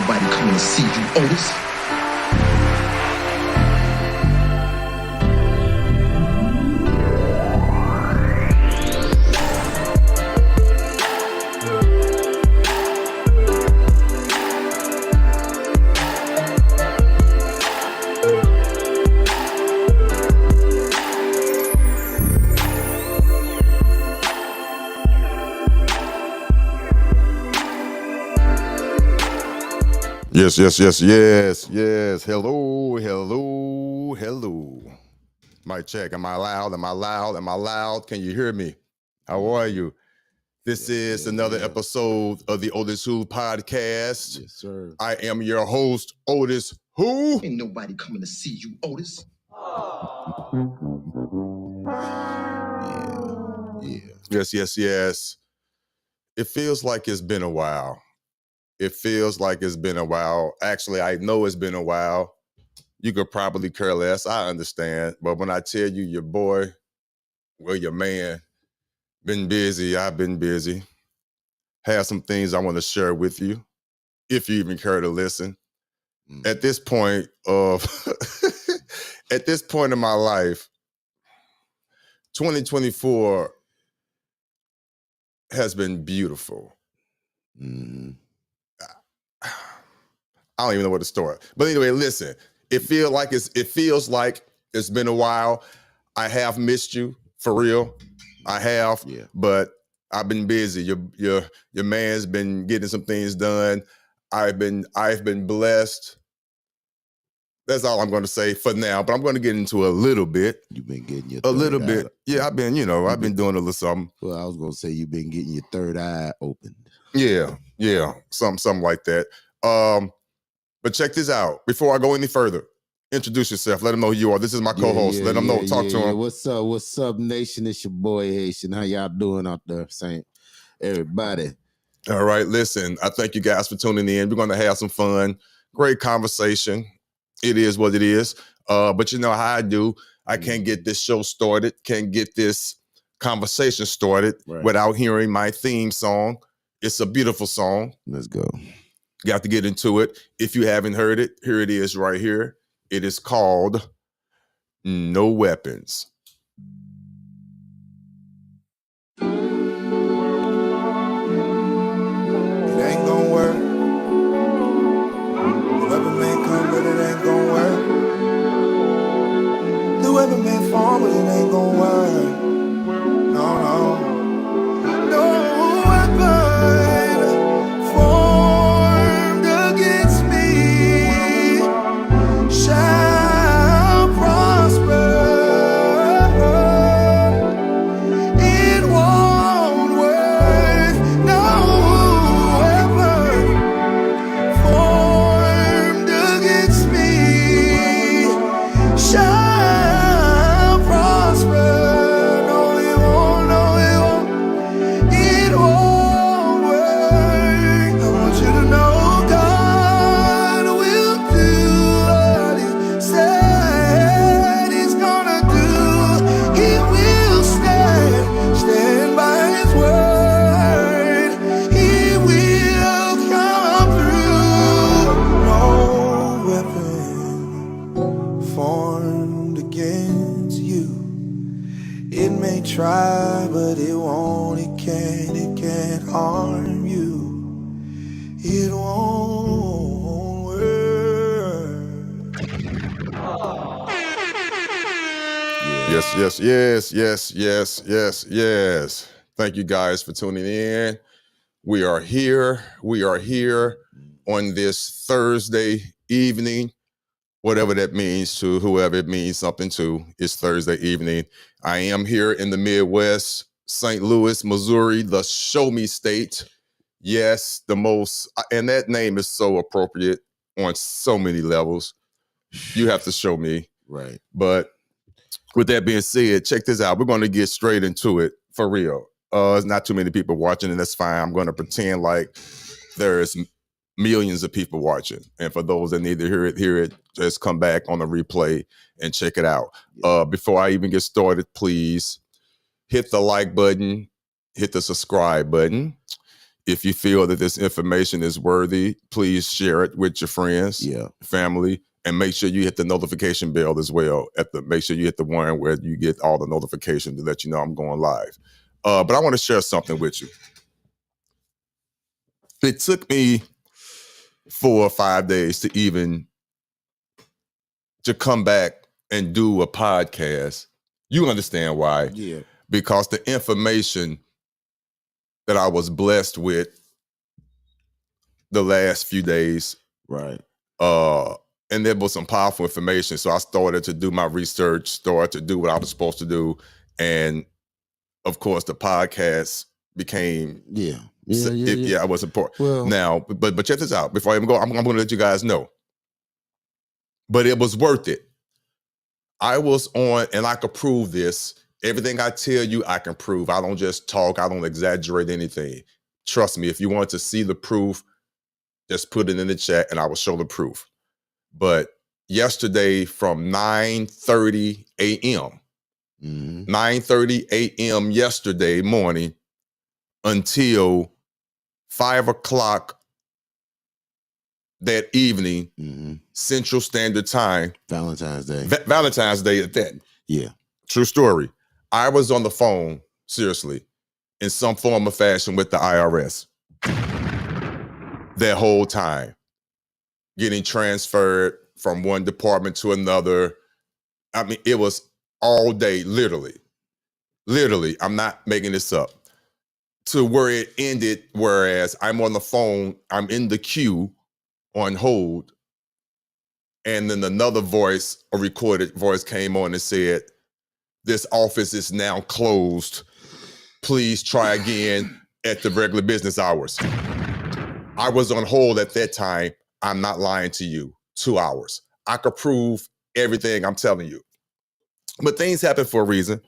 nobody coming to see you, Otis. Yes. Hello. Mic check. Am I loud? Can you hear me? How are you? This is another episode of the OtisWho podcast. Yes, sir. I am your host, OtisWho. Ain't nobody coming to see you, Otis. Yeah. Yes. It feels like it's been a while. Actually, I know it's been a while. You could probably care less. I understand. But when I tell you your boy, well, your man, been busy, I've been busy. Have some things I want to share with you, if you even care to listen. At this point of in my life, 2024 has been beautiful. I don't even know where to start. But anyway, listen, it feels like it's been a while. I have missed you, for real. I have, but I've been busy. Your man's been getting some things done. I've been blessed. That's all I'm going to say for now, but I'm going to get into a little bit. You've been getting your a little bit. Yeah, I've been doing a little something. Well, I was going to say you've been getting your third eye opened. Yeah, something like that. But check this out. Before I go any further, introduce yourself. Let them know who you are. This is my co-host. Let them know. Talk to him. What's up, nation? It's your boy Haitian. How y'all doing out there, Saint? Everybody. All right, listen. I thank you guys for tuning in. We're going to have some fun. Great conversation. It is what it is. But you know how I do. I can't get this show started, can't get this conversation started without hearing my theme song. It's a beautiful song. Let's go. Got to get into it. If you haven't heard it, here it is right here. It is called No Weapons. It ain't gonna work. The weapon may come, but it ain't gonna work. The weapon may fall, but it ain't gonna work. No. No weapon formed against me shall prosper. It won't work. No weapon formed against me shall prosper. No, it won't. It won't work. I want you to know God will do what He said He's gonna do. He will stand by His word. He will come through. No weapon formed against you. It may try, but it won't. It can't harm you. It won't work. Yes. Thank you guys for tuning in. We are here on this Thursday evening, whatever that means to whoever it means something to. It's Thursday evening. I am here in the Midwest, St. Louis, Missouri, the Show Me State. Yes, and that name is so appropriate on so many levels. You have to show me. Right. But with that being said, check this out. We're going to get straight into it for real. There's not too many people watching, and that's fine. I'm going to pretend like there's millions of people watching. And for those that need to hear it, just come back on the replay and check it out. Before I even get started, please hit the like button, hit the subscribe button. If you feel that this information is worthy, please share it with your friends, family, and make sure you hit the notification bell as well. Make sure you hit the one where you get all the notifications to let you know I'm going live. But I want to share something with you. It took me 4 or 5 days to come back and do a podcast. You understand why? Yeah. Because the information that I was blessed with the last few days, right? And there was some powerful information. So I started to do my research, started to do what I was supposed to do, and of course, the podcast became I was important. Well, now, but check this out. Before I even go, I'm going to let you guys know. But it was worth it. I was on, and I could prove this. Everything I tell you, I can prove. I don't just talk. I don't exaggerate anything. Trust me, if you want to see the proof, just put it in the chat and I will show the proof. But yesterday from 9:30 a.m., 9:30 a.m. yesterday morning until 5 o'clock that evening, Central Standard Time. Valentine's Day. Valentine's Day at that. Yeah. True story. I was on the phone, seriously, in some form or fashion with the IRS that whole time, getting transferred from one department to another. I mean, it was all day, literally. Literally, I'm not making this up. To where it ended, whereas I'm on the phone, I'm in the queue on hold, and then another voice, a recorded voice came on and said, "This office is now closed. Please try again at the regular business hours." I was on hold at that time. I'm not lying to you. 2 hours. I could prove everything I'm telling you. But things happen for a reason.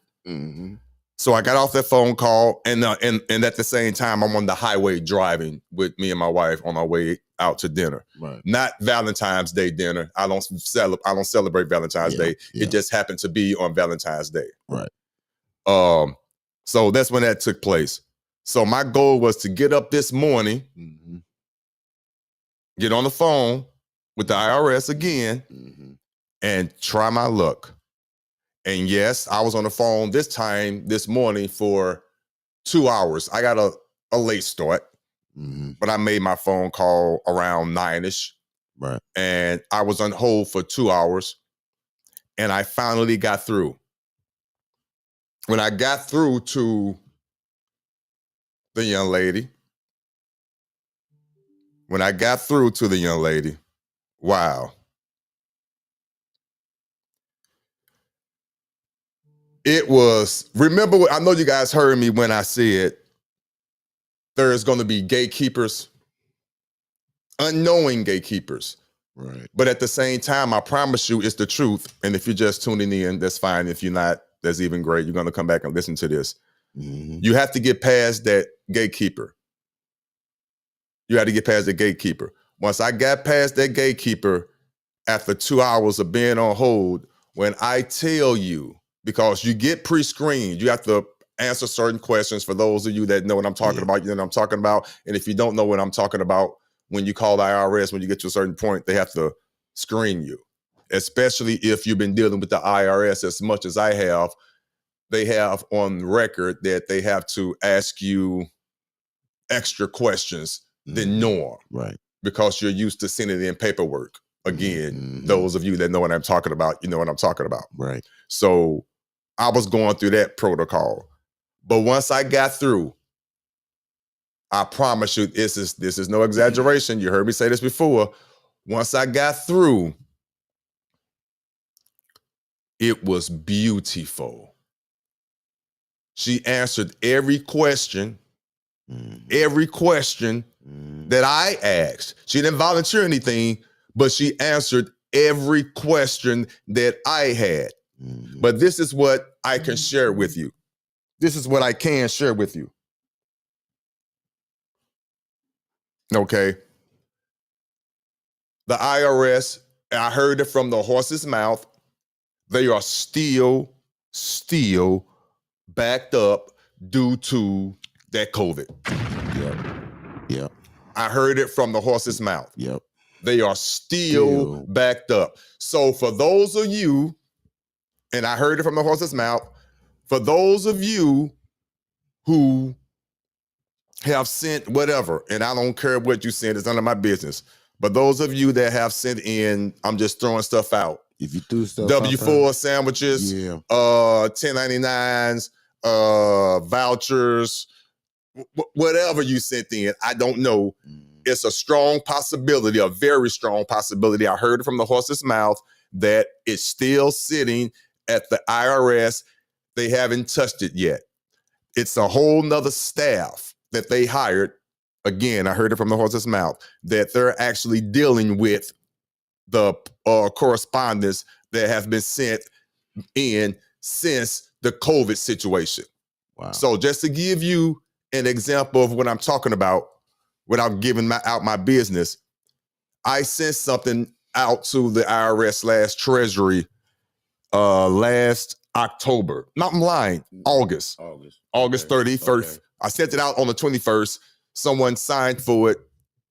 So I got off that phone call, and at the same time, I'm on the highway driving with me and my wife on our way out to dinner. Right. Not Valentine's Day dinner. I don't celebrate Valentine's Day. It just happened to be on Valentine's Day. Right. So that's when that took place. So my goal was to get up this morning, get on the phone with the IRS again, and try my luck. And yes, I was on the phone this morning for 2 hours. I got a late start, but I made my phone call around 9-ish. Right. And I was on hold for 2 hours, and I finally got through. When I got through to the young lady, wow. It was, remember, I know you guys heard me when I said there's going to be gatekeepers, unknowing gatekeepers. Right. But at the same time, I promise you it's the truth. And if you're just tuning in, that's fine. If you're not, that's even great. You're going to come back and listen to this. You have to get past that gatekeeper. You had to get past the gatekeeper. Once I got past that gatekeeper, after 2 hours of being on hold, when I tell you, because you get pre-screened, you have to answer certain questions. For those of you that know what I'm talking about, you know what I'm talking about. And if you don't know what I'm talking about, when you call the IRS, when you get to a certain point, they have to screen you, especially if you've been dealing with the IRS as much as I have. They have on record that they have to ask you extra questions than norm. Right. Because you're used to sending in paperwork. Again, those of you that know what I'm talking about, you know what I'm talking about. Right. So I was going through that protocol. But once I got through, I promise you, this is no exaggeration. You heard me say this before. Once I got through, it was beautiful. She answered every question that I asked. She didn't volunteer anything, but she answered every question that I had. But this is what I can share with you. This is what I can share with you. Okay. The IRS, I heard it from the horse's mouth, they are still backed up due to that COVID. Yep. I heard it from the horse's mouth. Yep. They are still backed up. So for those of you, and I heard it from the horse's mouth, for those of you who have sent whatever, and I don't care what you sent, it's none of my business. But those of you that have sent in, I'm just throwing stuff out. If you threw stuff W4 sandwiches, yeah. 1099s, vouchers, whatever you sent in, I don't know. It's a strong possibility, a very strong possibility. I heard it from the horse's mouth that it's still sitting at the IRS. They haven't touched it yet. It's a whole nother staff that they hired. Again, I heard it from the horse's mouth that they're actually dealing with the correspondence that has been sent in since the COVID situation. Wow. So just to give you an example of what I'm talking about, without giving out my business, I sent something out to the IRS / Treasury last October. Not I'm lying, August 31st. Okay. I sent it out on the 21st. Someone signed for it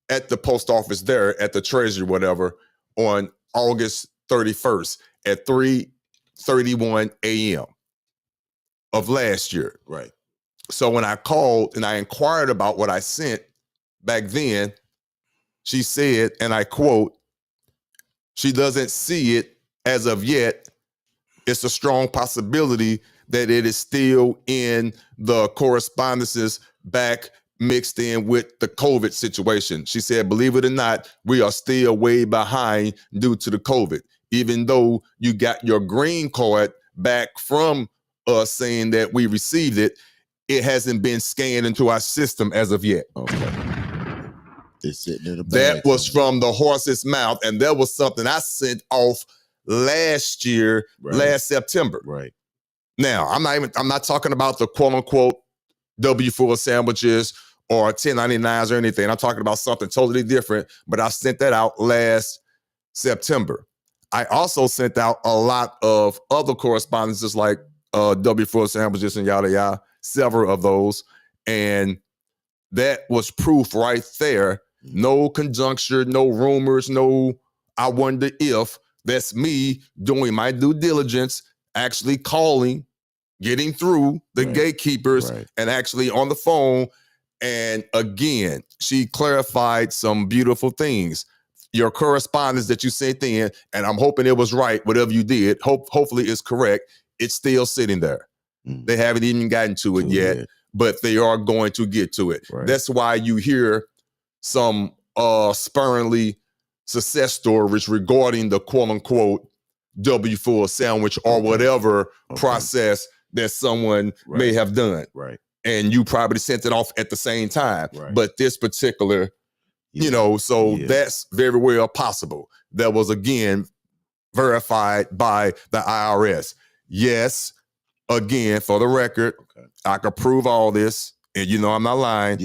at the post office there at the Treasury, whatever, on August 31st at 3:31 a.m. of last year. Right. So when I called and I inquired about what I sent back then, she said, and I quote, she doesn't see it as of yet. It's a strong possibility that it is still in the correspondences back mixed in with the COVID situation. She said, believe it or not, we are still way behind due to the COVID. Even though you got your green card back from us saying that we received it, it hasn't been scanned into our system as of yet. Okay. It's sitting in the bag. That was from the horse's mouth, and that was something I sent off last year, last September. Right. Now, I'm not talking about the quote unquote W4 sandwiches or 1099s or anything. I'm talking about something totally different, but I sent that out last September. I also sent out a lot of other correspondences like W4 sandwiches and yada yada, several of those. And that was proof right there. No conjuncture, no rumors, no I wonder if. That's me doing my due diligence, actually calling, getting through the gatekeepers and actually on the phone. And again, she clarified some beautiful things. Your correspondence that you sent in, and I'm hoping it was right, whatever you did, hopefully it's correct. It's still sitting there. They haven't even gotten to it yet, but they are going to get to it. That's why you hear some sparingly success stories regarding the quote unquote W4 sandwich or whatever process that someone may have done. Right. And you probably sent it off at the same time. But this particular, you know, so that's very well possible. That was again verified by the IRS. Yes, again, for the record, I could prove all this, and you know I'm not lying.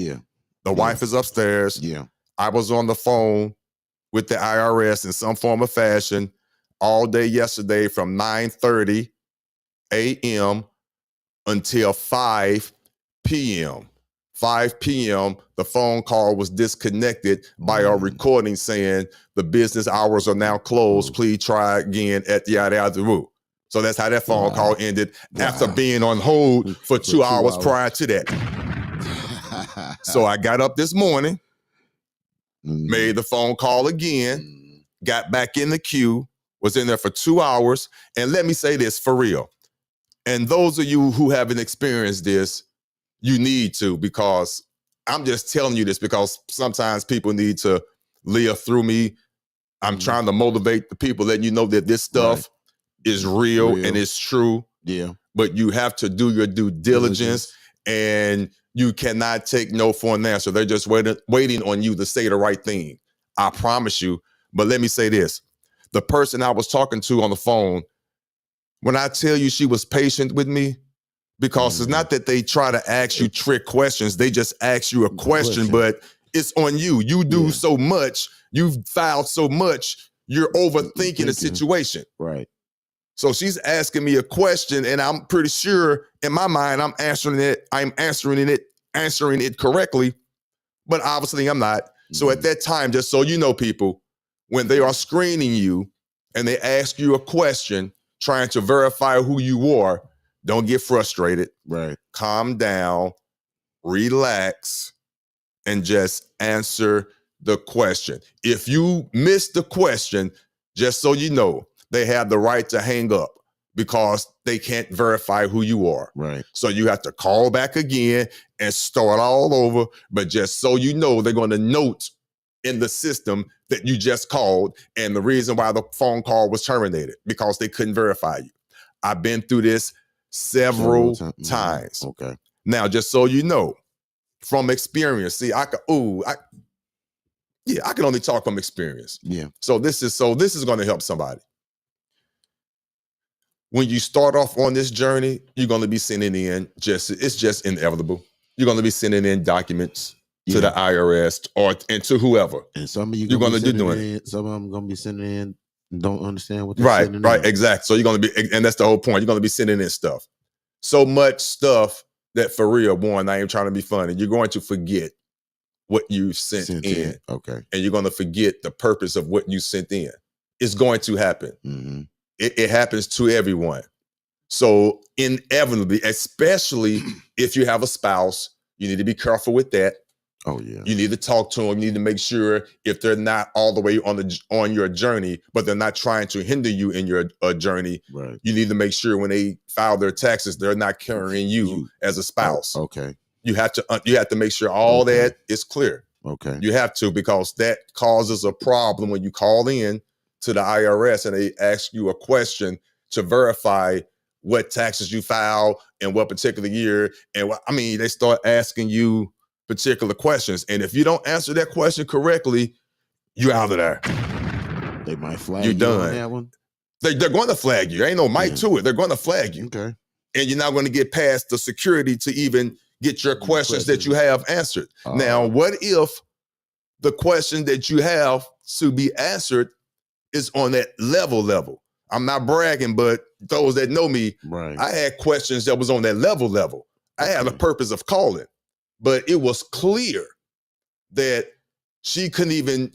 The wife is upstairs. I was on the phone with the IRS in some form or fashion all day yesterday from 9:30 a.m. until 5 p.m. 5 p.m., the phone call was disconnected by a recording saying the business hours are now closed. Please try again at the yada yada woo. So that's how that phone call ended after being on hold for 2 hours prior to that. So I got up this morning, made the phone call again, got back in the queue, was in there for 2 hours. And let me say this for real. And those of you who haven't experienced this, you need to, because I'm just telling you this because sometimes people need to live through me. I'm trying to motivate the people, letting you know that this stuff is real and it's true. But you have to do your due diligence and you cannot take no for an answer. They're just waiting on you to say the right thing. I promise you. But let me say this. The person I was talking to on the phone, when I tell you she was patient with me, because it's not that they try to ask you trick questions. They just ask you a question, but it's on you. You do so much. You've filed so much. You're overthinking the situation. So she's asking me a question, and I'm pretty sure in my mind I'm answering it correctly. but obviously I'm not. So at that time, just so you know, people, when they are screening you and they ask you a question trying to verify who you are, don't get frustrated. Right. Calm down, relax, and just answer the question. If you miss the question, just so you know, they have the right to hang up because they can't verify who you are. Right. So you have to call back again and start all over. But just so you know, they're going to note in the system that you just called and the reason why the phone call was terminated because they couldn't verify you. I've been through this several times. Okay. Now, just so you know, from experience, see, I can only talk from experience. Yeah. So this is going to help somebody. When you start off on this journey, you're going to be sending in it's just inevitable. You're going to be sending in documents to the IRS and to whoever. And some of you you're going to do doing it. Some of them going to be sending in and don't understand what they're sending in. Right, exactly. So you're going to be, and that's the whole point. You're going to be sending in stuff. So much stuff that for real, one, I ain't trying to be funny. You're going to forget what you sent in. Okay. And you're going to forget the purpose of what you sent in. It's going to happen. Mm-hmm. It happens to everyone. So inevitably, especially if you have a spouse, you need to be careful with that. Oh yeah. You need to talk to them. You need to make sure if they're not all the way on your journey, but they're not trying to hinder you in your journey. Right. You need to make sure when they file their taxes, they're not carrying you as a spouse. Oh, okay. You have to make sure all that is clear. Okay. You have to, because that causes a problem when you call in to the IRS and they ask you a question to verify what taxes you filed in what particular year. And they start asking you particular questions. And if you don't answer that question correctly, you're out of there. They might flag you're you done. on that one. They're going to flag you. There ain't no might to it. They're going to flag you. Okay. And you're not going to get past the security to even get your questions that you have answered. Now, what if the question that you have to be answered is on that level? I'm not bragging, but those that know me, I had questions that was on that level. I had a purpose of calling, but it was clear that she couldn't even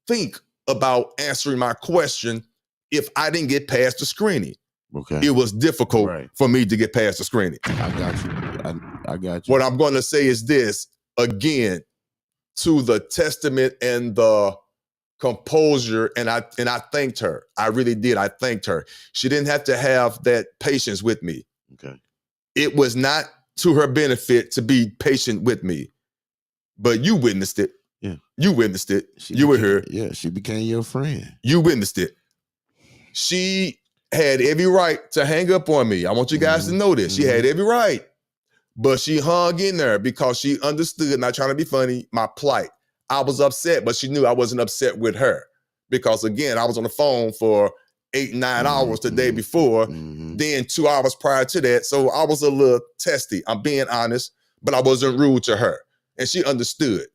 think about answering my question if I didn't get past the screening. Okay. It was difficult for me to get past the screening. I got you. I got you. What I'm going to say is this, again, to the testament and the composure, and I thanked her. I really did. I thanked her. She didn't have to have that patience with me. Okay. It was not to her benefit to be patient with me, but you witnessed it. Yeah. You witnessed it. You were here. Yeah, she became your friend. You witnessed it. She had every right to hang up on me. I want you guys to know this. She had every right, but she hung in there because she understood, not trying to be funny, my plight. I was upset, but she knew I wasn't upset with her because, again, I was on the phone for 8-9 hours the day before, then 2 hours prior to that. So I was a little testy. I'm being honest, but I wasn't rude to her. And she understood.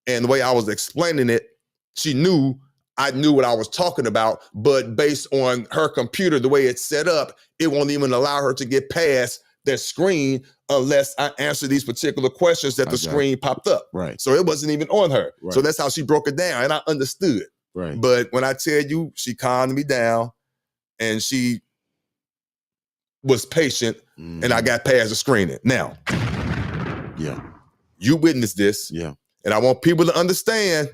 And the way I was explaining it, she knew I knew what I was talking about, but based on her computer, the way it's set up, it won't even allow her to get past that screen unless I answer these particular questions that the screen popped up. Right. So it wasn't even on her. Right. So that's how she broke it down, and I understood. Right. But when I tell you, she calmed me down, and she was patient, and I got past the screening. Now, you witnessed this, and I want people to understand.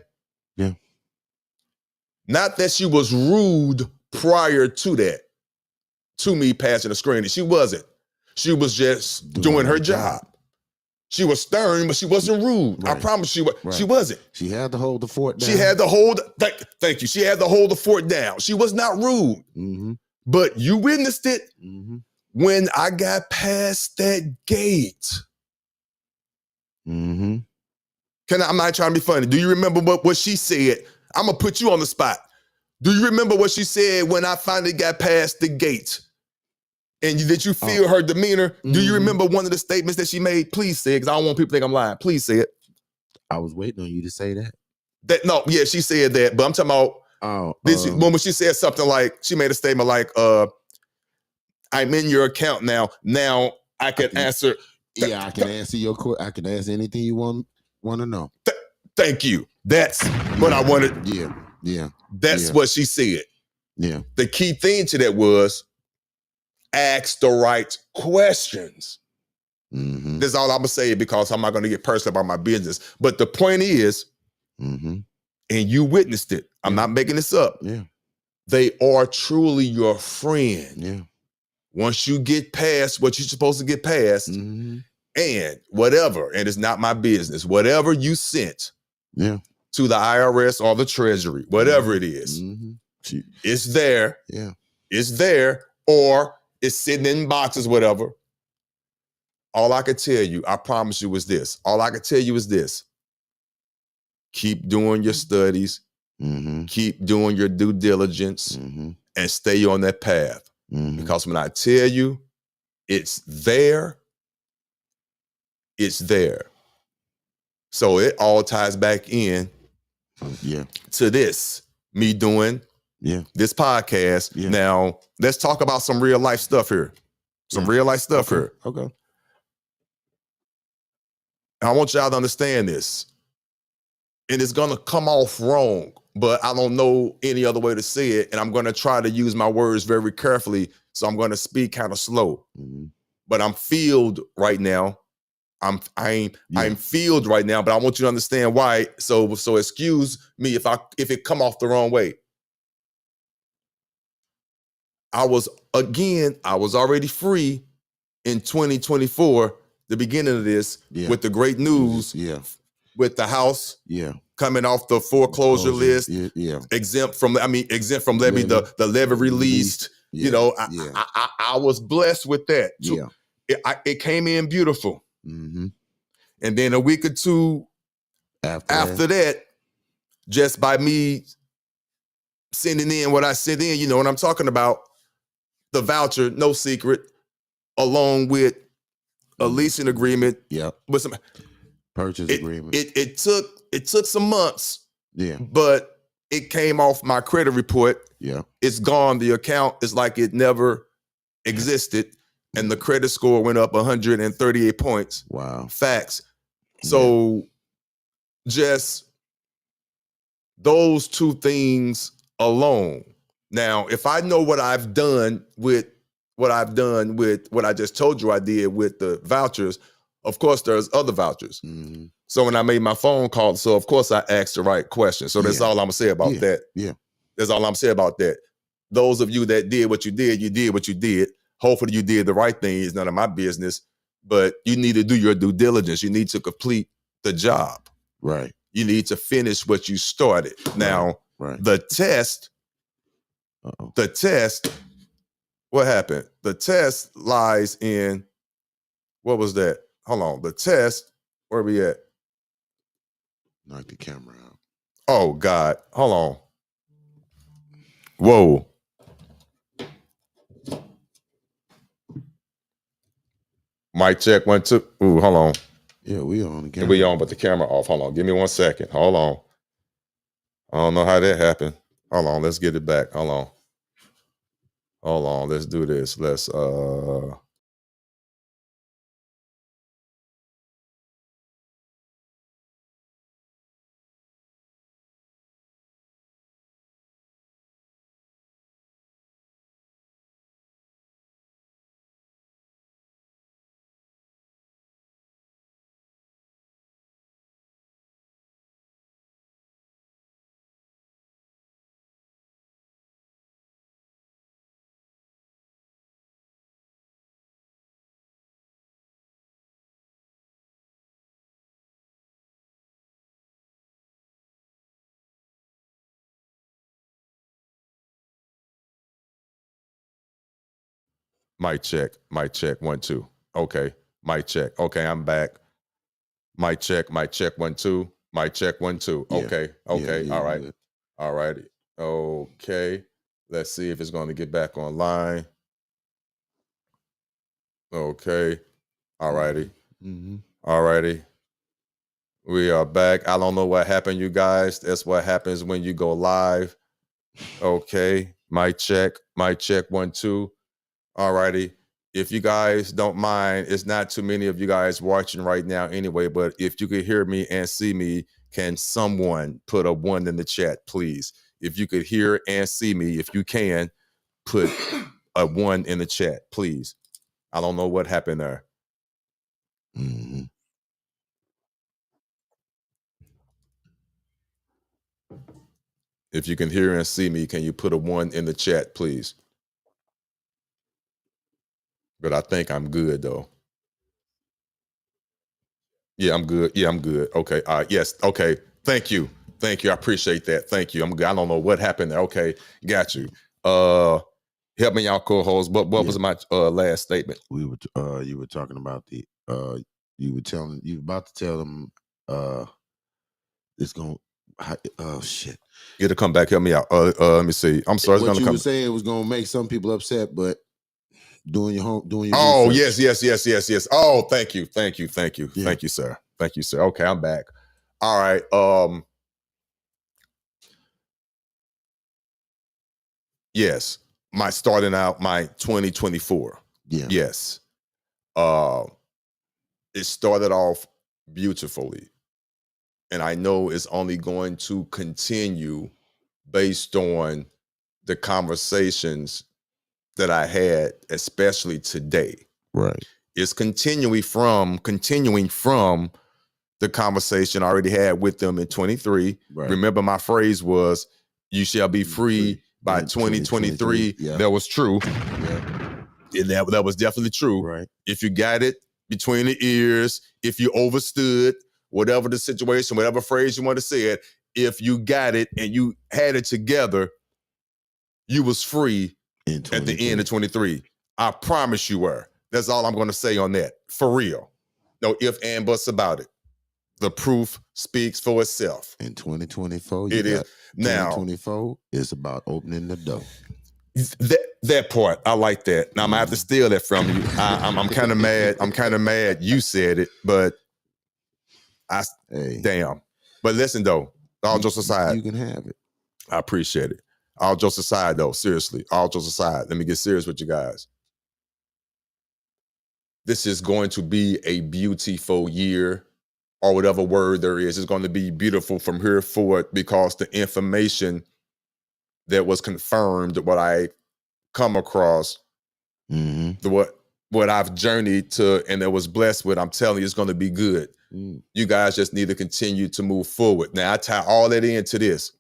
Not that she was rude prior to that, to me passing the screening. She wasn't. She was just doing her job. She was stern, but she wasn't rude. I promise you, she wasn't. She had to hold the fort down. She had to hold, thank you. She had to hold the fort down. She was not rude. But you witnessed it when I got past that gate. I'm not trying to be funny. Do you remember what she said? I'm going to put you on the spot. Do you remember what she said when I finally got past the gate? And did you feel her demeanor? Do you remember one of the statements that she made? Please say it, because I don't want people to think I'm lying. Please say it. I was waiting on you to say that. She said that, but I'm talking about when she said something like, she made a statement like, I'm in your account now. Now I can answer. Yeah, I can answer your question. I can answer anything you want Want to know. Thank you. That's what I wanted. Yeah. That's what she said. Yeah. The key thing to that was ask the right questions. Mm-hmm. That's all I'm gonna say, because I'm not gonna get personal about my business. But the point is, Mm-hmm. and you witnessed it, I'm not making this up. Yeah. They are truly your friend. Yeah. Once you get past what you're supposed to get past, Mm-hmm. and whatever, and it's not my business, whatever you sent to the IRS or the Treasury, whatever it is, it's there. Yeah. It's there, or it's sitting in boxes, whatever. All I could tell you, I promise you, is this. All I could tell you is this. Keep doing your studies, keep doing your due diligence, and stay on that path. Because when I tell you it's there, it's there. So it all ties back in to this, me doing this podcast. Now, let's talk about some real life stuff here. Some real life stuff here. Okay. And I want y'all to understand this. And it's going to come off wrong, but I don't know any other way to say it. And I'm going to try to use my words very carefully. So I'm going to speak kind of slow. But I'm filled right now. I'm filled right now, but I want you to understand why. So excuse me if it come off the wrong way. I was already free in 2024, the beginning of this, with the great news, with the house coming off the foreclosure list, exempt from levy, the levy released. You know, I was blessed with that. It came in beautiful. And then a week or two after that, just by me sending in what I sent in, you know what I'm talking about, the voucher, no secret, along with a leasing agreement, with some purchase agreement. It took some months, but it came off my credit report. It's gone. The account is like it never existed. And the credit score went up 138 points. Wow. Facts. So just those two things alone. Now, if I know what I've done with what I just told you I did with the vouchers, of course, there's other vouchers. So when I made my phone call, so of course I asked the right question. So that's all I'm gonna say about that. That's all I'm gonna say about that. Those of you that did what you did what you did. Hopefully you did the right thing. It's none of my business, but you need to do your due diligence. You need to complete the job. Right. You need to finish what you started. Now, the test, what happened? The test lies in, what was that? Hold on. The test, where we at? Knock the camera out. Oh, God. Hold on. Whoa. Mic check 1 2. Ooh, hold on. Yeah, we on the camera. We on, but the camera off. Hold on. Give me 1 second. Hold on. I don't know how that happened. Hold on. Let's get it back. Hold on. Let's do this. Let's mic check 1 2. Okay. Mic check. Okay, I'm back. Mic check 1 2. Mic check 1 2. Okay. All right. Good. All righty. Okay. Let's see if it's going to get back online. Okay. All righty. All righty. We are back. I don't know what happened, you guys. That's what happens when you go live. Okay. Mic check 1 2. All righty. if you guys don't mind, it's not too many of you guys watching right now anyway, but if you could hear me and see me, can someone put a 1 in the chat, please? If you could hear and see me, if you can, put a 1 in the chat, please. I don't know what happened there. Mm-hmm. If you can hear and see me, can you put a 1 in the chat, please? But I think I'm good, though. Yeah, I'm good. Yeah, I'm good. Okay. Yes. Okay. Thank you. Thank you. I appreciate that. Thank you. I'm good. I don't know what happened there. Okay. Got you. Help me out, co-host. What was my last statement? You were talking about you were about to tell them it's gonna shit. It'll come back. Help me out. Let me see. I'm sorry. What you were saying was gonna make some people upset, but doing your Oh, research. yes. Oh, thank you. Yeah. Thank you, sir. Thank you, sir. Okay, I'm back. All right. Yes. Starting out my 2024. Yeah. Yes. It started off beautifully. And I know it's only going to continue based on the conversations that I had, especially today. Right. It's continuing from the conversation I already had with them in 23. Right. Remember, my phrase was, "You shall be free by 2023. Yeah. That was true. Yeah. And that was definitely true. Right. If you got it between the ears, if you overstood, whatever the situation, whatever phrase you want to say it, if you got it and you had it together, you was free at the end of 23. I promise you were. That's all I'm going to say on that. For real. No if and buts about it. The proof speaks for itself. In 2024, It is. Now, 2024 is about opening the door. That part, I like that. Now I'm gonna have to steal that from you. I'm kind of mad. I'm kind of mad you said it, but damn. But listen though, all jokes aside, you can have it. I appreciate it. All jokes aside though, seriously, all jokes aside, let me get serious with you guys. This is going to be a beautiful year, or whatever word there is. It's going to be beautiful from here forward because the information that was confirmed, what I come across, what I've journeyed to and that was blessed with, I'm telling you, it's going to be good. You guys just need to continue to move forward. Now, I tie all that into this.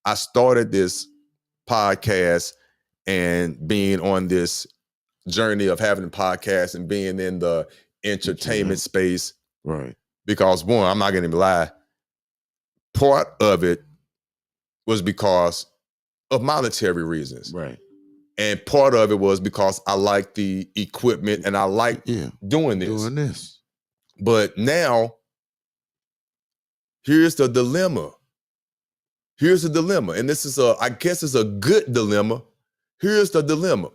I started this podcast and being on this journey of having a podcast and being in the entertainment space. Right. Because one, I'm not going to lie, part of it was because of monetary reasons. Right. And part of it was because I like the equipment and I like doing this. But now, here's the dilemma. And this is I guess it's a good dilemma. Here's the dilemma.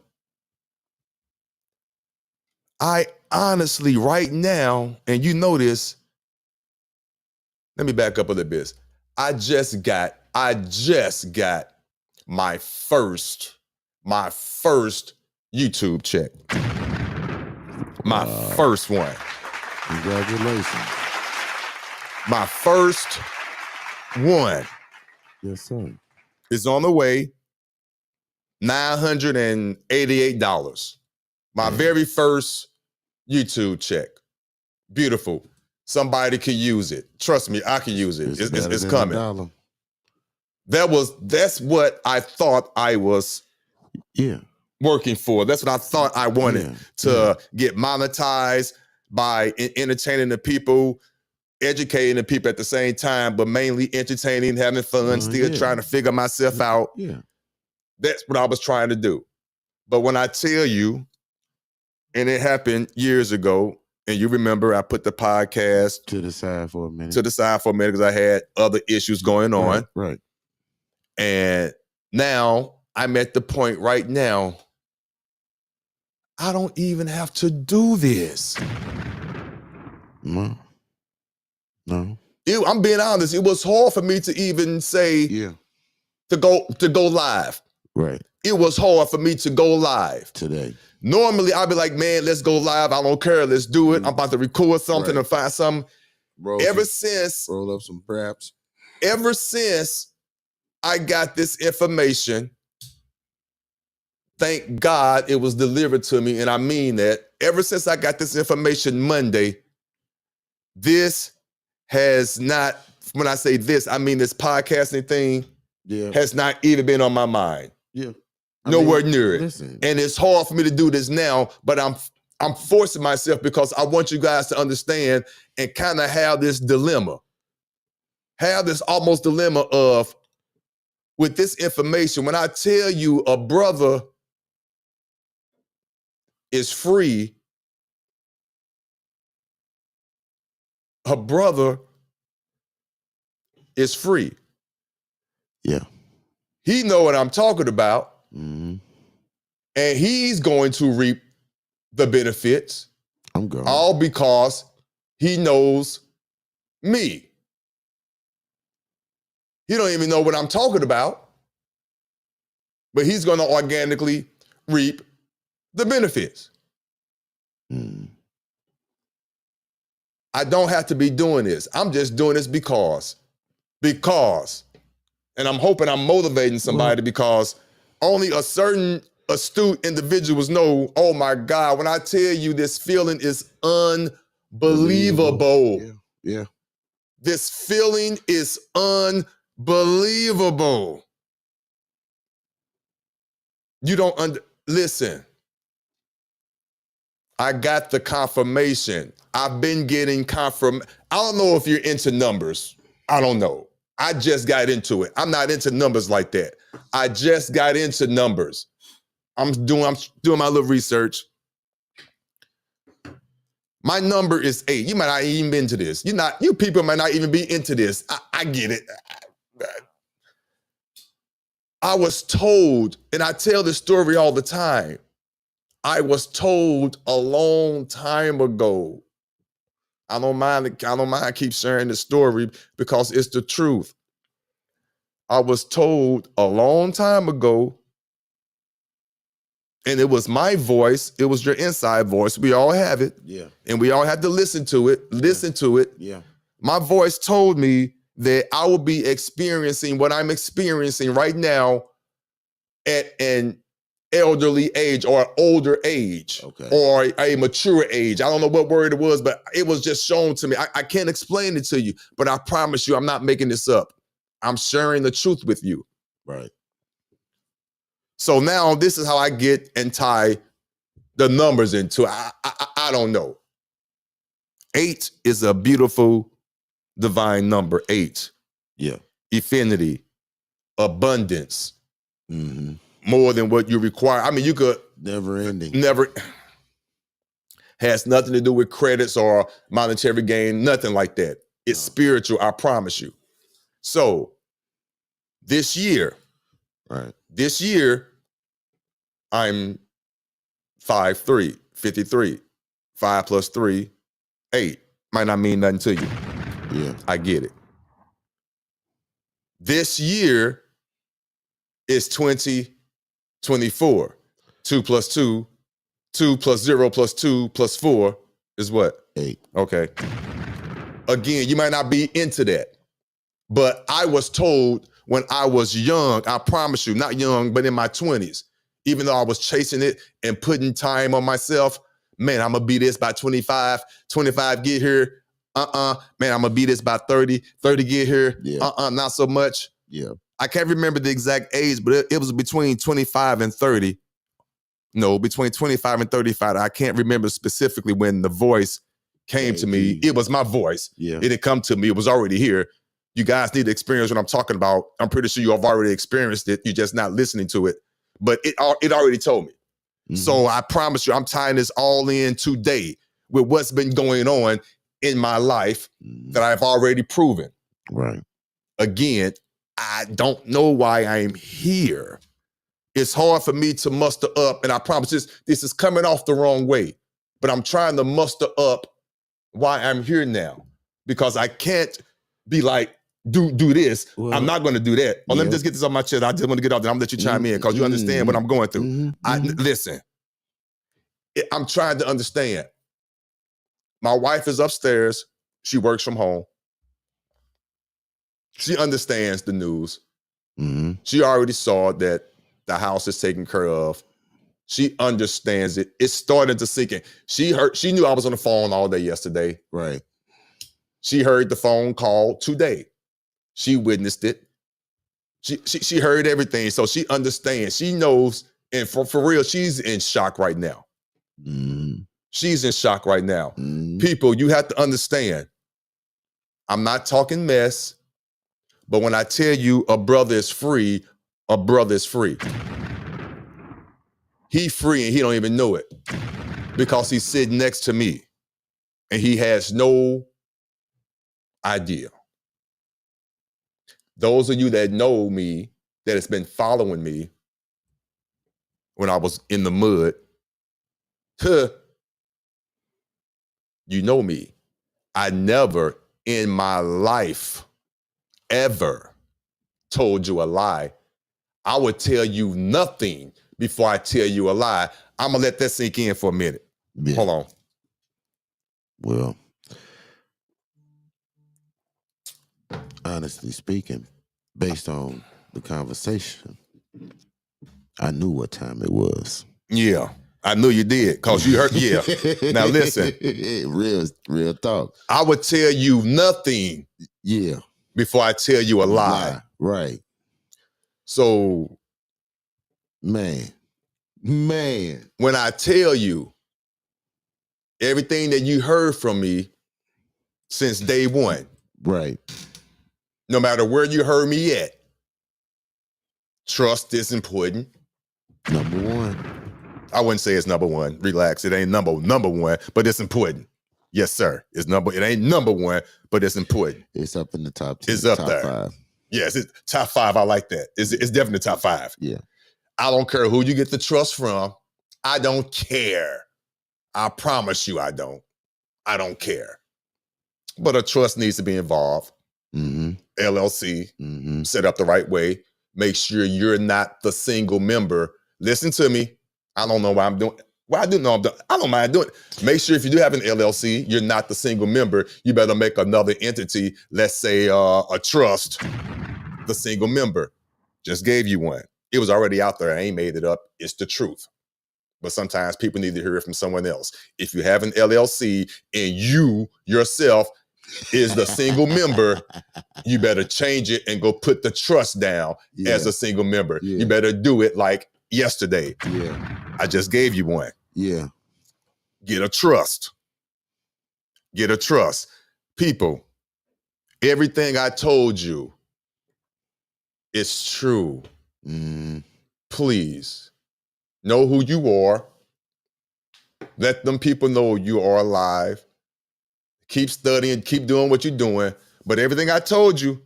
I honestly, right now, and you know this, let me back up a little bit. I just got my first YouTube check. My first one. Congratulations. My first one. Yes, sir. Is on the way. $988. My very first YouTube check. Beautiful. Somebody can use it. Trust me, I can use it. It's coming. That's what I thought I was working for. That's what I thought I wanted to get monetized by entertaining the people, educating the people at the same time, but mainly entertaining, having fun, still trying to figure myself out. Yeah. That's what I was trying to do. But when I tell you, and it happened years ago, and you remember I put the podcast to the side for a minute because I had other issues going on. Right. And now I'm at the point right now, I don't even have to do this. No. I'm being honest. It was hard for me to even say to go live. Right. it was hard for me to go live. Today. Normally, I'd be like, man, let's go live. I don't care. Let's do it. I'm about to record something and find something. Roll up some praps. Ever since I got this information, thank God it was delivered to me, and I mean that. Ever since I got this information Monday, this has not, when I say this, I mean this podcasting thing has not even been on my mind. Yeah. Nowhere near it. Listen. And it's hard for me to do this now, but I'm forcing myself because I want you guys to understand and kind of have this dilemma. Have this almost dilemma of, with this information, when I tell you a brother is free, a brother is free. Yeah. He know what I'm talking about. Mm-hmm. And he's going to reap the benefits. I'm going. All because he knows me. He don't even know what I'm talking about, but he's going to organically reap the benefits. Mm. I don't have to be doing this. I'm just doing this because. And I'm hoping I'm motivating somebody because only a certain astute individuals know, oh my God, when I tell you this feeling is unbelievable. Yeah. This feeling is unbelievable. You don't listen. I got the confirmation. I've been getting I don't know if you're into numbers. I don't know. I just got into it. I'm not into numbers like that. I just got into numbers. I'm doing my little research. My number is 8. You might not even be into this. You people might not even be into this. I get it. I was told, and I tell this story all the time. I was told a long time ago. I don't mind keep sharing the story because it's the truth. I was told a long time ago, and it was my voice, it was your inside voice. We all have it. Yeah. And we all have to listen to it. Yeah. My voice told me that I will be experiencing what I'm experiencing right now at an elderly age or an older age or a mature age. I don't know what word it was, but it was just shown to me. I can't explain it to you, but I promise you, I'm not making this up. I'm sharing the truth with you. Right. So now this is how I get and tie the numbers into it. I don't know. 8 is a beautiful divine number. 8. Yeah. Infinity, abundance, mm-hmm. more than what you require. I mean, you could never has nothing to do with credits or monetary gain, nothing like that. It's spiritual, I promise you. So this year, I'm 5'3", 53. 5 plus 3, 8. Might not mean nothing to you. Yeah. I get it. This year is 2024. 2 plus 2, 2 plus 0 plus 2 plus 4 is what? 8. Okay. Again, you might not be into that, but I was told when I was young, I promise you, not young, but in my 20s, even though I was chasing it and putting time on myself, man, I'm gonna be this by 25 get here. Man, I'm gonna be this by 30 get here. Not so much. Yeah. I can't remember the exact age, but it was between 25 and 30. No, between 25 and 35. I can't remember specifically when the voice came to me. It was my voice. Yeah. It didn't come to me. It was already here. You guys need to experience what I'm talking about. I'm pretty sure you have already experienced it. You're just not listening to it. But it already told me. Mm-hmm. So I promise you, I'm tying this all in today with what's been going on in my life that I've already proven. Right. Again, I don't know why I'm here. It's hard for me to muster up, and I promise this is coming off the wrong way, but I'm trying to muster up why I'm here now, because I can't be like do this. Well, I'm not going to do that. Oh, let me yeah. just get this off my chest. I just want to get off there. I'm going to let you chime in because you understand what I'm going through. Listen, I'm trying to understand. My wife is upstairs. She works from home. She understands the news. She already saw that the house is taken care of. She understands it. It's starting to sink in. She knew I was on the phone all day yesterday. Right. She heard the phone call today. She witnessed it. She heard everything. So she understands. She knows. And for real, she's in shock right now. She's in shock right now. People, you have to understand. I'm not talking mess. But when I tell you a brother is free, a brother is free. He free and he don't even know it because he's sitting next to me and he has no idea. Those of you that know me, that has been following me when I was in the mud, you know me. I never in my life ever told you a lie. I would tell you nothing before I tell you a lie. I'm going to let that sink in for a minute. Yeah. Hold on. Well, honestly speaking, based on the conversation, I knew what time it was. Yeah, I knew you did because you heard. Yeah. Now listen. Real talk. I would tell you nothing. Yeah. Before I tell you a lie. Right. So, man, when I tell you everything that you heard from me since day one, right? No matter where you heard me at, trust is important. Number one. I wouldn't say it's number one. Relax, it ain't number one, but it's important. Yes, sir. It ain't number one, but it's important. It's up in the top 10. It's up top there. 5. Yes, it's top 5. I like that. It's definitely top 5. Yeah. I don't care who you get the trust from. I don't care. I promise you I don't. I don't care. But a trust needs to be involved. LLC, set up the right way. Make sure you're not the single member. Listen to me. I don't know why I'm doing. Well, I do know I'm doing. I don't mind doing it. Make sure if you do have an LLC, you're not the single member. You better make another entity. Let's say a trust. The single member. Just gave you one. It was already out there. I ain't made it up. It's the truth. But sometimes people need to hear it from someone else. If you have an LLC and you yourself is the single member, you better change it and go put the trust down as a single member. You better do it like yesterday. I just gave you one. Get a trust. Get a trust. People, everything I told you is true. Please know who you are. Let them people know you are alive. Keep studying, keep doing what you're doing. But everything I told you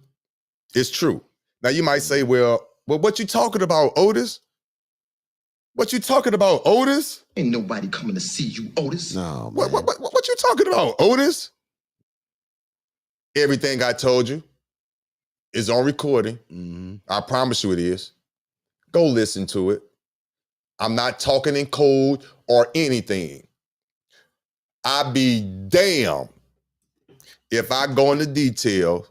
is true. Now you might say, well, what you talking about, Otis? What you talking about, Otis? Ain't nobody coming to see you, Otis. No, man. What you talking about, Otis? Everything I told you is on recording. I promise you it is. Go listen to it. I'm not talking in code or anything. I be damned if I go into detail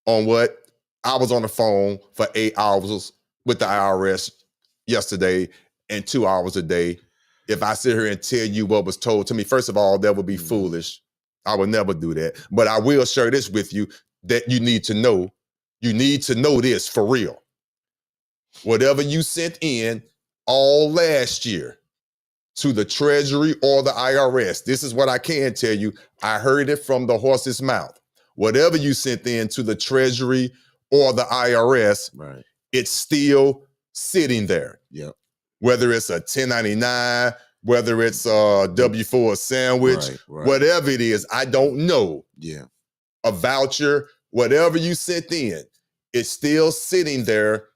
on what I was on the phone for 8 hours with the IRS yesterday and 2 hours a day. If I sit here and tell you what was told to me, first of all, that would be foolish. I would never do that. But I will share this with you that you need to know. You need to know this for real. Whatever you sent in all last year to the Treasury or the IRS, this is what I can tell you. I heard it from the horse's mouth. Whatever you sent in to the Treasury or the IRS, it's still sitting there. Whether it's a 1099, whether it's a W-4 sandwich, whatever it is, I don't know. A voucher, whatever you sent in, it's still sitting there.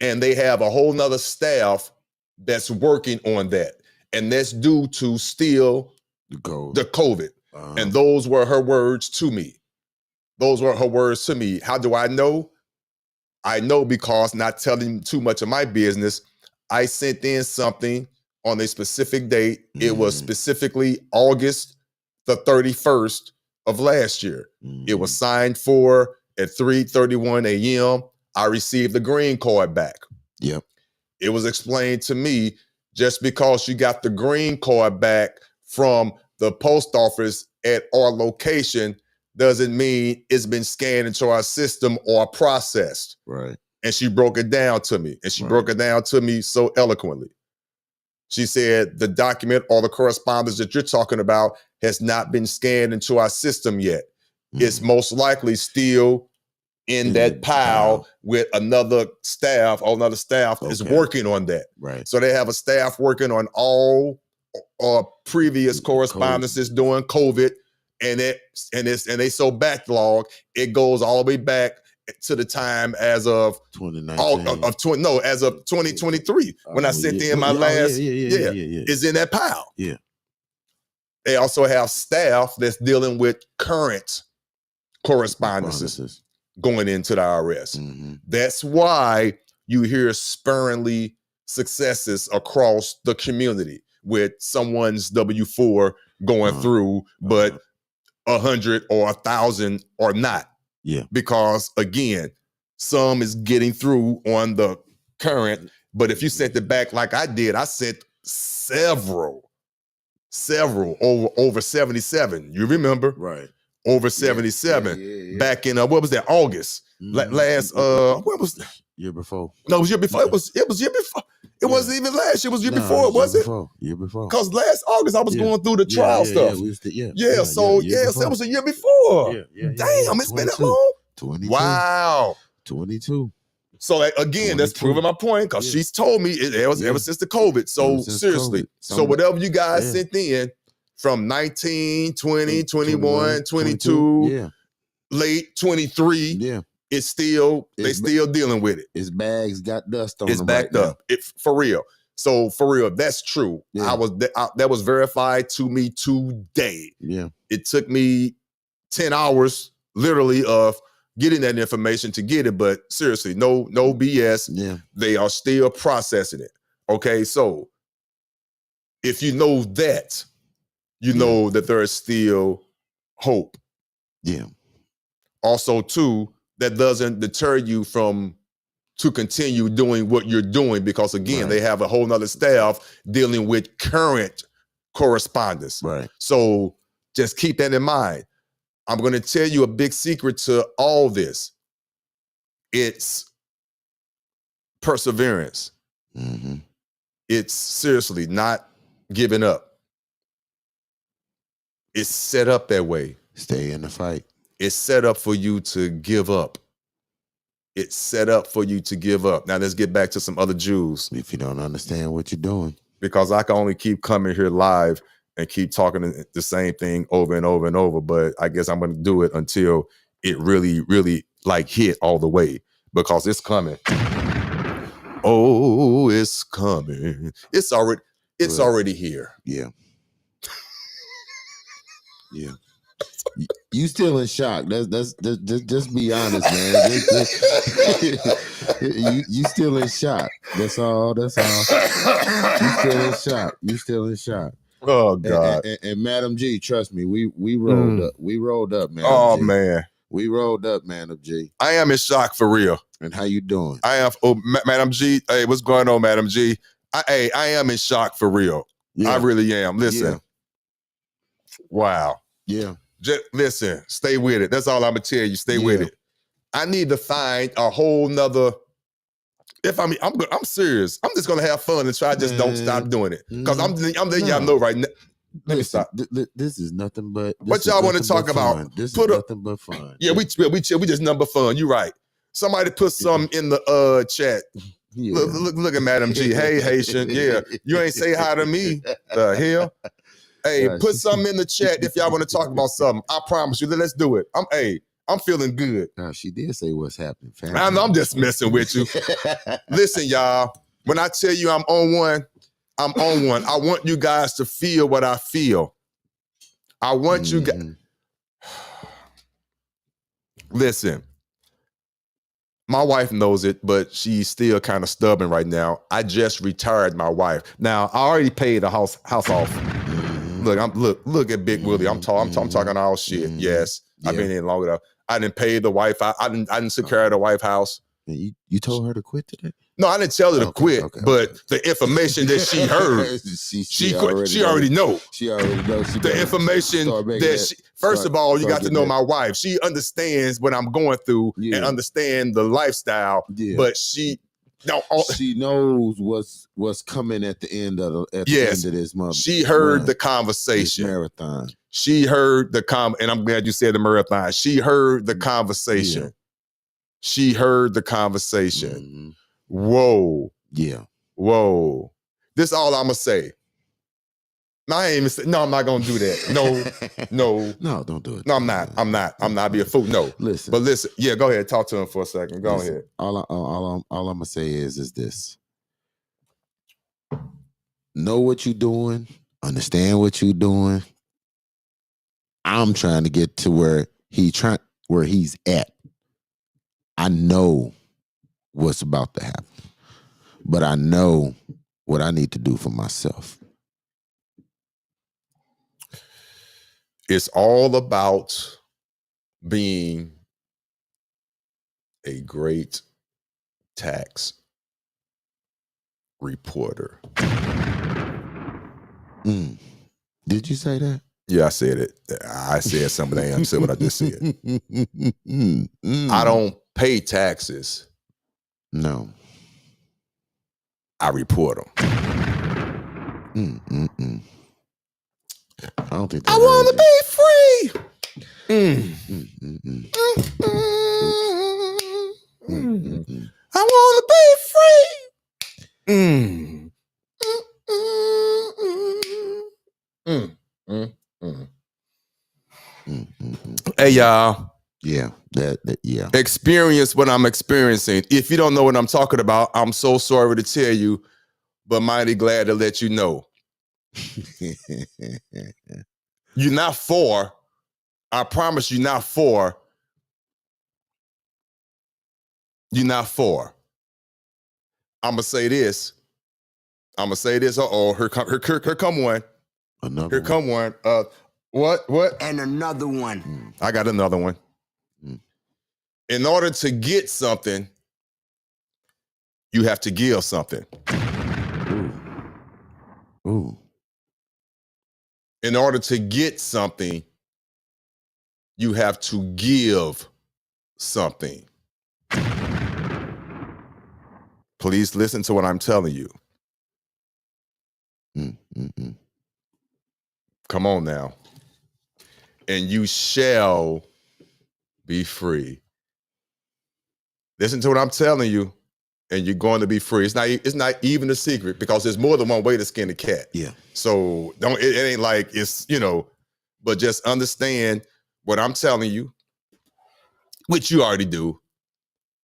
And they have a whole nother staff that's working on that. And that's due to still the COVID. And those were her words to me. Those were her words to me. How do I know? I know because, not telling too much of my business, I sent in something on a specific date. It was specifically August the 31st of last year. It was signed for at 3:31 a.m. I received the green card back. Yep. It was explained to me, just because you got the green card back from the post office at our location doesn't mean it's been scanned into our system or processed. Right. And she broke it down to me. And she broke it down to me so eloquently. She said, the document or the correspondence that you're talking about has not been scanned into our system yet. It's most likely still in that pile with another staff is working on that. Right. So they have a staff working on all previous correspondences during COVID, and they so backlog, it goes all the way back to the time as of 2019. as of 2023 when I sent in my last. Is in that pile. Yeah. They also have staff that's dealing with current correspondences going into the IRS. That's why you hear sparingly successes across the community with someone's W-4 going through, but 100 or 1,000 or not. Yeah. Because again, some is getting through on the current, but if you sent it back like I did, I sent several over 77. You remember? Right. Over 77 back in what was that, August? Last what was that? Year before. No, it was year before. It was year before. It wasn't even last year. It was year before, was it? Year before. Because last August I was going through the trial stuff. So it was a year before. Damn, it's been that long. 22. Wow. 22. So again, that's proving my point, because she's told me it was ever since the COVID. So seriously, so whatever you guys sent in from 19, 20, 21, 22, late 23, it's still, they still dealing with it. His bags got dust on it's them. It's backed up. For real. So for real, that's true. Yeah. That was verified to me today. Yeah. It took me 10 hours literally of getting that information to get it, but seriously, no BS. Yeah. They are still processing it. Okay, so if you know that, you know that there is still hope. Yeah. Also, too, that doesn't deter you from to continue doing what you're doing, because again, they have a whole nother staff dealing with current correspondence. Right. So just keep that in mind. I'm going to tell you a big secret to all this. It's perseverance. It's seriously not giving up. It's set up that way. Stay in the fight. It's set up for you to give up. It's set up for you to give up. Now let's get back to some other Jews. If you don't understand what you're doing. Because I can only keep coming here live and keep talking the same thing over and over and over. But I guess I'm going to do it until it really, really like hit all the way, because it's coming. Oh, it's coming. It's already here. Yeah. Yeah. You still in shock. That's just be honest, man. You still in shock. That's all. You still in shock. Oh God. And Madam G, trust me, we rolled up. We rolled up, man. Oh man. We rolled up, Madam G. I am in shock for real. And how you doing? I am. Oh, Madam G. Hey, what's going on, Madam G? I am in shock for real. Yeah. I really am. Listen. Yeah. Wow. Yeah. Just listen, stay with it. That's all I'm gonna tell you. Stay with it. I need to find a whole nother. I'm serious. I'm just gonna have fun and try. Just don't stop doing it, because I'm letting y'all know right now. Let me stop. This is nothing but. What y'all want to talk about? This is nothing but fun. Yeah, we just number fun. You right. Somebody put something in the chat. Yeah. Look at Madam G. Hey, Haitian. Yeah, you ain't say hi to me. The hell. Hey, put something in the chat if y'all want to talk about something. I promise you. Let's do it. I'm feeling good. She did say what's happening. I'm just messing with you. Listen, y'all. When I tell you I'm on one, I'm on one. I want you guys to feel what I feel. I want you guys. Listen, my wife knows it, but she's still kind of stubborn right now. I just retired my wife. Now, I already paid the house off. Look at Big Willie. I'm talking all shit. Yes, I've been in long enough. I didn't pay the wife. I didn't secure the White House. You told her to quit today? No, I didn't tell her to quit, but the information that she heard, she already know. She already knows. The information that first of all, you got to know my wife. She understands what I'm going through and understand the lifestyle, but she knows what's coming at the end of this month. She heard the conversation. Marathon. She heard and I'm glad you said the marathon. She heard the conversation. Yeah. She heard the conversation. Whoa. Yeah. Whoa. This is all I'm gonna say. I'm not gonna do that. No. No, don't do it. No, I'm not being a fool. No. Listen. But listen, go ahead. Talk to him for a second. Go ahead. All I'm gonna say is this. Know what you're doing, understand what you're doing. I'm trying to get to where he's at. I know what's about to happen, but I know what I need to do for myself. It's all about being a great tax reporter. Did you say that? Yeah, I said it. I said something. I said what I just said. I don't pay taxes. No. I report them. I don't think I want to be free. I want to be free. Hey, y'all. Yeah, yeah. Experience what I'm experiencing. If you don't know what I'm talking about, I'm so sorry to tell you, but mighty glad to let you know. You're not for. I promise you're not for. You're not for. I'm gonna say this. Uh-oh, here come one. Another come one. What? And another one. I got another one. In order to get something, you have to give something. Ooh. In order to get something, you have to give something. Please listen to what I'm telling you. Come on now. And you shall be free. Listen to what I'm telling you, and you're going to be free. It's not even a secret, because there's more than one way to skin a cat. Yeah. So it ain't like it's, but just understand what I'm telling you, which you already do.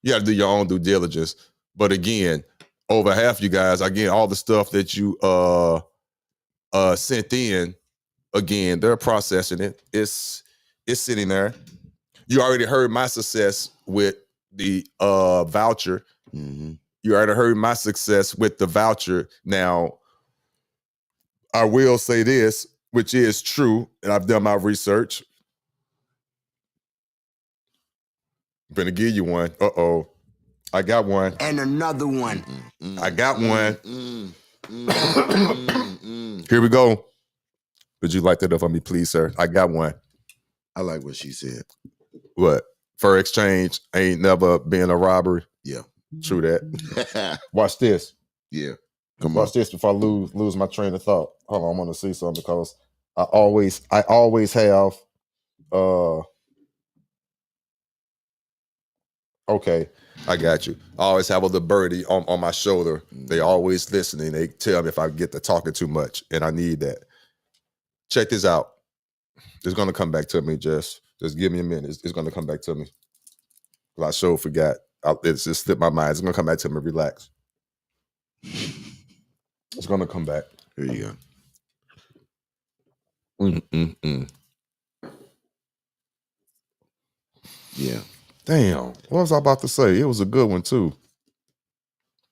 You got to do your own due diligence. But again, over half you guys, again, all the stuff that you sent in, again, they're processing it. It's sitting there. You already heard my success with the voucher. You already heard my success with the voucher. Now, I will say this, which is true, and I've done my research. I'm gonna give you one. Uh-oh. I got one. And another one. I got one. Here we go. Would you light that up for me, please, sir? I got one. I like what she said. What? Fur exchange ain't never been a robbery. Yeah. True that. Watch this. Yeah. Watch this before I lose my train of thought. Hold on, I'm gonna see something, because I always have okay, I got you. I always have a little birdie on my shoulder. They always listening. They tell me if I get to talking too much, and I need that. Check this out. It's gonna come back to me. Just give me a minute. It's gonna come back to me. I sure forgot. It's just slipped my mind. It's gonna come back to me. Relax. It's gonna come back. Here you go. Yeah. Damn, what was I about to say? It was a good one too.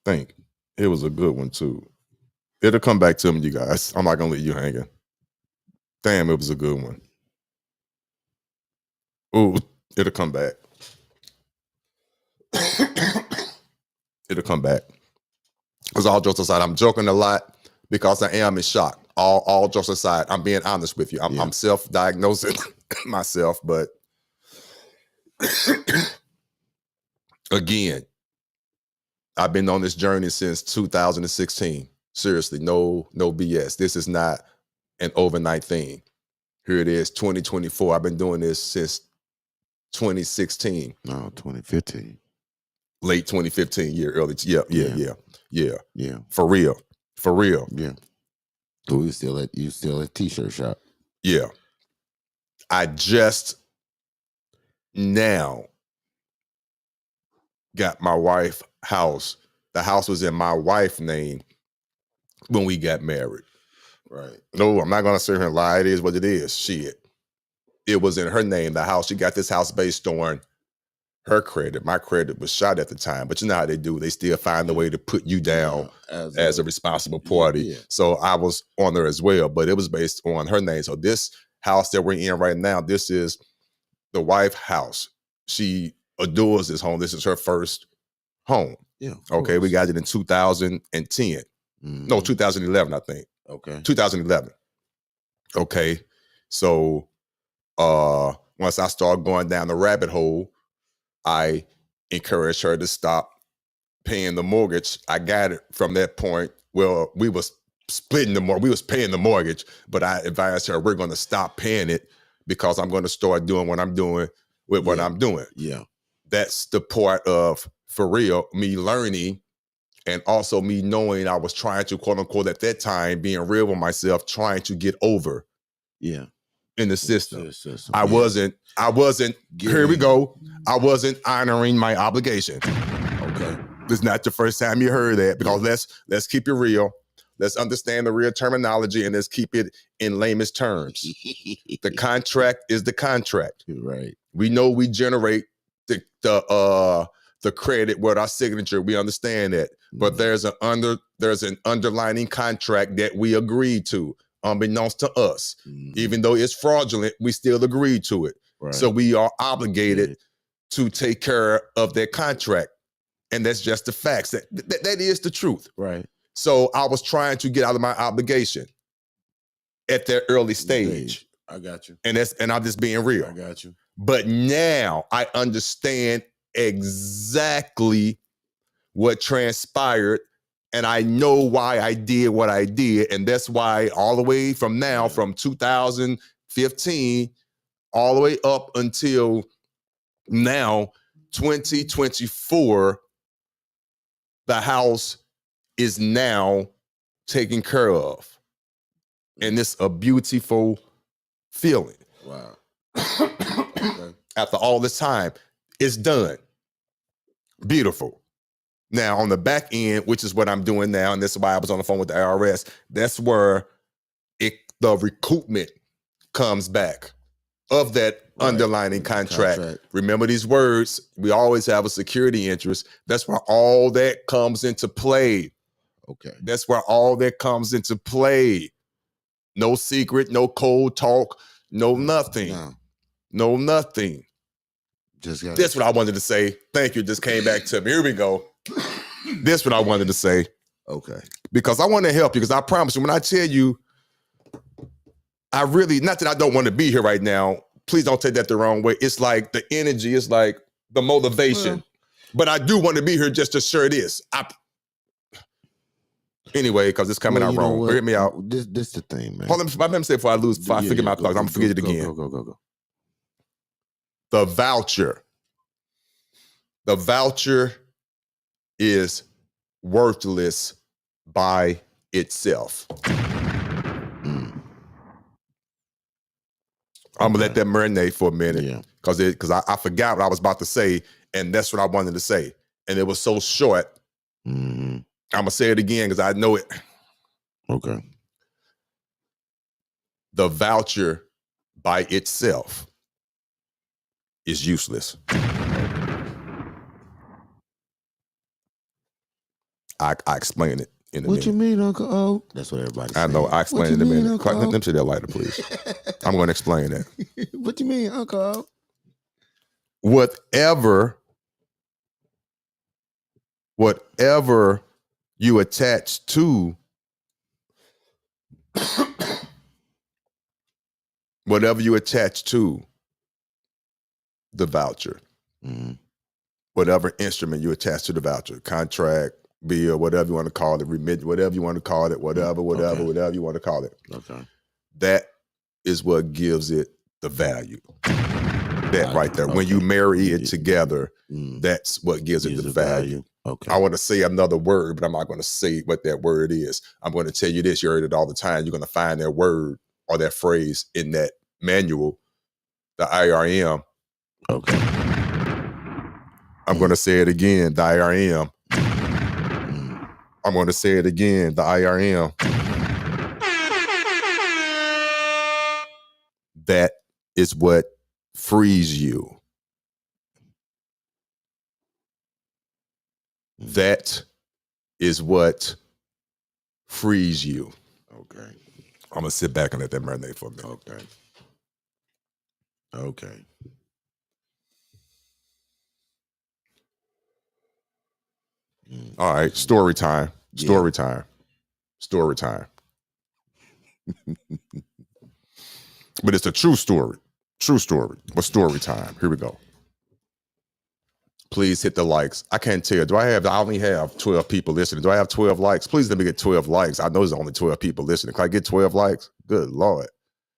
It was a good one too. It'll come back to me, you guys. I'm not gonna leave you hanging. Damn, it was a good one. Ooh, it'll come back. It'll come back. Because all jokes aside, I'm joking a lot because I am in shock. All jokes aside, I'm being honest with you. I'm self-diagnosing myself, but again, I've been on this journey since 2016. Seriously, no BS. This is not an overnight thing. Here it is, 2024. I've been doing this since 2016. No, 2015. Late 2015, early. Yeah. For real. Yeah. So you still at t-shirt shop. Yeah. I just now got my wife's house. The house was in my wife's name when we got married. Right. No, I'm not gonna sit here and lie. It is what it is. Shit. It was in her name, the house. She got this house based on her credit. My credit was shot at the time, but you know how they do. They still find a way to put you down as a responsible party. Yeah. So I was on there as well, but it was based on her name. So this house that we're in right now, this is the wife's house. She adores this home. This is her first home. Yeah. Okay, we got it in 2010. No, 2011, I think. Okay. 2011. Okay. So once I started going down the rabbit hole, I encouraged her to stop paying the mortgage. I got it from that point. Well, we was splitting the mortgage. We was paying the mortgage, but I advised her, we're going to stop paying it because I'm going to start doing what I'm doing with what I'm doing. Yeah. That's the part of, for real, me learning and also me knowing I was trying to, quote unquote, at that time, being real with myself, trying to get over in the system. I wasn't, here we go. I wasn't honoring my obligation. Okay. This is not the first time you heard that, because let's keep it real. Let's understand the real terminology and let's keep it in layman's terms. The contract is the contract. Right. We know we generate the credit with our signature. We understand that. But there's an underlining contract that we agreed to, unbeknownst to us. Even though it's fraudulent, we still agreed to it. Right. So we are obligated to take care of that contract. And that's just the facts. That is the truth. Right. So I was trying to get out of my obligation at that early stage. I got you. And I'm just being real. I got you. But now I understand exactly what transpired, and I know why I did what I did. And that's why all the way from now, from 2015, all the way up until now, 2024, the house is now taken care of. And it's a beautiful feeling. Wow. After all this time, it's done. Beautiful. Now, on the back end, which is what I'm doing now, and this is why I was on the phone with the IRS, that's where the recoupment comes back of that underlining contract. Remember these words. We always have a security interest. That's where all that comes into play. Okay. That's where all that comes into play. No secret, no cold talk, no nothing. No nothing. That's what I wanted to say. Thank you. Just came back to me. Here we go. That's what I wanted to say. Okay. Because I want to help you. Because I promise you, when I tell you, I really, not that I don't want to be here right now. Please don't take that the wrong way. It's like the energy. It's like the motivation. But I do want to be here just to share this. Anyway, because it's coming out wrong. Hear me out. This the thing, man. Hold on. Let me say before I forget my thoughts. I'm going to forget it again. Go. The voucher. The voucher is worthless by itself. I'm gonna let that marinate for a minute because I forgot what I was about to say, and that's what I wanted to say, and it was so short. I'm gonna say it again because I know it. Okay. The voucher by itself is useless. I explain it in a What minute. you mean, Uncle O? That's what everybody says. I know. I explain it in a minute. Let me see that lighter, please. I'm going to explain that. What you mean, Uncle O? Whatever you attach to, whatever you attach to the voucher, whatever instrument you attach to the voucher, contract, bill, whatever you want to call it, remit, whatever you want to call it, whatever you want to call it. Okay. That is what gives it the value. That right there. When you marry it together, that's what gives it the value. Okay. I want to say another word, but I'm not going to say what that word is. I'm going to tell you this. You heard it all the time. You're going to find that word or that phrase in that manual, the IRM. Okay. I'm going to say it again, the IRM. I'm going to say it again, the IRM. That is what frees you. That is what frees you. Okay. I'm going to sit back and let that marinate for a minute. Okay. Okay. All right, story time. Story time. Story time. But it's a true story. True story. But story time. Here we go. Please hit the likes. I can't tell. I only have 12 people listening. Do I have 12 likes? Please let me get 12 likes. I know there's only 12 people listening. Can I get 12 likes? Good Lord.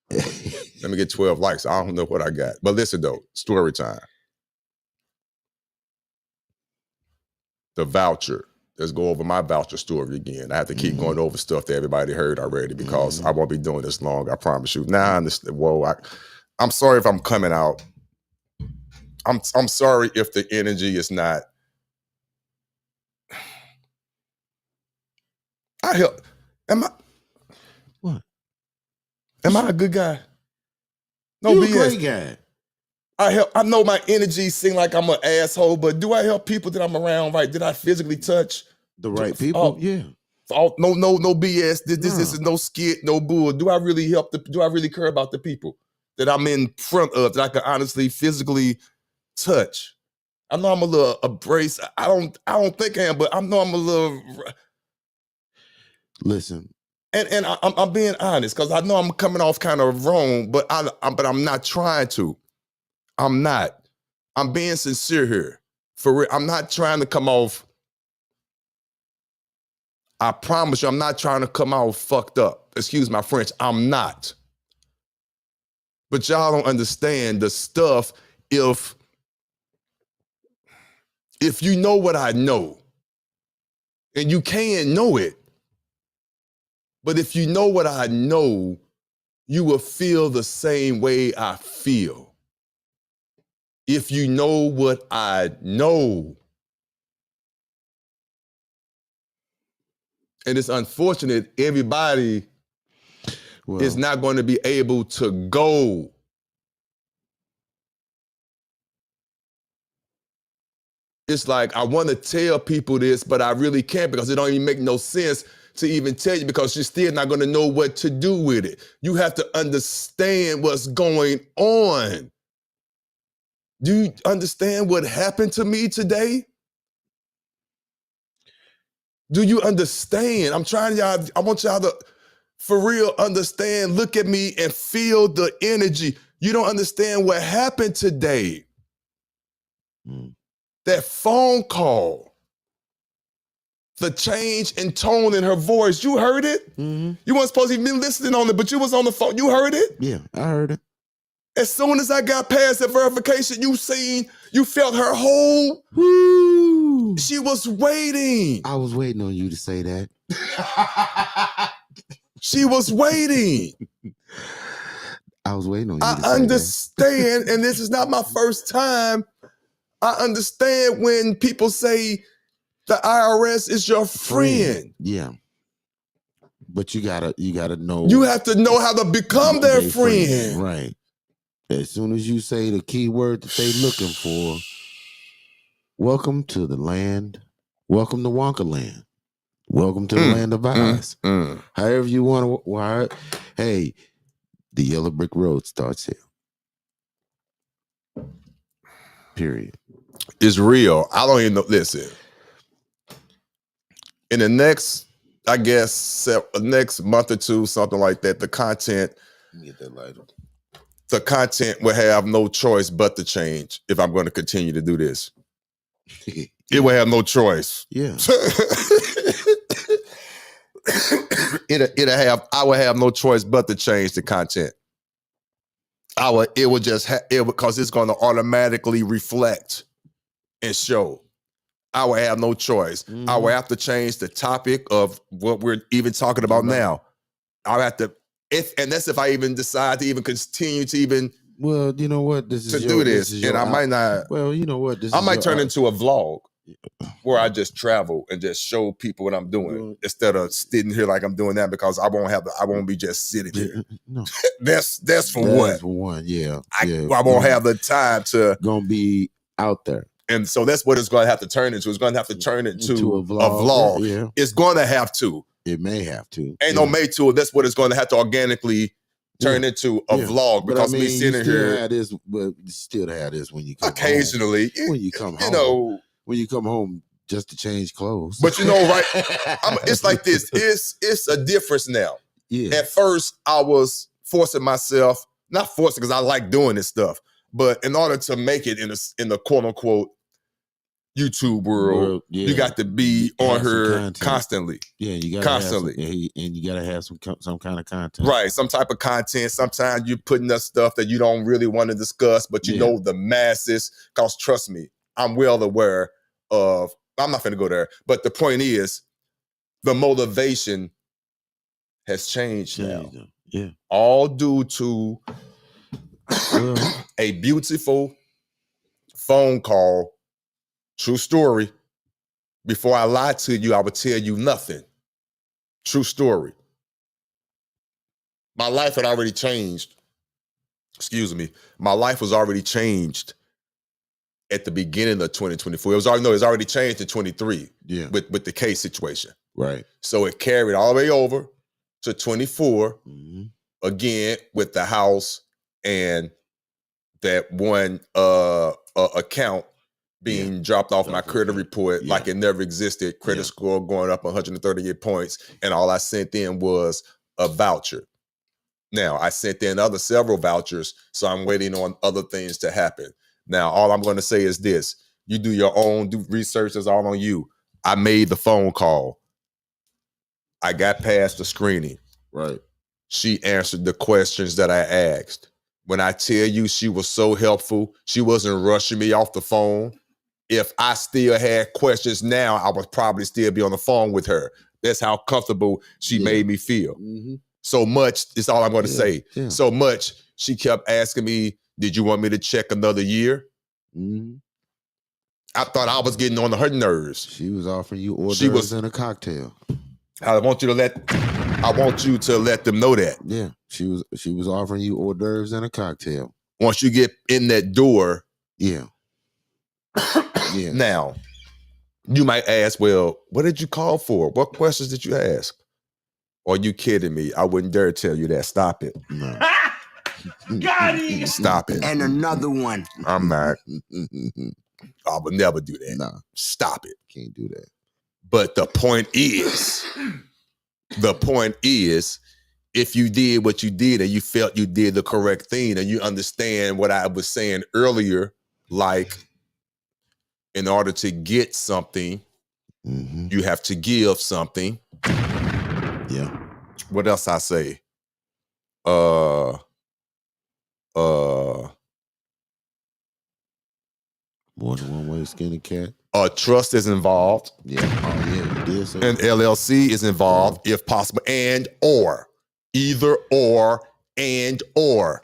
Let me get 12 likes. I don't know what I got. But listen though, story time. The voucher. Let's go over my voucher story again. I have to keep going over stuff that everybody heard already because I won't be doing this long. I promise you. Now I understand. Whoa, I'm sorry if I'm coming out. I'm sorry if the energy is not. Am I? What? Am I a good guy? No You BS. a great guy. I know my energy seems like I'm an asshole, but do I help people that I'm around? Right? Did I physically touch The right people? Yeah. No BS. This is no skit, no bull. Do I really help do I really care about the people that I'm in front of that I can honestly physically touch? I know I'm a little abrasive. I don't think I am, but I know I'm a little. Listen. And I'm being honest because I know I'm coming off kind of wrong, but I'm not trying to. I'm not. I'm being sincere here. For real. I'm not trying to come off. I promise you, I'm not trying to come out fucked up. Excuse my French. I'm not. But y'all don't understand the stuff if you know what I know, and you can know it, but if you know what I know, you will feel the same way I feel. If you know what I know. And it's unfortunate everybody is not going to be able to go. It's like I want to tell people this, but I really can't because it don't even make no sense to even tell you because you're still not going to know what to do with it. You have to understand what's going on. Do you understand what happened to me today? Do you understand? I want y'all to, for real, understand, look at me and feel the energy. You don't understand what happened today. That phone call, the change in tone in her voice, you heard it? You weren't supposed to even be listening on it, but you was on the phone. You heard it? Yeah, I heard it. As soon as I got past the verification, you felt her whole, she was waiting. I was waiting on you to say that. She was waiting. I was waiting on you to say I understand, and this is not my first time. I understand when people say the IRS is your friend. Yeah. But you gotta know. You have to know how to become their friend. Right. As soon as you say the key word that they looking for, welcome to the land. Welcome to Wonka land. Welcome to the land of eyes. However you want to wire it. Hey, the yellow brick road starts here. Period. It's real. I don't even know. Listen, in the next, I guess, next month or two, something like that, the content Get that light up. the content will have no choice but to change if I'm going to continue to do this. It will have no choice. Yeah. I will have no choice but to change the content. It will just because it's going to automatically reflect and show. I will have no choice. Mm-hmm. I will have to change the topic of what we're even talking about now. I'll have to, and that's if I even decide to even continue to even Well, you know what? do this, and I might not. Well, you know what? I might turn into a vlog where I just travel and just show people what I'm doing instead of sitting here like I'm doing that, because I won't be just sitting here. No. That's for That's one. for one, yeah. I won't have the time to gonna be out there. And so that's what it's going to have to turn into. It's going to have to turn into a vlog. Yeah. It's going to have to. It may have to. Ain't no may to it. That's what it's going to have to organically turn into a vlog, because me sitting here. You still have this when you come occasionally home. When you come home. You know. When you come home just to change clothes. But you know, right? It's like this. It's a difference now. Yeah. At first, I was forcing myself, not forcing because I like doing this stuff, but in order to make it in the quote unquote YouTube world, you got to be on her constantly. Yeah, you got constantly, and you got to have some kind of content, right? Some type of content. Sometimes you're putting up stuff that you don't really want to discuss, but you know the masses. Because trust me, I'm well aware of. I'm not going to go there, but the point is, the motivation has changed now. Yeah, all due to a beautiful phone call. True story. Before I lied to you, I would tell you nothing. True story. My life had already changed. Excuse me. My life was already changed at the beginning of 2024. It was already changed in 23. Yeah. With the case situation. Right. So it carried all the way over to 24. Mm-hmm. Again with the house and that one account being dropped off my credit report like it never existed. Credit score going up 138 points. And all I sent in was a voucher. Now, I sent in several vouchers, so I'm waiting on other things to happen. Now, all I'm going to say is this. You do your own research. It's all on you. I made the phone call. I got past the screening. Right. She answered the questions that I asked. When I tell you she was so helpful, she wasn't rushing me off the phone. If I still had questions now, I would probably still be on the phone with her. That's how comfortable she made me feel. Mm-hmm. So much is all I'm going to say. Yeah. So much, she kept asking me, did you want me to check another year? Mm-hmm. I thought I was getting on her nerves. She was offering you hors d'oeuvres and a cocktail. I want you to let them know that. Yeah, she was offering you hors d'oeuvres and a cocktail. Once you get in that door, yeah. Now, you might ask, well, what did you call for? What questions did you ask? Are you kidding me? I wouldn't dare tell you that. Stop it. No. Got it. Stop it. And another one. I'm not. I would never do that. Nah. Stop it. Can't do that. But the point is, if you did what you did and you felt you did the correct thing and you understand what I was saying earlier, like in order to get something, you have to give something. Yeah. What else I say? More than one way to skin a cat. Trust is involved. Yeah. Oh, yeah, you did say An LLC is involved, if possible, and or. Either or, and or.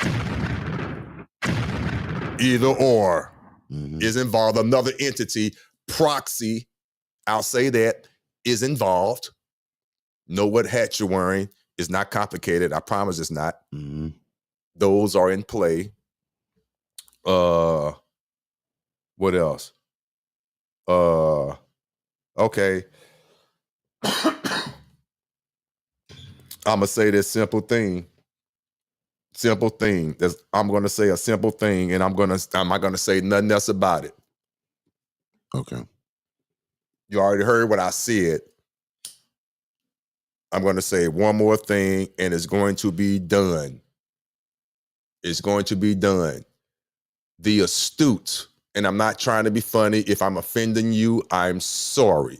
Either or is involved. Another entity, proxy, I'll say that, is involved. Know what hat you're wearing. It's not complicated. I promise it's not. Mm-hmm. Those are in play. What else? Okay. I'm gonna say this simple thing. Simple thing. I'm gonna say a simple thing, and I'm not gonna say nothing else about it. Okay. You already heard what I said. I'm gonna say one more thing, and it's going to be done. It's going to be done. The astute, and I'm not trying to be funny. If I'm offending you, I'm sorry.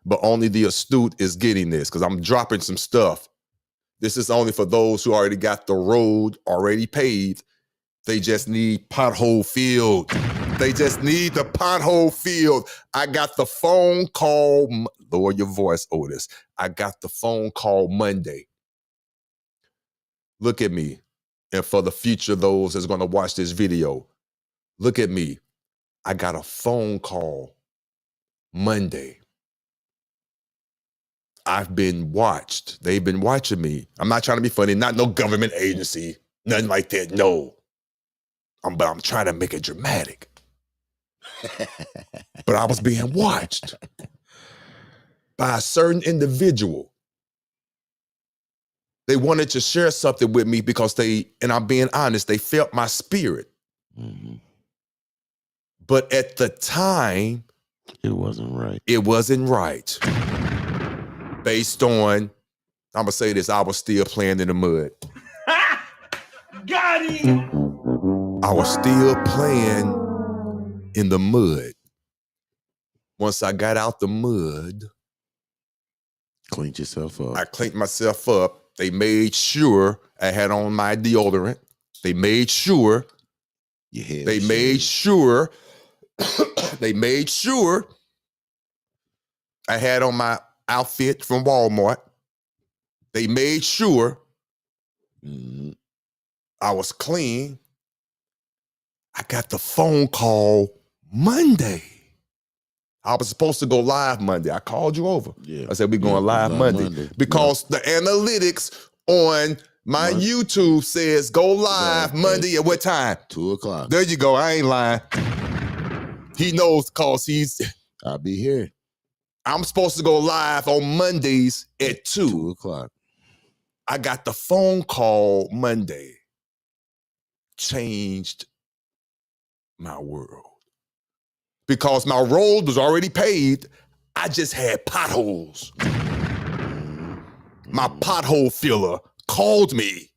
But only the astute is getting this, because I'm dropping some stuff. This is only for those who already got the road already paved. They just need pothole filled. They just need the pothole filled. I got the phone call. Lower your voice, Otis. I got the phone call Monday. Look at me. And for the future, those that's going to watch this video, look at me. I got a phone call Monday. I've been watched. They've been watching me. I'm not trying to be funny. Not no government agency. Nothing like that. No. But I'm trying to make it dramatic. But I was being watched by a certain individual. They wanted to share something with me because and I'm being honest, they felt my spirit. Mm-hmm. But at the time, it wasn't right. It wasn't right. Based on, I'm gonna say this, I was still playing in the mud. Got him. I was still playing in the mud. Once I got out the mud, Cleaned yourself up. I cleaned myself up. They made sure I had on my deodorant. They made sure. Your head They was made shaved. sure. They made sure I had on my outfit from Walmart. They made sure Mm-hmm. I was clean. I got the phone call Monday. I was supposed to go live Monday. I called you over. Yeah. I said, we're going live Monday. Because the analytics on my YouTube says go live Monday at what time? 2:00. There you go. I ain't lying. He knows because I'll be here. I'm supposed to go live on Mondays at 2. 2:00. I got the phone call Monday. Changed my world. Because my road was already paved, I just had potholes. My pothole filler called me,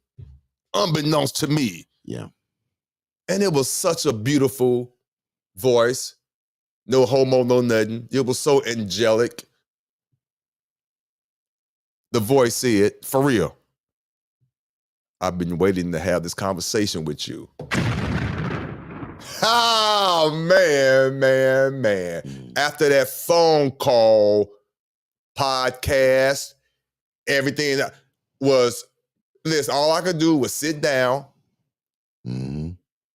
unbeknownst to me. Yeah. And it was such a beautiful voice. No homo, no nothing. It was so angelic. The voice said, for real, I've been waiting to have this conversation with you. Oh, man. After that phone call, podcast, everything was, listen, all I could do was sit down,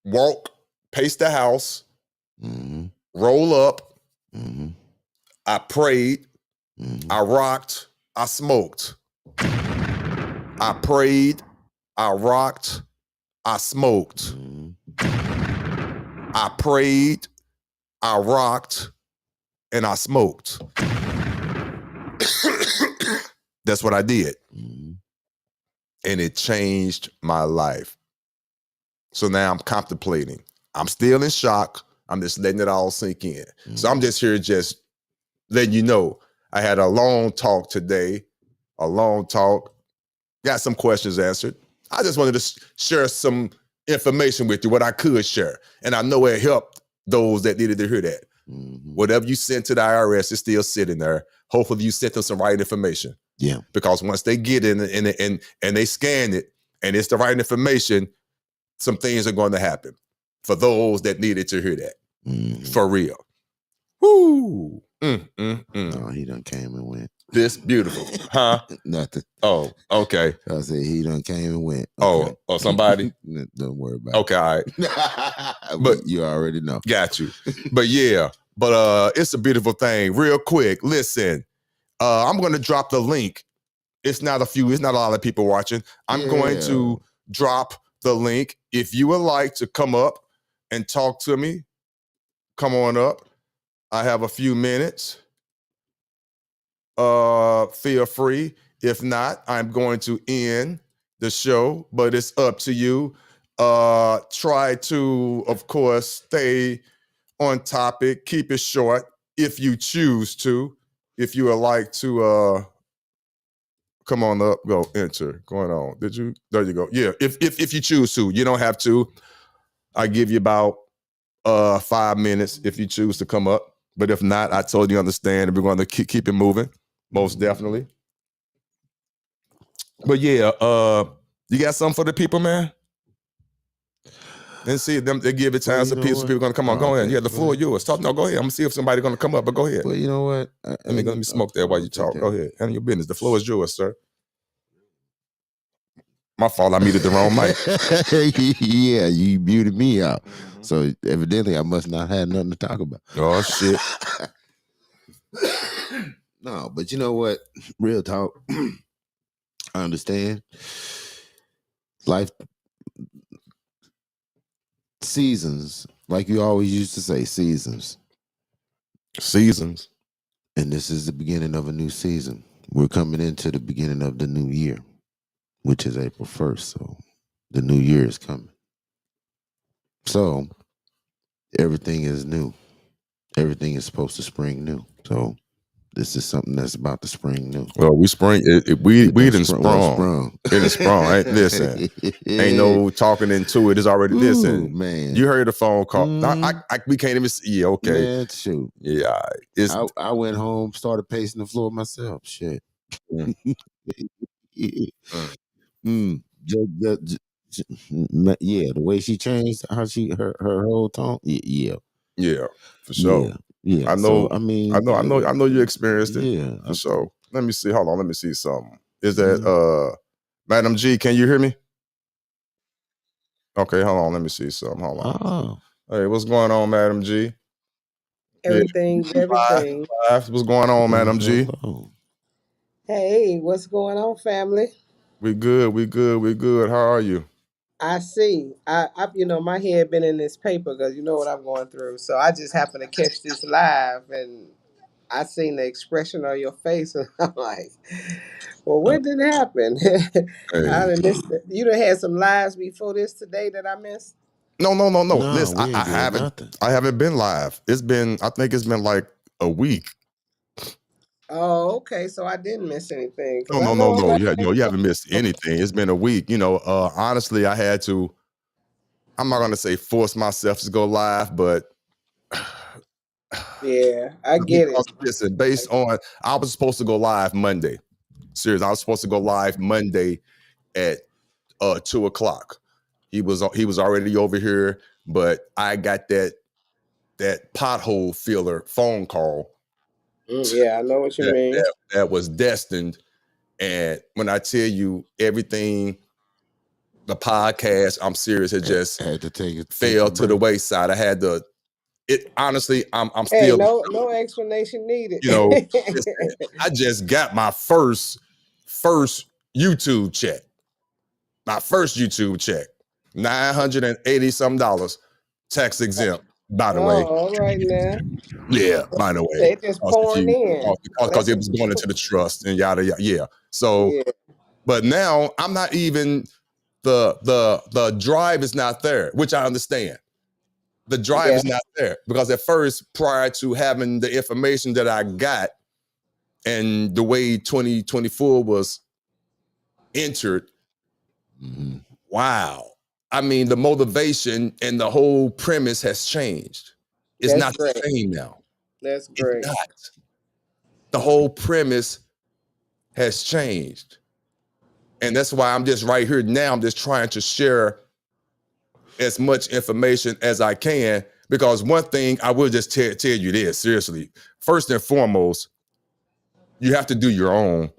walk, pace the house, roll up. I prayed, I rocked, I smoked. I prayed, I rocked, I smoked. I prayed, I rocked, and I smoked. That's what I did. And it changed my life. So now I'm contemplating. I'm still in shock. I'm just letting it all sink in. So I'm just here just letting you know I had a long talk today, got some questions answered. I just wanted to share some information with you, what I could share. And I know it helped those that needed to hear that. Whatever you sent to the IRS is still sitting there. Hopefully you sent them some right information. Yeah. Because once they get in and they scan it and it's the right information, some things are going to happen for those that needed to hear that. For real. Woo. No, he done came and went. This beautiful. Huh? Nothing. Oh, okay. I said he done came and went. Okay. Oh, somebody? Don't worry about it. Okay, all right. But you already know. Got you. But yeah, it's a beautiful thing. Real quick, listen, I'm going to drop the link. It's not a lot of people watching. I'm going to drop the link. If you would like to come up and talk to me, come on up. I have a few minutes. feel free. If not, I'm going to end the show, but it's up to you. Try to, of course, stay on topic, keep it short if you choose to. If you would like to come on up, go enter. Going on. Did you? There you go. Yeah, if you choose to. You don't have to. I give you about 5 minutes if you choose to come up. But if not, I totally understand. We're going to keep it moving, most definitely. But yeah, you got something for the people, man? And see them, they give it time. So people are going to come on. Go ahead. Yeah, the floor is yours. Talk. No, go ahead. I'm gonna see if somebody's going to come up. But go ahead. Well, you know what? Let me smoke that while you talk. Go ahead. Handle your business. The floor is yours, sir. My fault. I muted the wrong mic. Yeah, you muted me out. So evidently, I must not have nothing to talk about. Oh shit. No, but you know what? Real talk. I understand. Life seasons, like you always used to say, seasons. Seasons. And this is the beginning of a new season. We're coming into the beginning of the new year, which is April 1st. So the new year is coming. So everything is new. Everything is supposed to spring new. So this is something that's about to spring new. Well, we spring. We done sprung. It done sprung. Right? Listen, ain't no talking into it. It's already listen. Man, you heard the phone call. We can't even see. Yeah, okay. Man, shoot. Yeah, I went home, started pacing the floor myself. Shit. Yeah, the way she changed, how her whole tone. Yeah, for sure. Yeah, I know. So, I mean, I know you experienced it. Yeah. So let me see. Hold on. Let me see something. Is that Madam G? Can you hear me? Okay, hold on. Let me see something. Hold on. Oh. Hey, what's going on, Madam G? Everything. What's going on, Madam G? Hey, what's going on, family? We good. How are you? I see. I my head been in this paper because you know what I'm going through. So I just happened to catch this live, and I seen the expression on your face, and I'm like, "Well, what did happen?" I done missed it. You done had some lives before this today that I missed. No. No, Listen, we ain't I did haven't. nothing. I haven't been live. I think it's been like a week. Oh, okay. So I didn't miss anything. No. You haven't missed anything. It's been a week. Honestly, I had to. I'm not gonna say force myself to go live, but yeah, I get it. Listen, based on I was supposed to go live Monday. Seriously, I was supposed to go live Monday at 2:00. He was already over here, but I got that pothole filler phone call. Yeah, I know what you mean. That was destined. And when I tell you everything, the podcast, I'm serious, it just had to take it fell to the wayside. I had to. It honestly, I'm Hey, still no explanation needed. Listen, I just got my first YouTube check. My first YouTube check, $980 some, tax exempt. By the way, all right now. Yeah, by the way, They just pouring in. because it was going into the trust and yada yada. Yeah. So, but now I'm not even the drive is not there, which I understand. The drive is not there because at first, prior to having the information that I got and the way 2024 was entered, wow. I mean, the motivation and the whole premise has changed. It's not the same now. That's great. It's not. The whole premise has changed. And that's why I'm just right here now. I'm just trying to share as much information as I can, because one thing I will just tell you this, seriously. First and foremost, you have to do your own.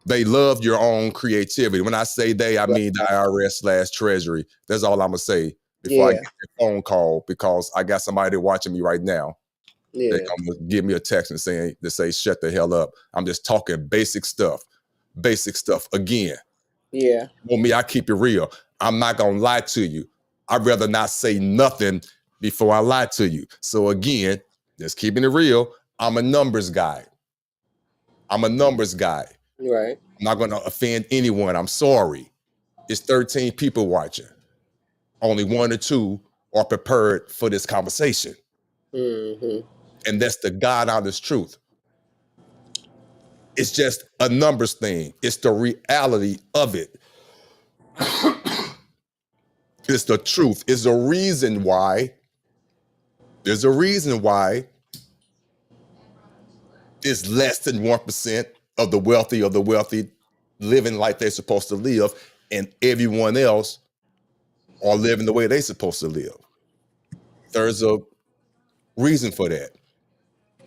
They love your own creativity. When I say they, I mean the IRS/Treasury. That's all I'm going to say before I get the phone call, because I got somebody watching me right now. They're going to give me a text and say, shut the hell up. I'm just talking basic stuff. Again. Yeah. For me, I keep it real. I'm not going to lie to you. I'd rather not say nothing before I lie to you. So again, just keeping it real. I'm a numbers guy. I'm a numbers guy. Right. I'm not going to offend anyone. I'm sorry. It's 13 people watching. Only 1 or 2 are prepared for this conversation. Mm-hmm. And that's the God honest truth. It's just a numbers thing. It's the reality of it. It's the truth. It's a reason why. There's a reason why it's less than 1% of the wealthy living like they're supposed to live, and everyone else are living the way they're supposed to live. There's a reason for that.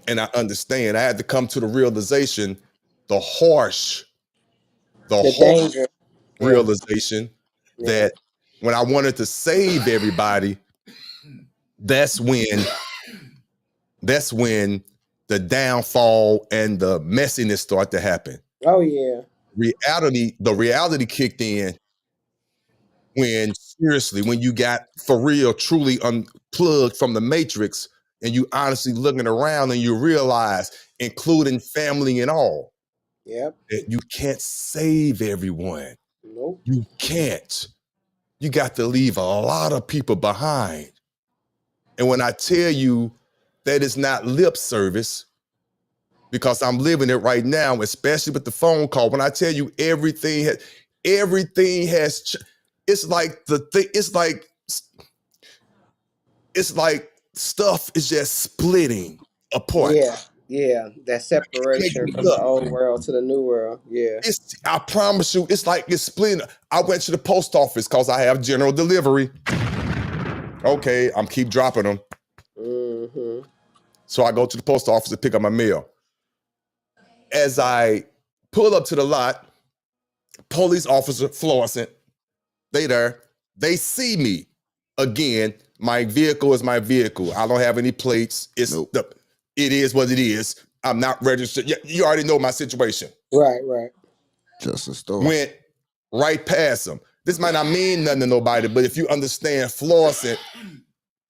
And I understand. I had to come to the realization, the harsh Danger. realization Yeah. that when I wanted to save everybody, that's when the downfall and the messiness start to happen. Oh yeah. The reality kicked in when you got for real, truly unplugged from the matrix, and you honestly looking around and you realize, including family and all, Yep. that you can't save everyone. Nope. You can't. You got to leave a lot of people behind. And when I tell you that it's not lip service, because I'm living it right now, especially with the phone call. When I tell you everything has, it's like stuff is just splitting apart. Yeah. That separation from the old world to the new world. Yeah. I promise you, it's like it's splitting. I went to the post office because I have general delivery. Okay, I'm keep dropping them. Mm-hmm. So I go to the post office to pick up my mail. As I pull up to the lot, police officer Florissant, they there. They see me. Again, my vehicle is my vehicle. I don't have any plates. It is what it is. I'm not registered. You already know my situation. Right. Just a store. Went right past them. This might not mean nothing to nobody, but if you understand Florissant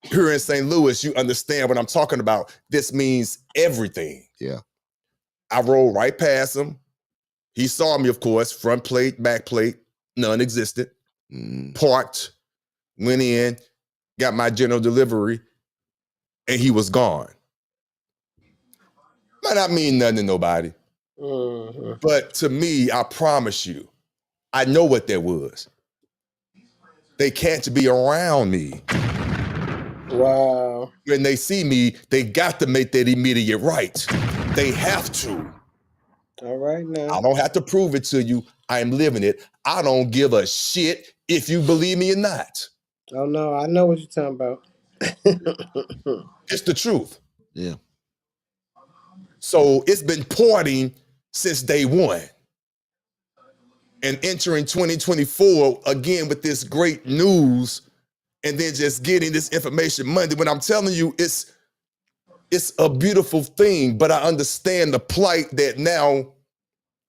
here in St. Louis, you understand what I'm talking about. This means everything. Yeah. I rolled right past him. He saw me, of course, front plate, back plate, non-existent. Parked, went in, got my general delivery, and he was gone. Might not mean nothing to nobody. Mm-hmm. But to me, I promise you, I know what that was. They can't be around me. Wow. When they see me, they got to make that immediate right. They have to. All right now. I don't have to prove it to you. I'm living it. I don't give a shit if you believe me or not. Oh no, I know what you're talking about. It's the truth. Yeah. So it's been porting since day one. And entering 2024 again with this great news, and then just getting this information Monday. When I'm telling you, it's a beautiful thing, but I understand the plight that now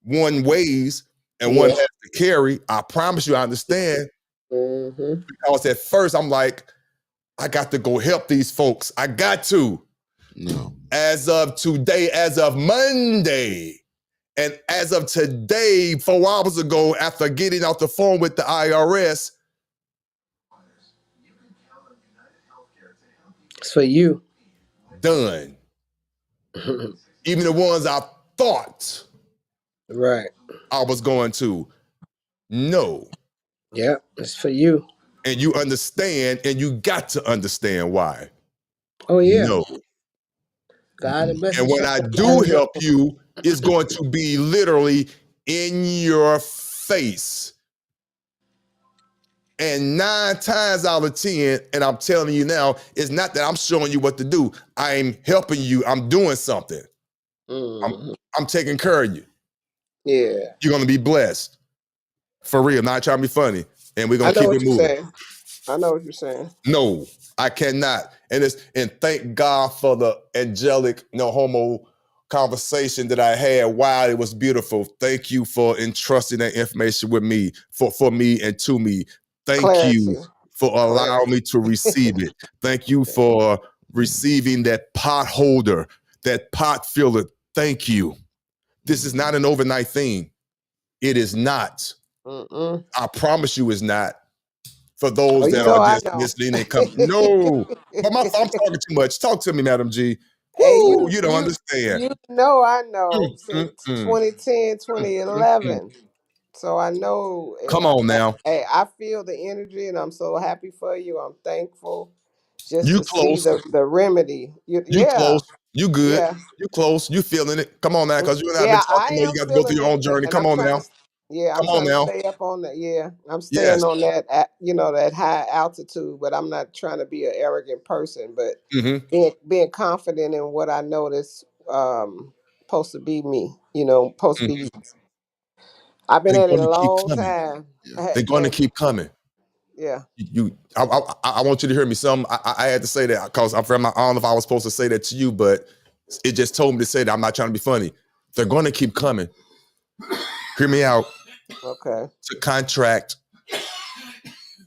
one weighs and one has to carry. I promise you, I understand. Mm-hmm. Because at first I'm like, I got to go help these folks. I got to. No. As of today, as of Monday, and as of today, 4 hours ago, after getting off the phone with the IRS, It's for you. done. Even the ones I thought Right. I was going to. No. Yeah, it's for you. And you understand, and you got to understand why. Oh yeah. No. God, And when I do help you, it's going to be literally in your face. And 9 times out of 10, and I'm telling you now, it's not that I'm showing you what to do. I'm helping you. I'm doing something. Mm-hmm. I'm taking care of you. Yeah. You're going to be blessed. For real. Not trying to be funny. And we're going to keep it moving. I know what you're saying. No, I cannot. And thank God for the angelic, no homo conversation that I had. Wow, it was beautiful. Thank you for entrusting that information with me, for me and to me. Thank you for allowing me to receive it. Thank you for receiving that pot holder, that pot filler. Thank you. This is not an overnight thing. It is not. Mm-mm. I promise you it's not. For those Oh, you that know are I just know. listening and come, no. But I'm talking too much. Talk to me, Madam G. Hey, Woo, you don't understand. you know I Mm, know mm, since mm, 2010, mm, mm. 2011. So I know, Come on now. hey, I feel the energy and I'm so happy for you. I'm thankful just You to see close. the remedy. You Yeah, close. You good. yeah. You close. You feeling it. Come on now, because you and I have been Yeah, talking I more. You am got to go through feeling your own it. journey. And Come I'm on trying now. to, yeah, I'm Come on trying to now. stay up on that. Yeah, I'm Yes. staying on that, that high altitude, but I'm not trying to be an arrogant person, but Mm-hmm. being confident in what I know that's supposed to be me, supposed to Mm. be. I've been They're at it going a to keep long coming. time. Yeah. They're going to And keep coming. yeah, I want you to hear me. I had to say that because I don't know if I was supposed to say that to you, but it just told me to say that. I'm not trying to be funny. They're going to keep coming. Hear me out. okay. It's a contract.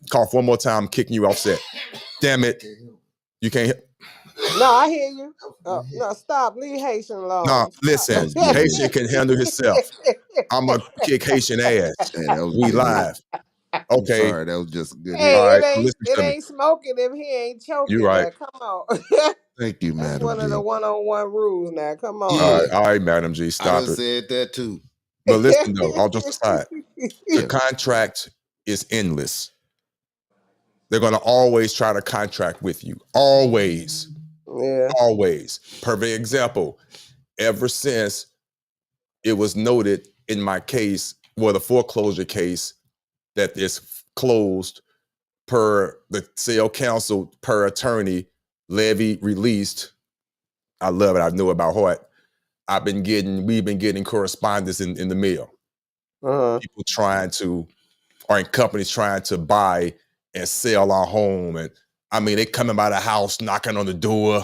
Cough one more time. I'm kicking you off set. Damn it. You can't hear. No, I hear you. No, stop. Leave Haitian No, alone. Stop. listen. That was good. Haitian can handle himself. I'm going to kick Haitian ass. Hey, that was We good. live. I'm Okay. sorry, that was just a good Hey, hit. All right. it ain't Listen it to me. ain't smoking if he ain't You're choking. right. Now, come on. Thank you, That's Madam one of the G. one-on-one rules. Now, come on. Yeah, All right, Madam G. I Stop done it. said that too. But listen, though, all jokes aside, the Yeah. contract is endless. They're going to always try to contract with you. Always. Yeah. Always. Perfect example. Ever since it was noted in my case, the foreclosure case, that is closed per the sale counsel, per attorney, levy released. I love it. I know about heart. We've been getting correspondence in the mail. Uh-huh. People in companies trying to buy and sell our home. And I mean, they coming by the house, knocking on the door.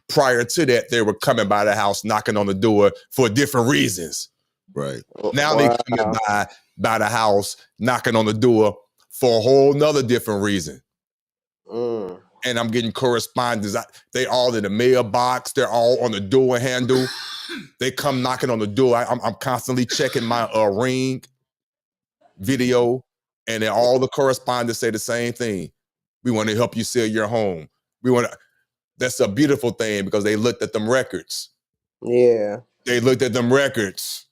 Prior to that, they were coming by the house, knocking on the door for different reasons. Right. Now they coming Wow. by the house, knocking on the door for a whole nother different reason. Mm. And I'm getting correspondence. They all in the mailbox. They're all on the door handle. They come knocking on the door. I'm constantly checking my Ring video, and then all the correspondents say the same thing. We want to help you sell your home. That's a beautiful thing because they looked at them records. Yeah. They looked at them records.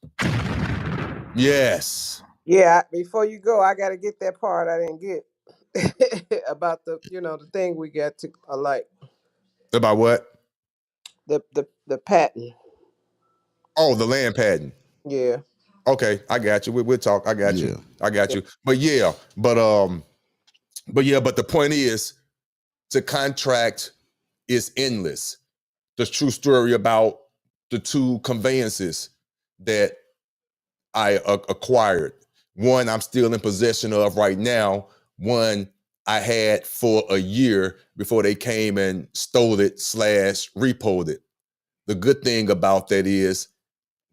Yes. Yeah. Before you go, I got to get that part I didn't get about the thing we got to like About what? the patent. Oh, the land patent. Yeah. Okay, I got you. We'll talk. I got Yeah. you. I got you. But the point is, the contract is endless. The true story about the two conveyances that I acquired. One I'm still in possession of right now. One I had for a year before they came and stole it / repoed it. The good thing about that is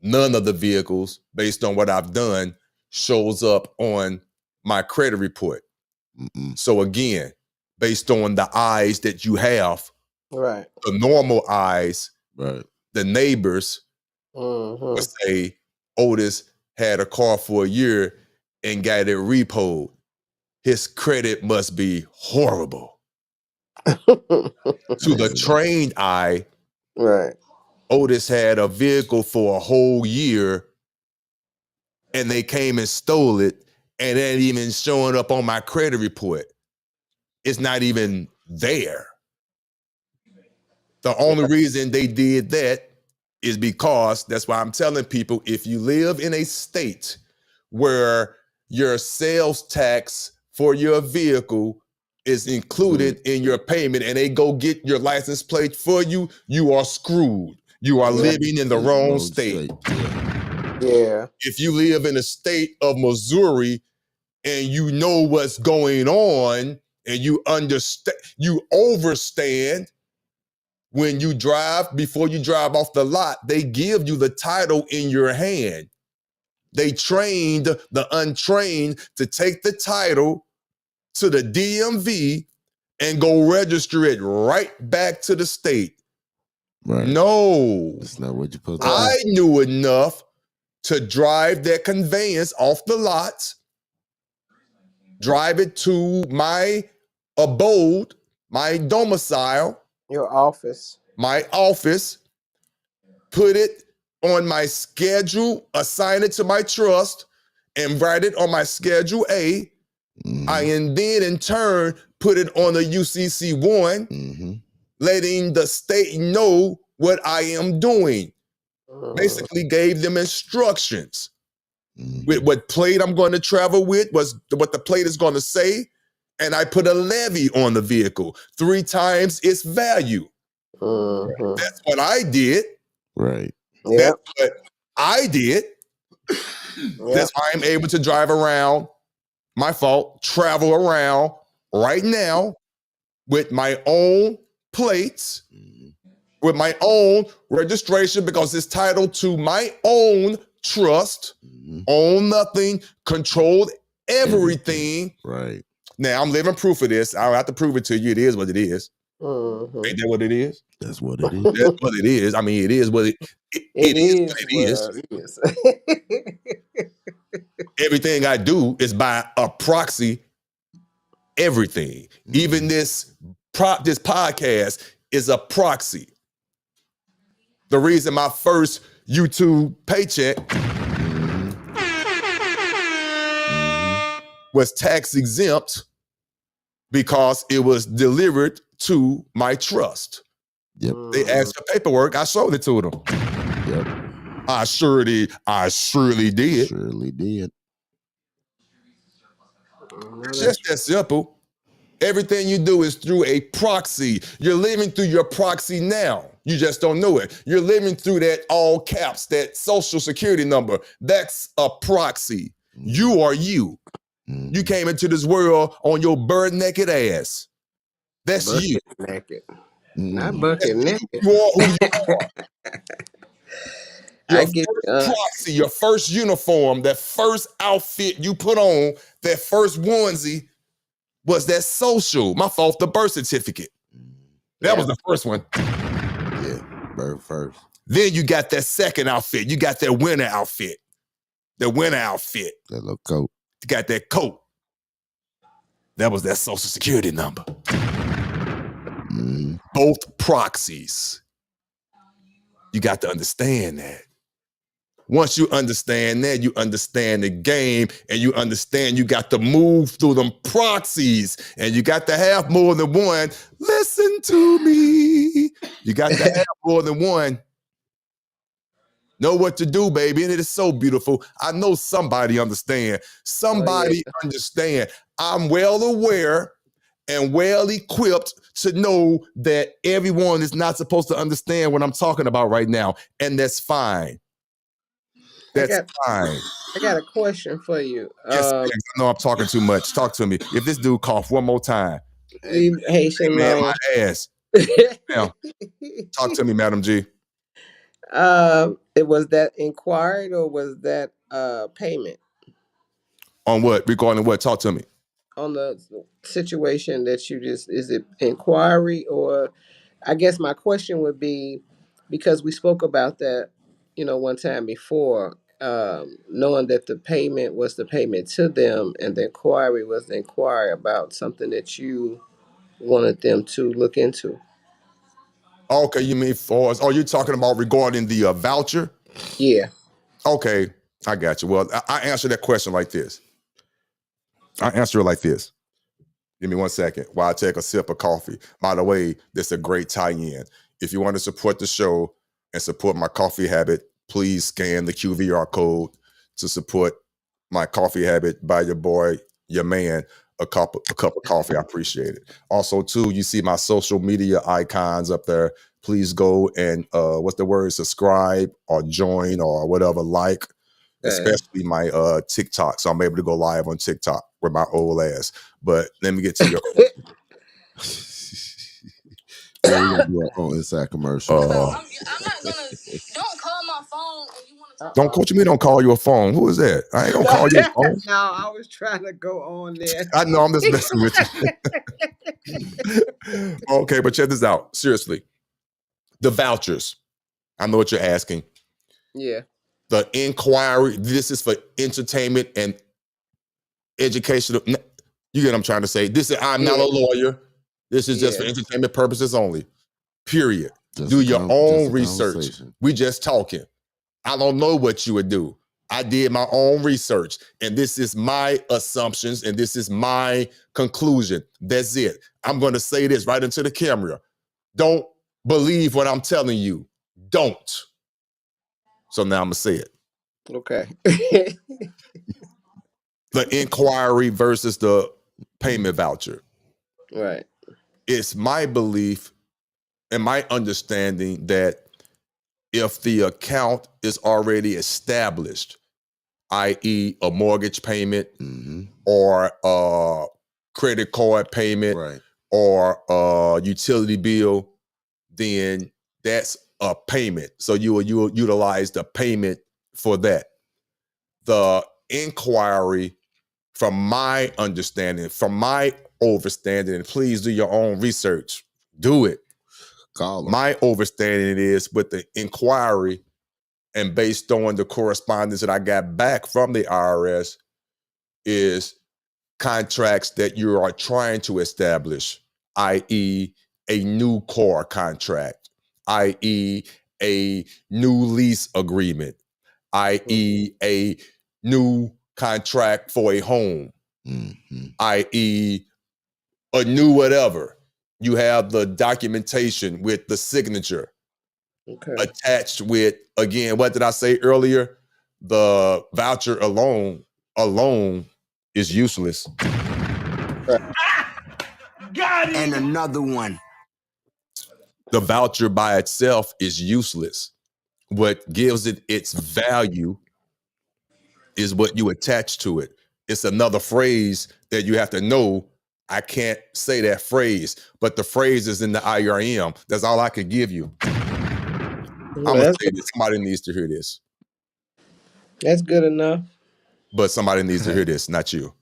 none of the vehicles, based on what I've done, shows up on my credit report. Mm-mm. So again, based on the eyes that you have, Right. the normal eyes, Right. the neighbors Mm-hmm. would say Otis had a car for a year and got it repoed. His credit must be horrible. To the trained eye, Right. Otis had a vehicle for a whole year and they came and stole it, and it ain't even showing up on my credit report. It's not even there. The only reason they did that is because, that's why I'm telling people, if you live in a state where your sales tax for your vehicle is included in your payment and they go get your license plate for you, you are screwed. You are Yeah. living in the wrong state. Yeah. Yeah. If you live in a state of Missouri and you know what's going on and you understand, you overstand, when you drive, before you drive off the lot, they give you the title in your hand. They trained the untrained to take the title to the DMV and go register it right back to the state. Right. No, That's not what you're supposed to I do. knew enough to drive that conveyance off the lot, drive it to my abode, my domicile, Your office. my office, put it on my schedule, assign it to my trust, and write it on my Schedule A. I then in turn put it on the UCC1, letting the state know what I am doing. Basically gave them instructions with what plate I'm going to travel with, was what the plate is going to say, and I put a levy on the vehicle 3 times its value. That's what I did. Right. Yep. That's what I did. That's why I'm able to drive around. My fault. Travel around right now with my own plates, with my own registration, because it's titled to my own trust, own nothing, controlled everything. Right. Now I'm living proof of this. I don't have to prove it to you. It is what it is. Ain't that what it is? That's what it is. That's what it is. I mean, it is what it is. What it is. Everything I do is by a proxy. Everything, even this podcast is a proxy. The reason my first YouTube paycheck was tax exempt because it was delivered to my trust. Yep. They asked for paperwork. I showed it to them. Yep. I surely did. Surely did. It's just that simple. Everything you do is through a proxy. You're living through your proxy now. You just don't know it. You're living through that all caps, that social security number. That's a proxy. You are you. You came into this world on your bird naked ass. That's bucket you. Naked. Not bucket naked. You are who you are. Your I get first proxy, your first uniform, that first outfit you put on, that first onesie was that social. My fault, the birth certificate. That was the first one. Yeah, birth first. Then you got that second outfit. You got that winter outfit. The winter outfit. That little coat. You got that coat. That was that social security number. Both proxies. You got to understand that. Once you understand that, you understand the game, and you understand you got to move through them proxies, and you got to have more than one. Listen to me. You got to have more than one. Know what to do, baby, and it is so beautiful. I know somebody understand. Somebody understand. I'm well aware and well equipped to know that everyone is not supposed to understand what I'm talking about right now, and that's fine. That's fine. I got a question for you. Yes, I know I'm talking too much. Talk to me. If this dude cough one more time, Haitian man, my ass. Now, talk to me, Madam G. It was that inquired or was that payment? On what? Regarding what? Talk to me. On the situation that you just, is it inquiry, or I guess my question would be, because we spoke about that, one time before, knowing that the payment was the payment to them and the inquiry was the inquiry about something that you wanted them to look into. Okay, you mean for us? Oh, you're talking about regarding the voucher? Yeah. Okay, I got you. Well, I answer that question like this. I answer it like this. Give me 1 second while I take a sip of coffee. By the way, this is a great tie-in. If you want to support the show and support my coffee habit, please scan the QVR code to support my coffee habit. Buy your boy, your man, a cup of coffee. I appreciate it. Also, too, you see my social media icons up there. Please go and subscribe or join or whatever, like, especially my TikTok. So I'm able to go live on TikTok with my old ass. But let me get to your We're gonna do our own inside commercial. I'm not gonna. Don't call my phone. And you want to? Don't coach me. Don't call you a phone. Who is that? I ain't gonna call you a phone. No, I was trying to go on there. I know. I'm just messing with you. Okay, but check this out. Seriously, the vouchers. I know what you're asking. Yeah. The inquiry, this is for entertainment and educational. You get what I'm trying to say? I'm not a lawyer. This is just for entertainment purposes only. Period. Do your own research. We just talking. I don't know what you would do. I did my own research, and this is my assumptions, and this is my conclusion. That's it. I'm going to say this right into the camera. Don't believe what I'm telling you. Don't. So now I'm going to say it. Okay. The inquiry versus the payment voucher. Right. It's my belief and my understanding that if the account is already established, i.e. a mortgage payment or a credit card payment or a utility bill, then that's a payment. So you will utilize the payment for that. The inquiry, from my understanding, from my overstanding, and please do your own research. Do it. My overstanding is with the inquiry, and based on the correspondence that I got back from the IRS, is contracts that you are trying to establish, i.e. a new car contract, i.e. a new lease agreement, i.e. a new contract for a home, i.e. a new whatever. You have the documentation with the signature attached with, again, what did I say earlier? The voucher alone is useless. Got it. And another one. The voucher by itself is useless. What gives it its value is what you attach to it. It's another phrase that you have to know. I can't say that phrase, but the phrase is in the IRM. That's all I could give you. I'm going to say this. Somebody needs to hear this. That's good enough. But somebody needs to hear this, not you.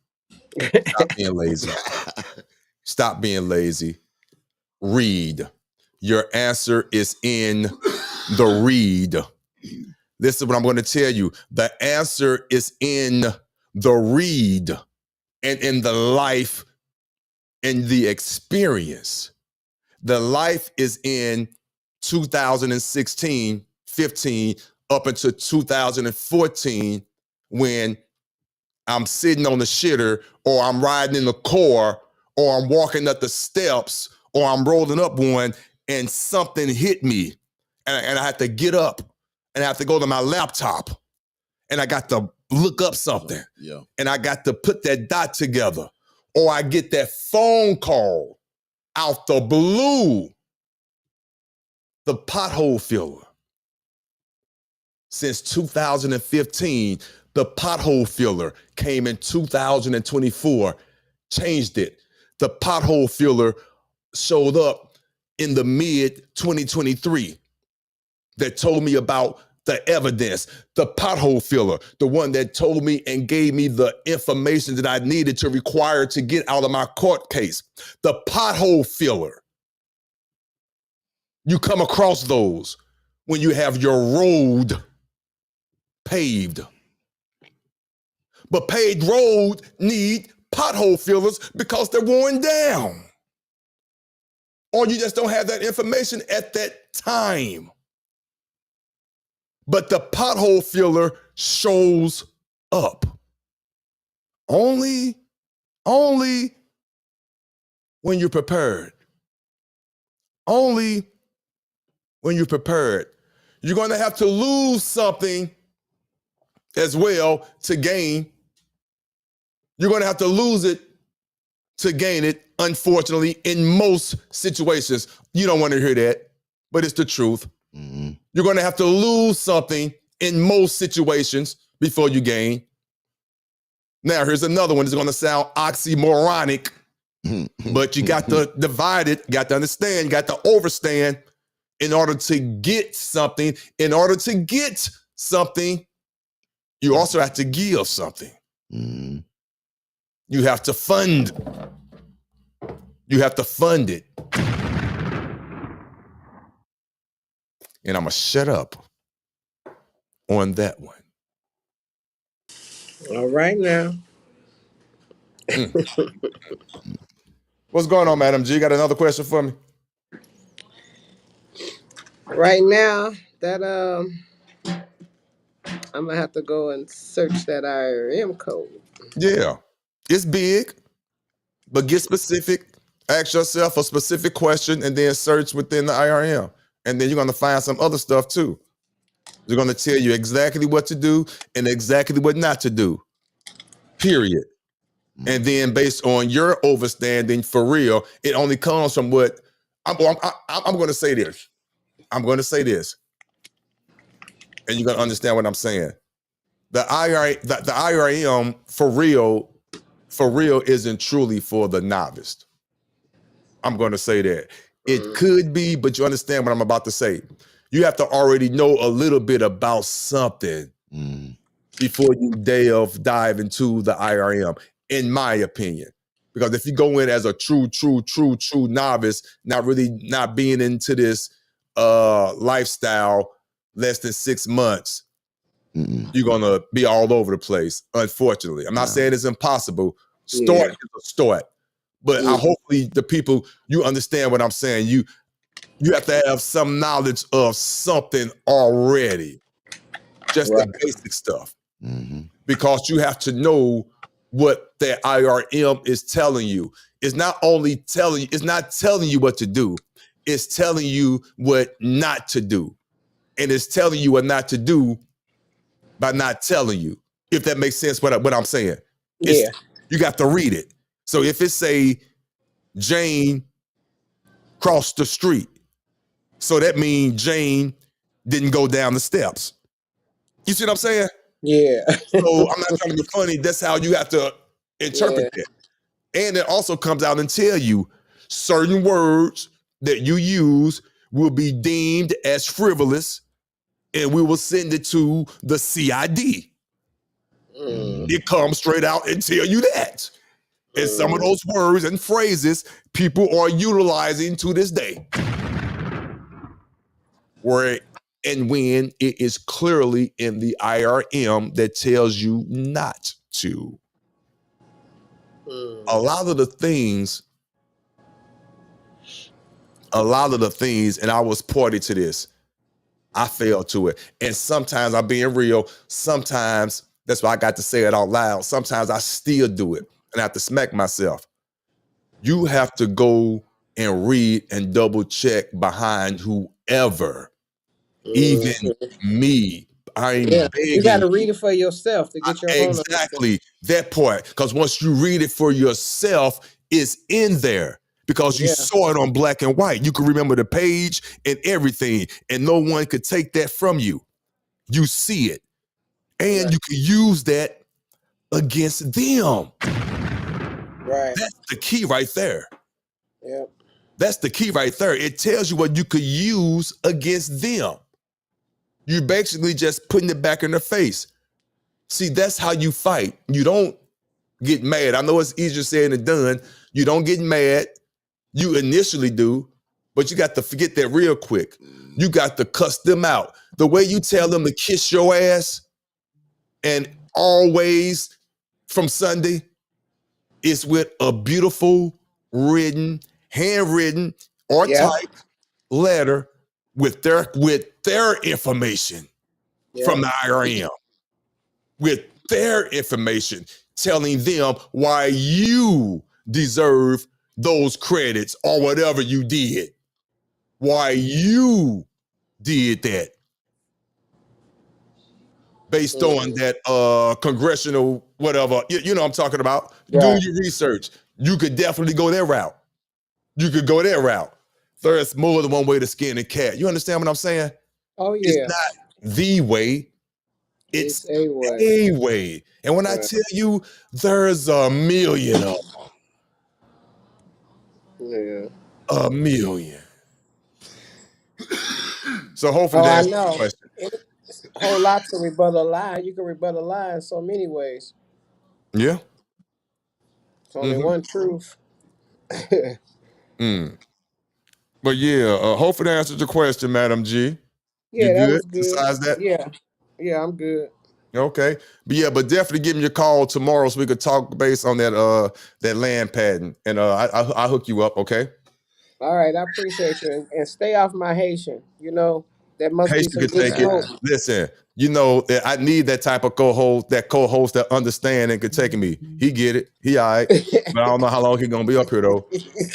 Stop being lazy. Stop being lazy. Read. Your answer is in the read. This is what I'm going to tell you. The answer is in the read and in the life and the experience. The life is in 2016, 15, up until 2014, when I'm sitting on the shitter, or I'm riding in the car, or I'm walking up the steps, or I'm rolling up one, and something hit me. And I have to get up, and I have to go to my laptop, and I got to look up something. And I got to put that dot together. Or I get that phone call out the blue. The pothole filler. Since 2015, the pothole filler came in 2024, changed it. The pothole filler showed up in the mid 2023 that told me about the evidence. The pothole filler, the one that told me and gave me the information that I needed to require to get out of my court case. The pothole filler. You come across those when you have your road paved. But paved road need pothole fillers because they're worn down. Or you just don't have that information at that time. But the pothole filler shows up. Only when you're prepared. Only when you're prepared. You're going to have to lose something as well to gain. You're going to have to lose it to gain it, unfortunately, in most situations. You don't want to hear that, but it's the truth. You're going to have to lose something in most situations before you gain. Now, here's another one. It's going to sound oxymoronic, but you got to divide it, got to understand, got to overstand. In order to get something, you also have to give something. You have to fund. You have to fund it. And I'm going to shut up. on that one? All right now. What's going on, Madam G? Got another question for me? Right now, that I'm gonna have to go and search that IRM code. Yeah. It's big, but get specific. Ask yourself a specific question and then search within the IRM. And then you're going to find some other stuff too. They're going to tell you exactly what to do and exactly what not to do. Period. And then based on your overstanding, for real, it only comes from what I'm going to say this. I'm going to say this. And you're going to understand what I'm saying. The IRM for real isn't truly for the novice. I'm going to say that. It could be, but you understand what I'm about to say. You have to already know a little bit about something before you dive into the IRM, in my opinion. Because if you go in as a true novice, not being into this lifestyle less than 6 months, you're gonna be all over the place, unfortunately. I'm not saying it's impossible. Start is a start. But hopefully the people, you understand what I'm saying. You have to have some knowledge of something already. Just the basic stuff. Because you have to know what that IRM is telling you. It's not telling you what to do. It's telling you what not to do. And it's telling you what not to do by not telling you. If that makes sense what I'm saying. You got to read it. So if it say Jane crossed the street, so that means Jane didn't go down the steps. You see what I'm saying? Yeah. So I'm not trying to be funny. That's how you have to interpret it. And it also comes out and tell you certain words that you use will be deemed as frivolous, and we will send it to the CID. It comes straight out and tell you that. And some of those words and phrases people are utilizing to this day. Where and when it is clearly in the IRM that tells you not to. A lot of the things, and I was party to this, I fell to it. And sometimes I'm being real. Sometimes, that's why I got to say it out loud. Sometimes I still do it and I have to smack myself. You have to go and read and double check behind whoever, even me. I'm begging. You got to read it for yourself to get your own exactly that part. Because once you read it for yourself, it's in there. Because you saw it on black and white. You can remember the page and everything, and no one could take that from you. You see it. And you can use that against them. Right. That's the key right there. Yep. That's the key right there. It tells you what you could use against them. You're basically just putting it back in their face. See, that's how you fight. You don't get mad. I know it's easier said than done. You don't get mad. You initially do, but you got to forget that real quick. You got to cuss them out. The way you tell them to kiss your ass and always from Sunday is with a beautiful handwritten or typed letter with their information from the IRM. With their information, telling them why you deserve those credits or whatever you did. Why you did that. Based on that congressional whatever, you know what I'm talking about. Do your research. You could definitely go that route. You could go that route. There's more than one way to skin a cat. You understand what I'm saying? Oh, yeah. It's not the way. It's a way. And when I tell you there's a million of them. A million. So hopefully that's the question. It's a whole lot to rebuttal a lie. You can rebuttal a lie in so many ways. Yeah. It's only one truth. But yeah, hopefully that answered your question, Madam G. Yeah, you that good? was good. Besides that? Yeah. Yeah, I'm good. Okay. But definitely give me a call tomorrow so we could talk based on that land patent. And I'll hook you up, okay? All right, I appreciate you. And stay off my Haitian. You know, there must be Haitian some could good take it. smoke. Listen, I need that type of co-host that understand and could take me. He get it. He all right. But I don't know how long he gonna be up here though.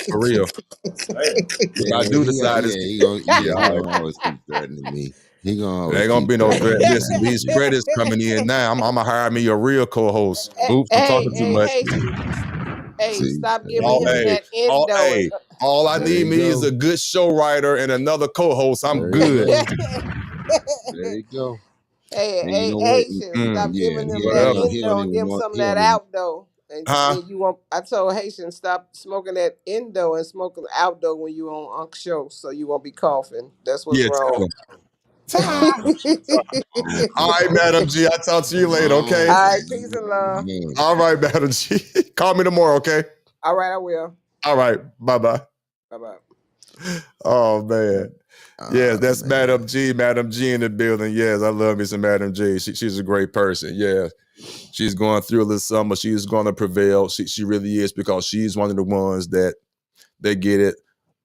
For real. If I Yeah, do decide to yeah, he all right. gonna always keep threatening me. He gonna There always ain't gonna keep be no threatening threat. me. Listen, these credits coming in now. I'm gonna hire me a real co-host. Oops, I'm talking too Hey, much. Haitian. Hey, See, stop there giving you All, him go. hey, that endo. And, all I There need you me is go. a good show writer and another co-host. I'm There you good. go. There you go. And you hey, know what? Haitian, stop Mm, Yeah, giving and him that whatever. he don't endo and even give him want. some of He that don't even. outdo. And Huh? then you want. I told Haitian stop smoking that endo and smoking outdo when you on Unc show, so you won't be coughing. That's what's Yeah, tell wrong. him. All right, Madam G. I'll talk to you later, okay? All right, peace and love. All right, Madam G. Call me tomorrow, okay? All right, I will. All right. Bye-bye. Bye bye. Oh man. Yes, that's Man. Madam G. Madam G in the building. Yes, I love me some Madam G. She's a great person. Yeah. She's going through a little something, but she's going to prevail. She really is because she's one of the ones that get it.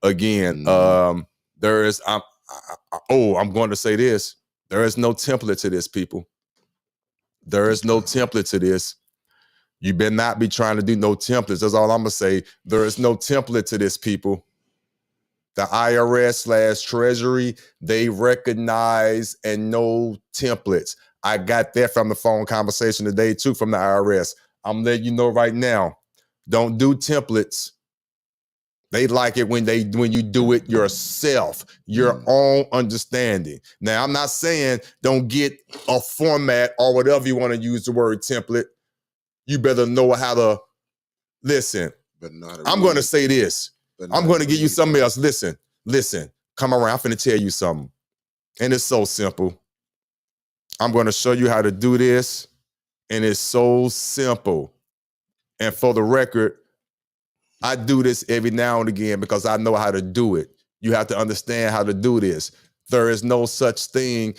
Again, there is I'm going to say this. There is no template to this, people. There is no template to this. You better not be trying to do no templates. That's all I'm gonna say. There is no template to this, people. The IRS/Treasury, they recognize and know templates. I got that from the phone conversation today too from the IRS. I'm letting you know right now. Don't do templates. They like it when you do it yourself, your own understanding. Now, I'm not saying don't get a format or whatever you want to use the word template. You better know how to listen. But not. I'm going to say this. I'm going to give you something else. Listen. Come around. I'm finna tell you something. And it's so simple. I'm going to show you how to do this. And it's so simple. And for the record, I do this every now and again because I know how to do it. You have to understand how to do this. There is no such thing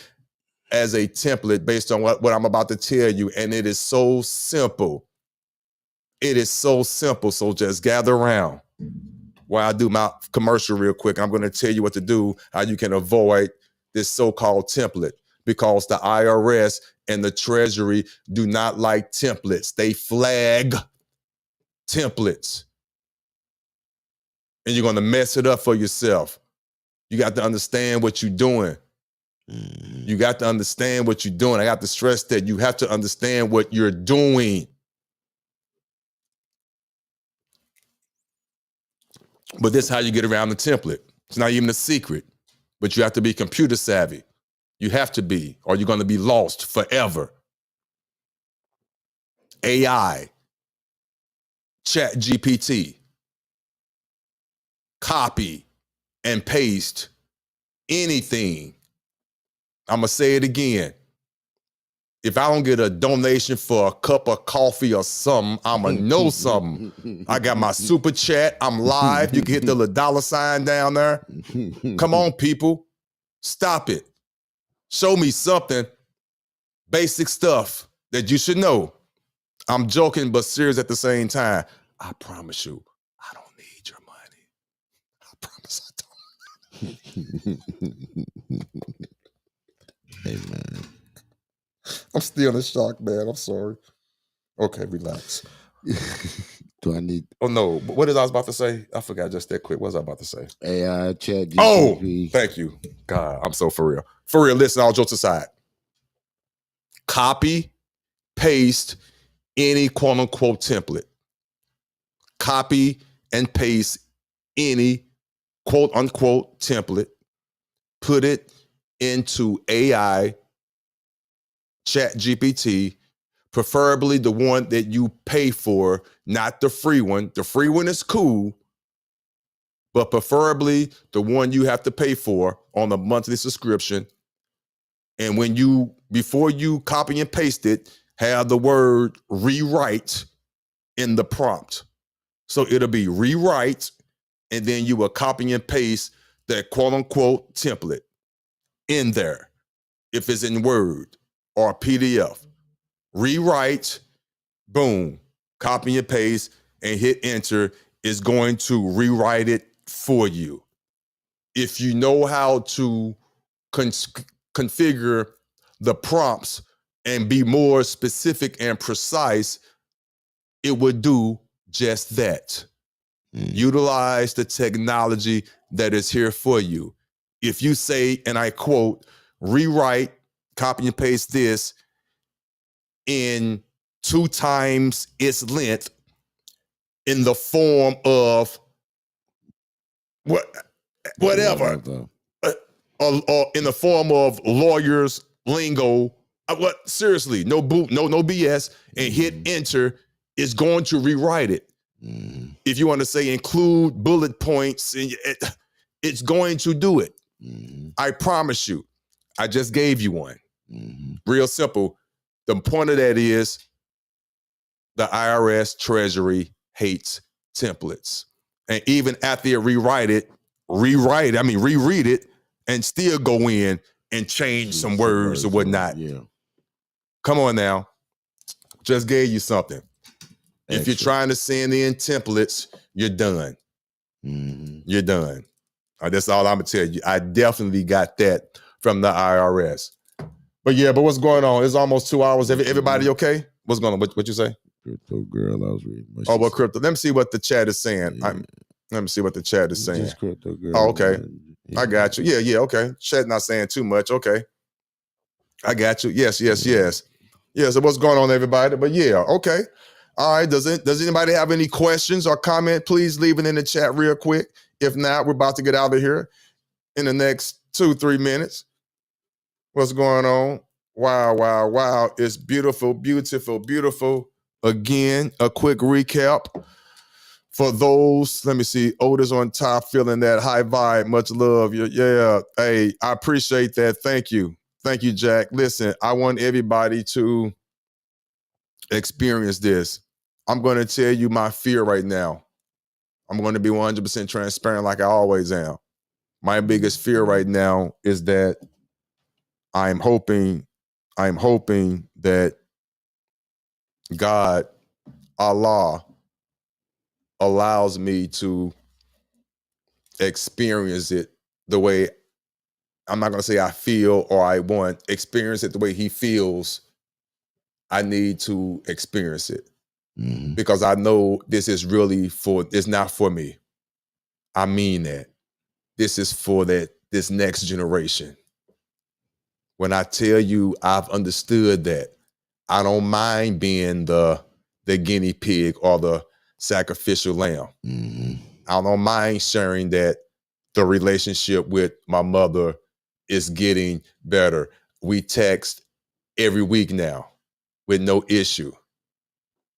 as a template based on what I'm about to tell you. And it is so simple. It is so simple. So just gather around while I do my commercial real quick. I'm going to tell you what to do, how you can avoid this so-called template, because the IRS and the Treasury do not like templates. They flag templates. And you're going to mess it up for yourself. You got to understand what you're doing. You got to understand what you're doing. I got to stress that you have to understand what you're doing. But this is how you get around the template. It's not even a secret, but you have to be computer savvy. You have to be, or you're going to be lost forever. AI, ChatGPT, copy and paste anything. I'm going to say it again. If I don't get a donation for a cup of coffee or something, I'm going to know something. I got my super chat. I'm live. You can hit the little $sign down there. Come on, people. Stop it. Show me something. Basic stuff that you should know. I'm joking, but serious at the same time. I promise you, I don't need your money. I promise I don't. Hey, man. I'm still in shock, man. I'm sorry. Okay, relax. Do I need? Oh no, what did I was about to say? I forgot just that quick. What was I about to say? AI, chat, Oh, GPT. thank you. God, I'm so for real. For real, listen, all jokes aside. Copy, paste any quote unquote template. Copy and paste any quote unquote template. Put it into AI, Chat GPT, preferably the one that you pay for, not the free one. The free one is cool, but preferably the one you have to pay for on a monthly subscription. And before you copy and paste it, have the word rewrite in the prompt. So it'll be rewrite, and then you will copy and paste that quote unquote template in there. If it's in Word or PDF. Rewrite, boom, copy and paste, and hit enter is going to rewrite it for you. If you know how to configure the prompts and be more specific and precise, it would do just that. Utilize the technology that is here for you. If you say, and I quote, rewrite, copy and paste this in 2 times its length in the form of whatever. Or in the form of lawyers lingo. Seriously, no BS, and hit enter, is going to rewrite it. If you want to say include bullet points, it's going to do it. I promise you. I just gave you one. Real simple. The point of that is the IRS Treasury hates templates. And even after you reread it, and still go in and change some words or whatnot. Yeah. Come on now. Just gave you something. If you're trying to send in templates, you're done. You're done. That's all I'm going to tell you. I definitely got that from the IRS. But what's going on? It's almost 2 hours. Everybody okay? What's going on? What you say? Crypto girl, I was reading. What crypto? Let me see what the chat is saying. Yeah. Let me see what the chat is saying. Just crypto girl. Oh, okay. Yeah. I got you. Yeah, okay. Chat not saying too much. Okay. I got you. Yes. Yeah, so what's going on, everybody? But yeah, okay. All right. Does anybody have any questions or comment? Please leave it in the chat real quick. If not, we're about to get out of here in the next 2-3 minutes. What's going on? Wow. It's beautiful. Again, a quick recap. For those, let me see, Otis on top, feeling that high vibe, much love. Yeah, hey, I appreciate that. Thank you, Jack. Listen, I want everybody to experience this. I'm going to tell you my fear right now. I'm going to be 100% transparent like I always am. My biggest fear right now is that I'm hoping that God, Allah, allows me to experience it the way, I'm not going to say I feel or I want, experience it the way he feels I need to experience it. Because I know this is really it's not for me. I mean that. This is for this next generation. When I tell you I've understood that, I don't mind being the guinea pig or the sacrificial lamb. I don't mind sharing that the relationship with my mother is getting better. We text every week now with no issue.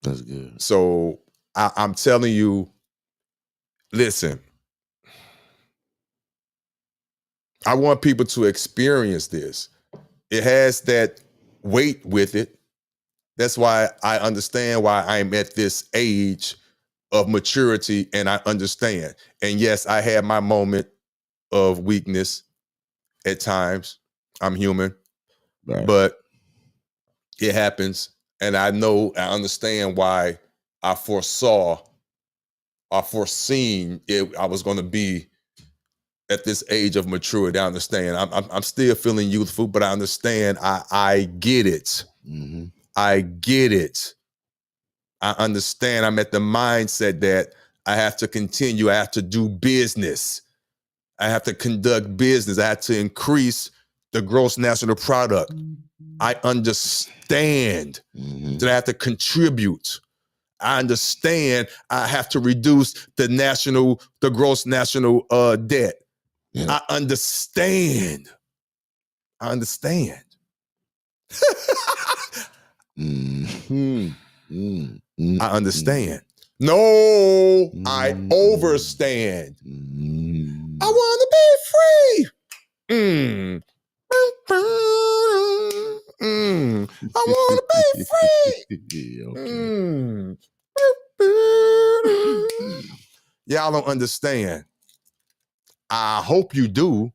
That's good. So I'm telling you, listen, I want people to experience this. It has that weight with it. That's why I understand why I'm at this age of maturity, and I understand. And yes, I had my moment of weakness at times. I'm human, Right. but it happens. And I understand why I foreseen it. I was going to be at this age of maturity. I understand. I'm still feeling youthful, but I understand. I get it. I get it. I understand. I'm at the mindset that I have to continue. I have to do business. I have to conduct business. I have to increase the gross national product. I understand that I have to contribute. I understand I have to reduce the gross national debt. Yeah. I understand. I understand. I understand. No, I overstand. I want to be free. I want to be free. Y'all don't understand. I hope you do,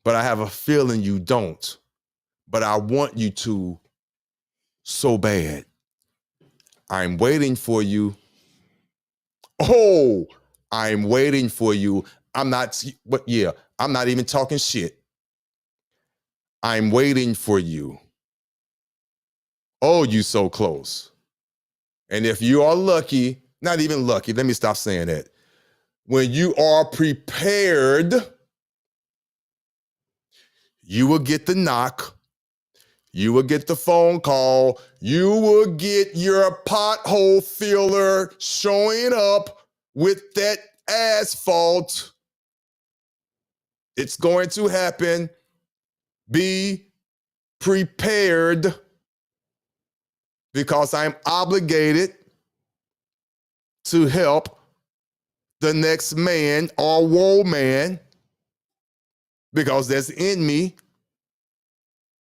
but I have a feeling you don't. but I want you to so bad. I'm waiting for you. Oh, I'm waiting for you. I'm not even talking shit. I'm waiting for you. Oh, you so close. And if you are lucky, not even lucky, let me stop saying that. When you are prepared, you will get the knock. You will get the phone call. You will get your pothole filler showing up with that asphalt. It's going to happen. Be prepared, because I'm obligated to help the next man or woman, because that's in me.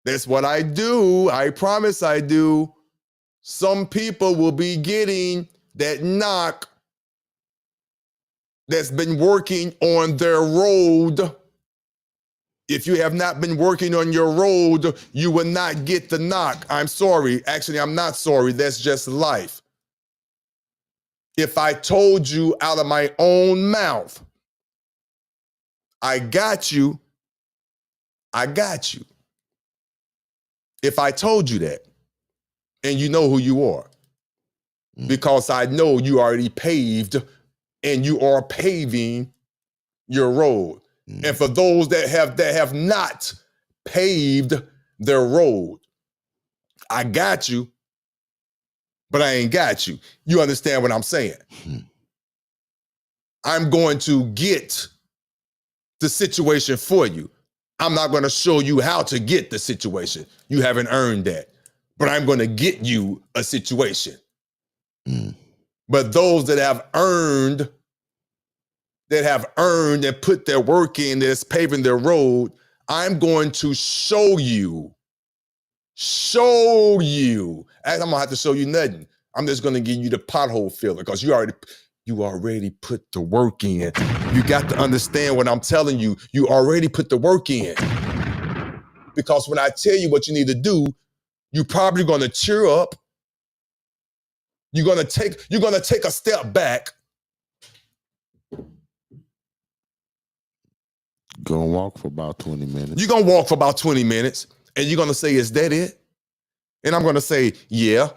That's what I do. I promise I do. Some people will be getting that knock that's been working on their road. If you have not been working on your road, you will not get the knock. I'm sorry. Actually, I'm not sorry. That's just life. If I told you out of my own mouth, I got you, I got you. If I told you that, and you know who you are, because I know you already paved and you are paving your road. And for those that have not paved their road, I got you, but I ain't got you. You understand what I'm saying? I'm going to get the situation for you. I'm not going to show you how to get the situation. You haven't earned that. But I'm going to get you a situation. But those that have earned and put their work in, that's paving their road, I'm going to show you. I'm going to have to show you nothing. I'm just going to give you the pothole filler, because you already put the work in. You got to understand what I'm telling you. You already put the work in. Because when I tell you what you need to do, you're probably going to cheer up. You're going to take a step back. Gonna walk for about 20 minutes. You're going to walk for about 20 minutes, and you're going to say, is that it? And I'm going to say, yeah.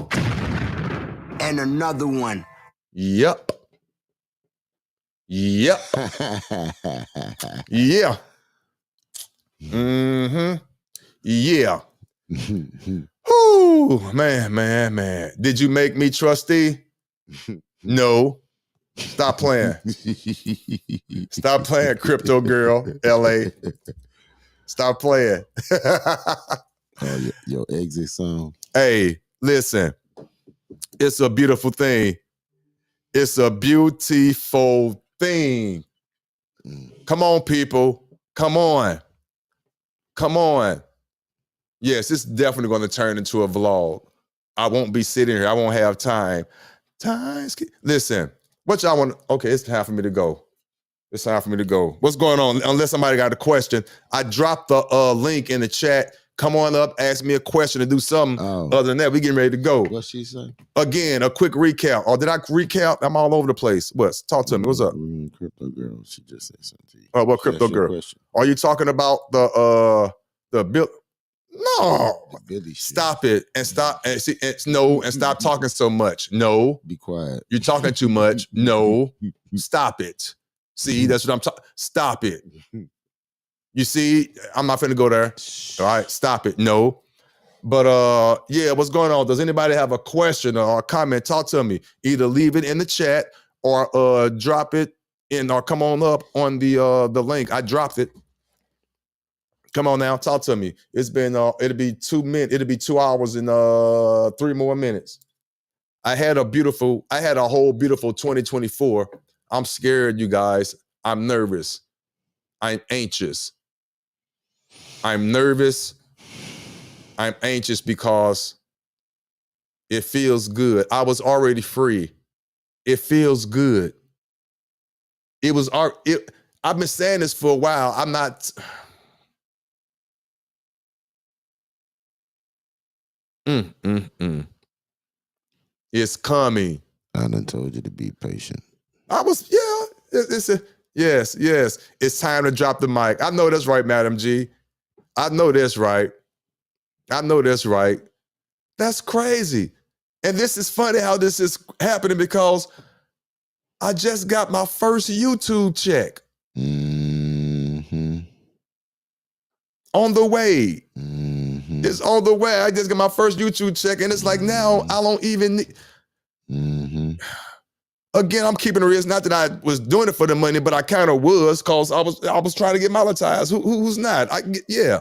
And another one. Yep. Yeah. Yeah. Ooh, man. Did you make me trustee? No. Stop playing. Stop playing, crypto girl, LA. Stop playing. Your exit song. Hey, listen. It's a beautiful thing. It's a beautiful thing. Come on, people. Come on. Yes, it's definitely going to turn into a vlog. I won't be sitting here. I won't have time. Listen, what y'all want? Okay, it's time for me to go. What's going on? Unless somebody got a question, I dropped the link in the chat. Come on up, ask me a question, and do something. Other than that, we getting ready to go. What she say? Again, a quick recap. Or did I recap? I'm all over the place. Talk to me. What's up? Crypto girl, she just said something to you. Oh, what crypto girl? Are you talking about the bill? No. Stop it and stop and see and stop talking so much. No. Be quiet. You're talking too much. No. Stop it. See, that's what I'm talking. Stop it. You see, I'm not finna go there. All right, stop it. No. But yeah, what's going on? Does anybody have a question or a comment? Talk to me. Either leave it in the chat or drop it in, or come on up on the link. I dropped it. Come on now, talk to me. It's been it'll be 2 minutes. It'll be 2 hours and 3 more minutes. I had a whole beautiful 2024. I'm scared, you guys. I'm nervous. I'm anxious. I'm nervous. I'm anxious because it feels good. I was already free. It feels good. I've been saying this for a while. It's coming. I done told you to be patient. Yes. It's time to drop the mic. I know that's right, Madam G. I know that's right. That's crazy. And this is funny how this is happening because I just got my first YouTube check. Mm-hmm. On the way. Mm-hmm. It's on the way. I just got my first YouTube check, and it's like now I don't even need. Mm-hmm. Again, I'm keeping it real. It's not that I was doing it for the money, but I kind of was because I was trying to get monetized. Who's not? Yeah.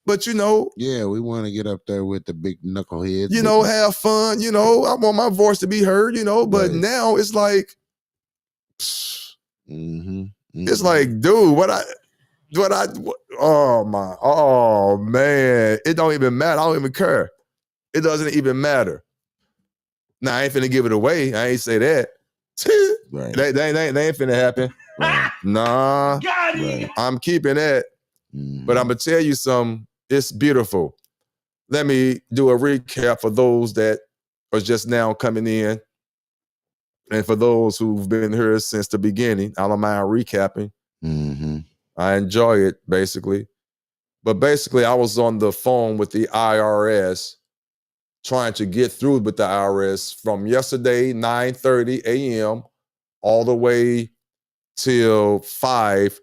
But yeah, we want to get up there with the big knuckleheads. Have fun. I want my voice to be heard. But Right. now it's like, Mm-hmm. it's like, dude, oh man, it don't even matter. I don't even care. It doesn't even matter. Now I ain't finna give it away. I ain't say that. Right. They ain't finna happen. Right. Nah, Right. I'm keeping that. Mm-hmm. But I'm gonna tell you something. It's beautiful. Let me do a recap for those that are just now coming in, and for those who've been here since the beginning. I don't mind recapping. Mm-hmm. I enjoy it basically. But basically, I was on the phone with the IRS, trying to get through with the IRS from yesterday 9:30 a.m. all the way till 5.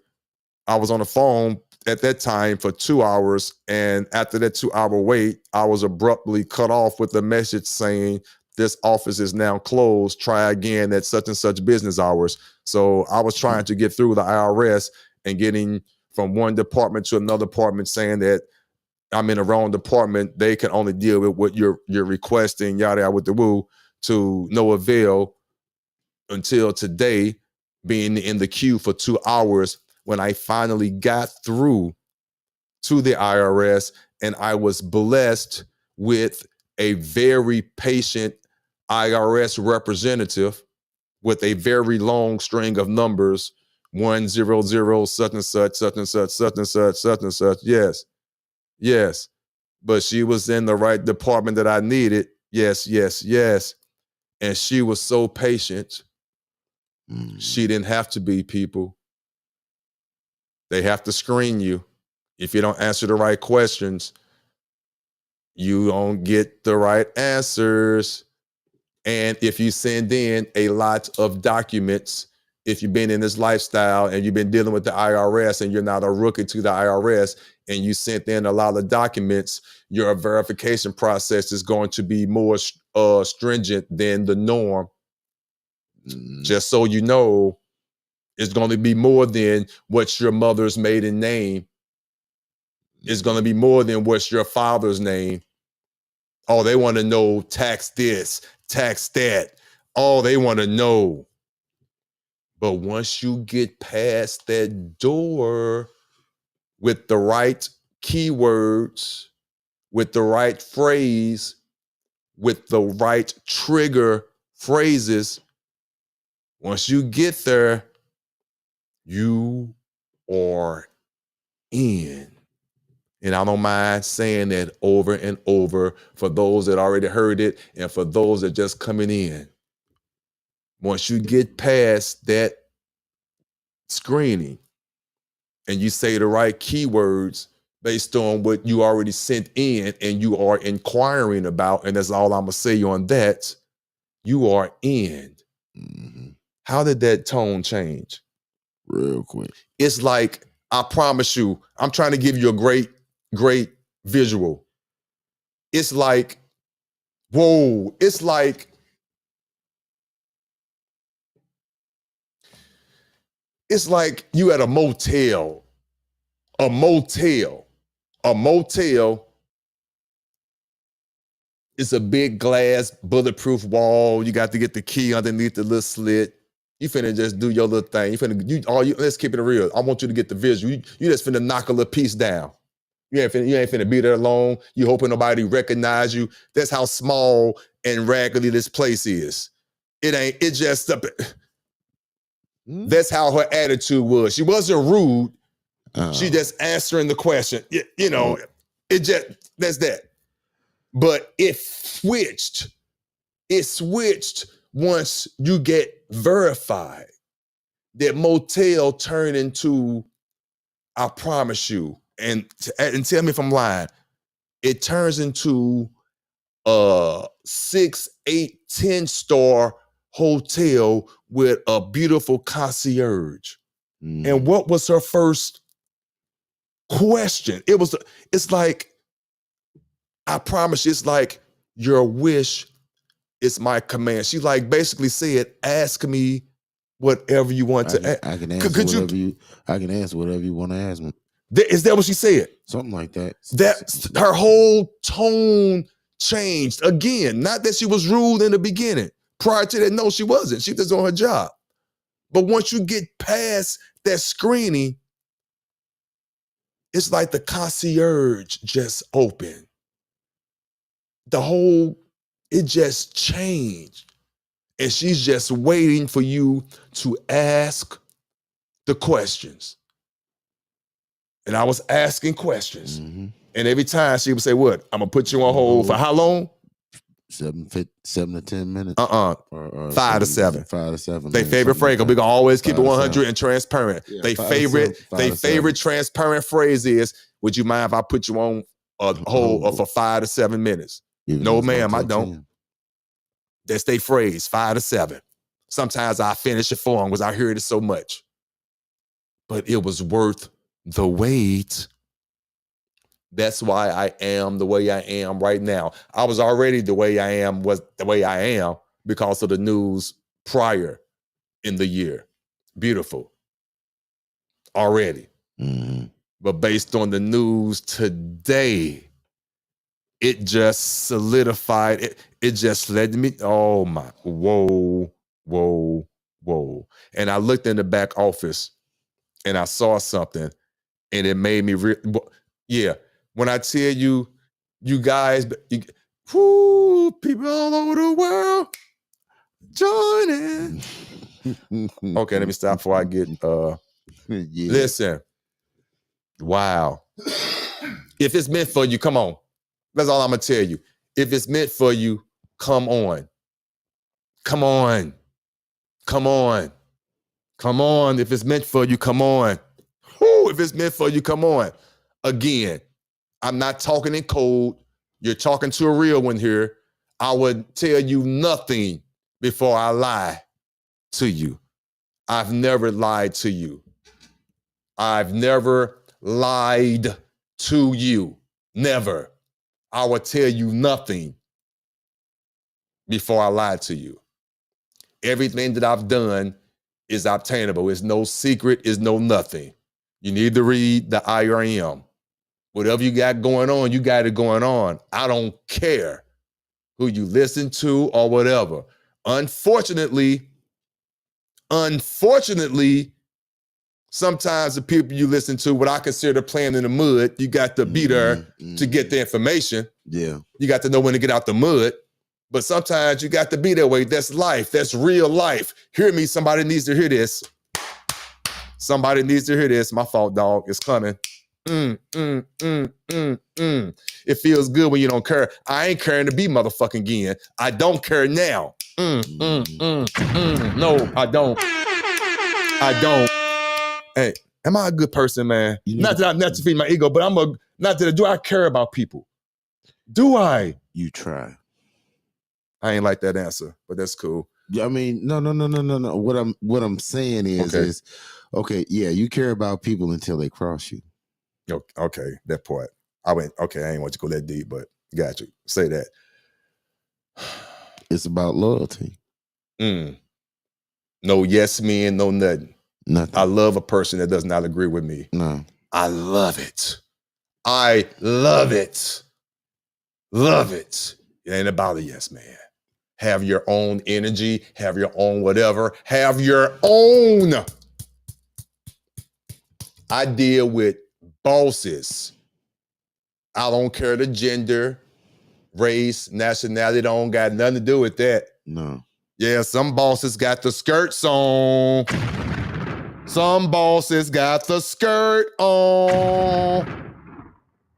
I was on the phone at that time for 2 hours. And after that 2-hour wait, I was abruptly cut off with a message saying, this office is now closed. Try again at such and such business hours. So I was trying to get through the IRS and getting from one department to another department saying that I'm in the wrong department. They can only deal with what you're requesting, yada, yada, with the woo, to no avail until today, being in the queue for 2 hours when I finally got through to the IRS, and I was blessed with a very patient IRS representative with a very long string of numbers, 100 such and such, such and such, such and such, such and such. Yes. But she was in the right department that I needed. Yes. And she was so patient. She didn't have to be, people. They have to screen you. If you don't answer the right questions, you don't get the right answers. And if you send in a lot of documents, if you've been in this lifestyle and you've been dealing with the IRS and you're not a rookie to the IRS and you sent in a lot of documents, your verification process is going to be more stringent than the norm. Just so you know, it's going to be more than what's your mother's maiden name. It's going to be more than what's your father's name. Oh, they want to know tax this, tax that. Oh, they want to know. But once you get past that door with the right keywords, with the right phrase, with the right trigger phrases, once you get there, you are in. And I don't mind saying that over and over for those that already heard it and for those that just coming in. Once you get past that screening and you say the right keywords based on what you already sent in and you are inquiring about, and that's all I'm going to say on that, you are in. Mm-hmm. How did that tone change? Real quick. It's like, I promise you, I'm trying to give you a great visual. It's like, whoa, it's like you at a motel. A motel is a big glass, bulletproof wall. You got to get the key underneath the little slit. You finna just do your little thing. Let's keep it real. I want you to get the visual. You just finna knock a little piece down. You ain't finna be there alone. You hoping nobody recognize you. That's how small and raggedy this place is. That's how her attitude was. She wasn't rude. She just answering the question. That's that. But it switched. It switched once you get verified. That motel turned into, I promise you, and tell me if I'm lying, it turns into a 6, 8, 10-star hotel with a beautiful concierge. And what was her first question? It's like, I promise you, it's like, your wish is my command. She like basically said, ask me whatever you want to ask. I can answer whatever you want to ask me. Is that what she said? Something like that. That her whole tone changed again. Not that she was rude in the beginning. Prior to that, no, she wasn't. She was on her job. But once you get past that screening, it's like the concierge just opened. It just changed. And she's just waiting for you to ask the questions. And I was asking questions. Mm-hmm. And every time she would say, what? I'm going to put you on hold for how long? 7 to 10 minutes. Or 5 to 7. 5 to 7. They favorite phrase, we're gonna always keep it 100 and transparent. Yeah, they favorite transparent phrase is, would you mind if I put you on a hold for 5 to 7 minutes? No, ma'am, I don't. 10. That's their phrase, 5 to 7. Sometimes I finish it for them because I heard it so much. But it was worth the wait. That's why I am the way I am right now. I was already the way I am because of the news prior in the year. Beautiful. Already. Mm-hmm. But based on the news today, it just solidified it. It just led me, oh my, whoa. And I looked in the back office and I saw something and it made me, when I tell you, you guys, people all over the world joining. Okay, let me stop before I get, Listen, wow. If it's meant for you, come on. That's all I'm going to tell you. If it's meant for you, come on. Come on. Come on. Come on. If it's meant for you, come on. If it's meant for you, come on. Again, I'm not talking in code. You're talking to a real one here. I would tell you nothing before I lie to you. I've never lied to you. I've never lied to you. Never. I will tell you nothing before I lie to you. Everything that I've done is obtainable. It's no secret, it's no nothing. You need to read the IRM. Whatever you got going on, you got it going on. I don't care who you listen to or whatever. Unfortunately, sometimes the people you listen to, what I consider playing in the mud, you got to be there to get the information. Yeah. You got to know when to get out the mud. But sometimes you got to be that way. That's life. That's real life. Hear me. Somebody needs to hear this. Somebody needs to hear this. My fault, dog. It's coming. It feels good when you don't care. I ain't caring to be motherfucking again. I don't care now. No, I don't. I don't. Hey, am I a good person, man? Not to feed my ego, but do I care about people? Do I? You try. I ain't like that answer, but that's cool. I mean, no. What I'm saying is, yeah, you care about people until they cross you. Okay, that part. I ain't want you to go that deep, but got you. Say that. It's about loyalty. No yes men, no nothing. Nothing. I love a person that does not agree with me. No. I love it. I love it. Love it. It ain't about a yes man. Have your own energy. Have your own whatever. Have your own. I deal with bosses. I don't care the gender, race, nationality. Don't got nothing to do with that. No. Yeah, some bosses got the skirts on. Some bosses got the skirt on.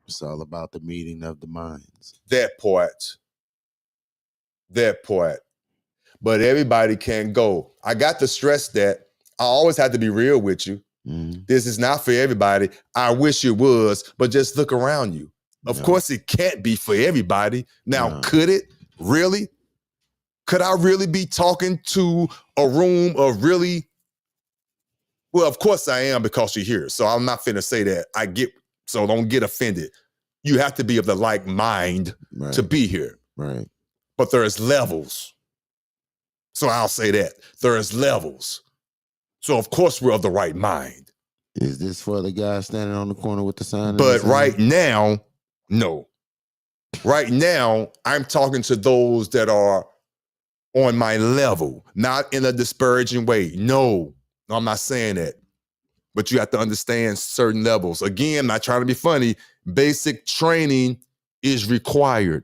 It's all about the meeting of the minds. That part. But everybody can't go. I got to stress that. I always have to be real with you. Mm-hmm. This is not for everybody. I wish it was, but just look around you. Of course, it can't be for everybody. Now, could it? Really? Could I really be talking to a room of really? Well, of course I am, because you're here. So I'm not finna say that. So don't get offended. You have to be of the like mind to be here. Right. But there's levels. So I'll say that. There's levels. So of course we're of the right mind. Is this for the guy standing on the corner with the sign? But right now, no. Right now, I'm talking to those that are on my level, not in a disparaging way. No, I'm not saying that. But you have to understand certain levels. Again, not trying to be funny. Basic training is required.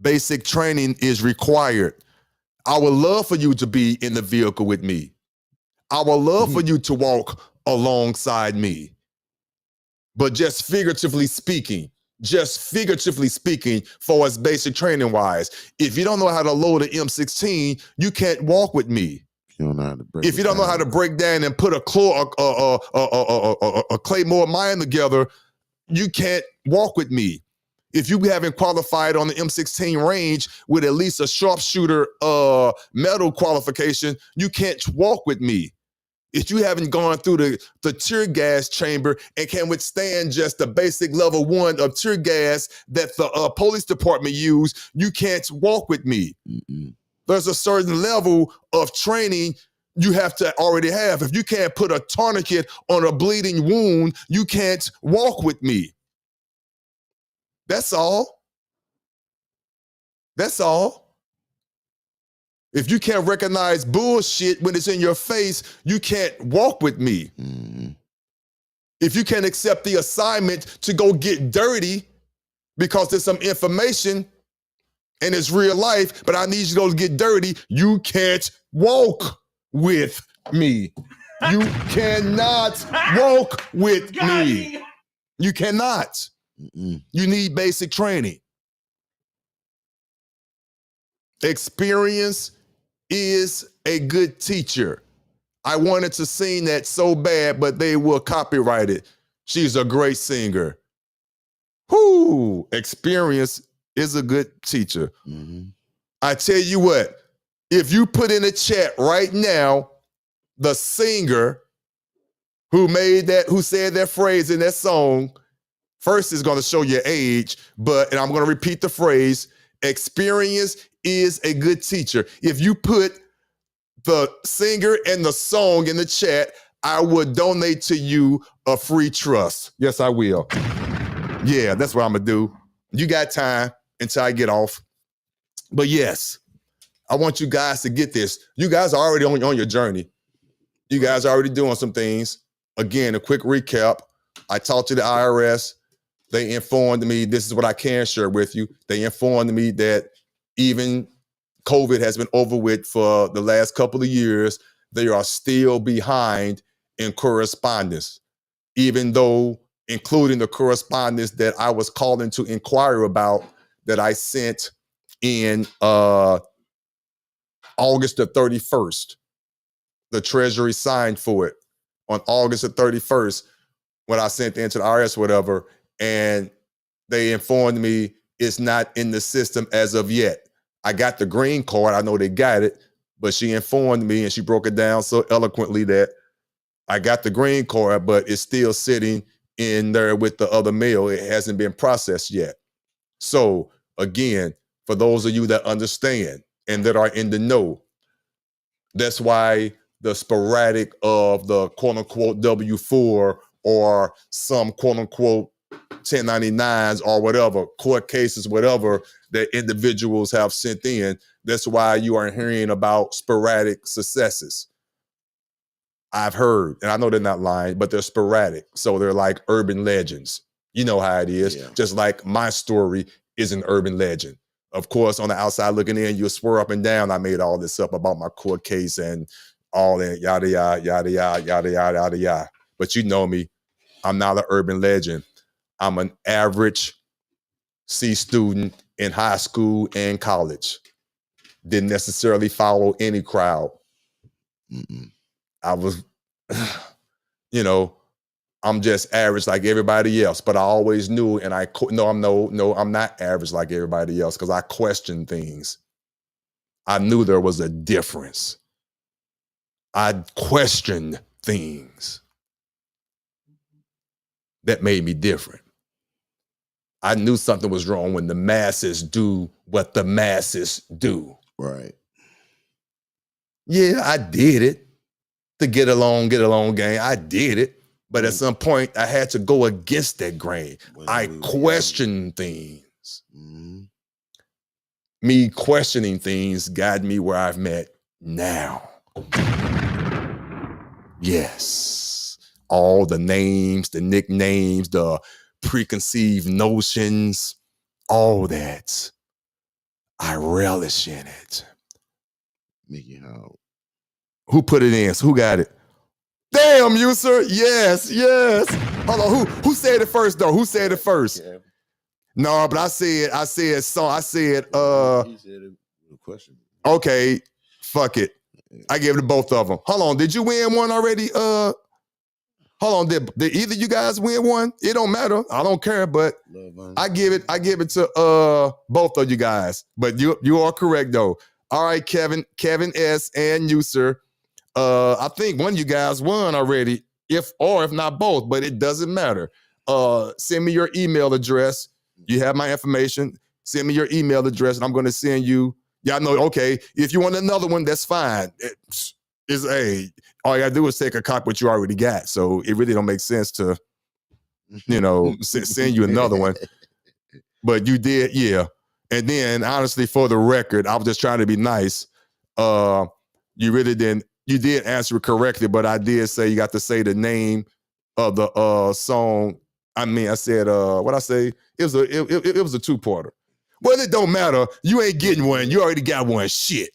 Basic training is required. I would love for you to be in the vehicle with me. I would love for you to walk alongside me. But just figuratively speaking, for us basic training wise, if you don't know how to load an M16, you can't walk with me. You don't know how to break if you don't know how to break down and put a Claymore mine together, you can't walk with me. If you haven't qualified on the M16 range with at least a sharpshooter medal qualification, you can't walk with me. If you haven't gone through the tear gas chamber and can withstand just the basic level 1 of tear gas that the police department use, you can't walk with me. There's a certain level of training you have to already have. If you can't put a tourniquet on a bleeding wound, you can't walk with me. That's all. That's all. If you can't recognize bullshit when it's in your face, you can't walk with me. If you can't accept the assignment to go get dirty because there's some information and it's real life, but I need you to go get dirty, you can't walk with me. You cannot walk with me. You cannot. You need basic training. Experience is a good teacher. I wanted to sing that so bad, but they will copyright it. She's a great singer. Whoo! Experience is a good teacher. I tell you what, if you put in a chat right now, the singer who said that phrase in that song, first is going to show your age, and I'm going to repeat the phrase, experience is a good teacher. If you put the singer and the song in the chat, I would donate to you a free trust. Yes, I will. Yeah, that's what I'm going to do. You got time until I get off. But yes, I want you guys to get this. You guys are already on your journey. You guys are already doing some things. Again, a quick recap. I talked to the IRS. They informed me, this is what I can share with you. They informed me that even COVID has been over with for the last couple of years, they are still behind in correspondence, even though including the correspondence that I was calling to inquire about that I sent in August the 31st. The Treasury signed for it on August the 31st when I sent into the IRS, whatever, and they informed me it's not in the system as of yet. I got the green card. I know they got it, but she informed me and she broke it down so eloquently that I got the green card, but it's still sitting in there with the other mail. It hasn't been processed yet. So again, for those of you that understand and that are in the know, that's why the sporadic of the quote unquote W-4 or some quote unquote 1099s or whatever, court cases, whatever that individuals have sent in. That's why you are hearing about sporadic successes. I've heard, and I know they're not lying, but they're sporadic. So they're like urban legends. You know how it is. Yeah. Just like my story is an urban legend. Of course, on the outside looking in, you'll swear up and down I made all this up about my court case and all that, yada, yada, yada, yada, yada, yada, yada, yada. But you know me, I'm not an urban legend. I'm an average C student in high school and college. Didn't necessarily follow any crowd. I was, I'm just average like everybody else, but I always knew, and I'm not average like everybody else because I questioned things. I knew there was a difference. I questioned things that made me different. I knew something was wrong when the masses do what the masses do. Right. Yeah, I did it. The get along gang. I did it. But at some point, I had to go against that grain. I questioned things. Me questioning things got me where I've met now. Yes. All the names, the nicknames, the preconceived notions, all that. I relish in it. Mickey Howard. Who put it in? So who got it? Damn, you, sir. Yes. Hold on. Who said it first, though? Who said it first? Yeah. No, but I said, He said it with a question. Okay, fuck it. I gave it to both of them. Hold on, did you win one already? Hold on, did either you guys win one? It don't matter. I don't care, but I give it to both of you guys. But you are correct though. All right, Kevin S. and you, sir. I think one of you guys won already, if not both, but it doesn't matter. Send me your email address. You have my information. Send me your email address, and I'm going to send you. Y'all know, okay, if you want another one, that's fine. All you got to do is take a copy of what you already got. So it really don't make sense to, send you another one. But you did, yeah. And then, honestly, for the record, I was just trying to be nice. You really didn't. You did answer it correctly, but I did say you got to say the name of the song. I mean, I said, what I say? It was a two-parter. Well, it don't matter. You ain't getting one. You already got one. Shit.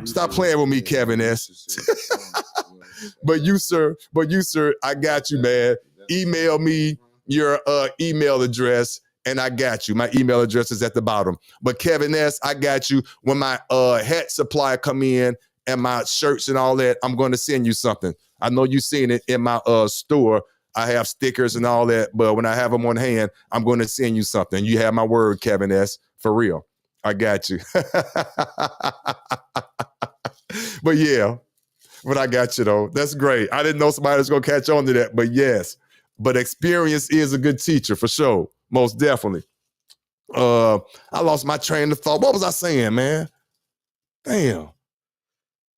Stop playing with me, Kevin S. But you, sir, I got you, man. Email me your email address, and I got you. My email address is at the bottom. But Kevin S., I got you. When my hat supply come in and my shirts and all that, I'm going to send you something. I know you've seen it in my store. I have stickers and all that, but when I have them on hand, I'm going to send you something. You have my word, Kevin S. For real. I got you. But yeah, but I got you though. That's great. I didn't know somebody was going to catch on to that, but yes. But experience is a good teacher for sure. Most definitely. I lost my train of thought. What was I saying, man? Damn.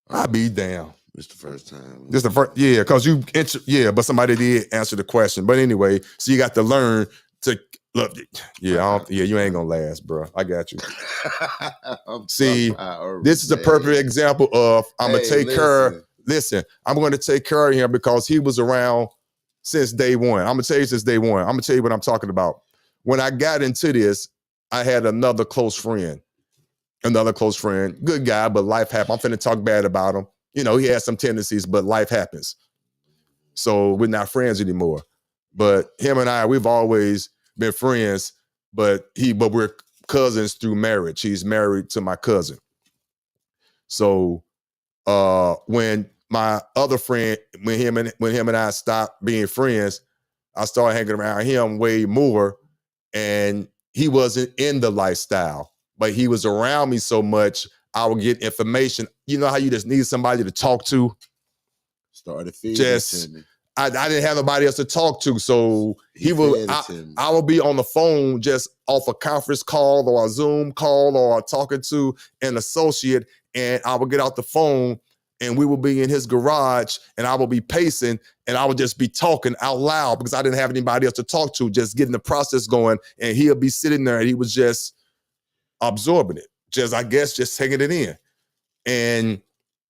I be damn. It's the first time. This the first, yeah, because but somebody did answer the question. But anyway, so you got to learn to look. Yeah, you ain't gonna last, bro. I got you. See, this is a perfect example of I'm gonna take care. Listen, I'm going to take care of him because he was around since day one. I'm gonna tell you since day one. I'm gonna tell you what I'm talking about. When I got into this, I had another close friend. Good guy, but life happened. I'm finna talk bad about him. He has some tendencies, but life happens. So we're not friends anymore. But him and I, we've always been friends, but we're cousins through marriage. He's married to my cousin. So when my other friend, when him and I stopped being friends, I started hanging around him way more, and he wasn't in the lifestyle, but he was around me so much, I would get information. You know how you just need somebody to talk to? Started feeding to me. I didn't have nobody else to talk to, so I would be on the phone just off a conference call or a Zoom call or talking to an associate, and I would get out the phone and we would be in his garage and I would be pacing and I would just be talking out loud because I didn't have anybody else to talk to, just getting the process going, and he'll be sitting there and he was just absorbing it. Just taking it in. And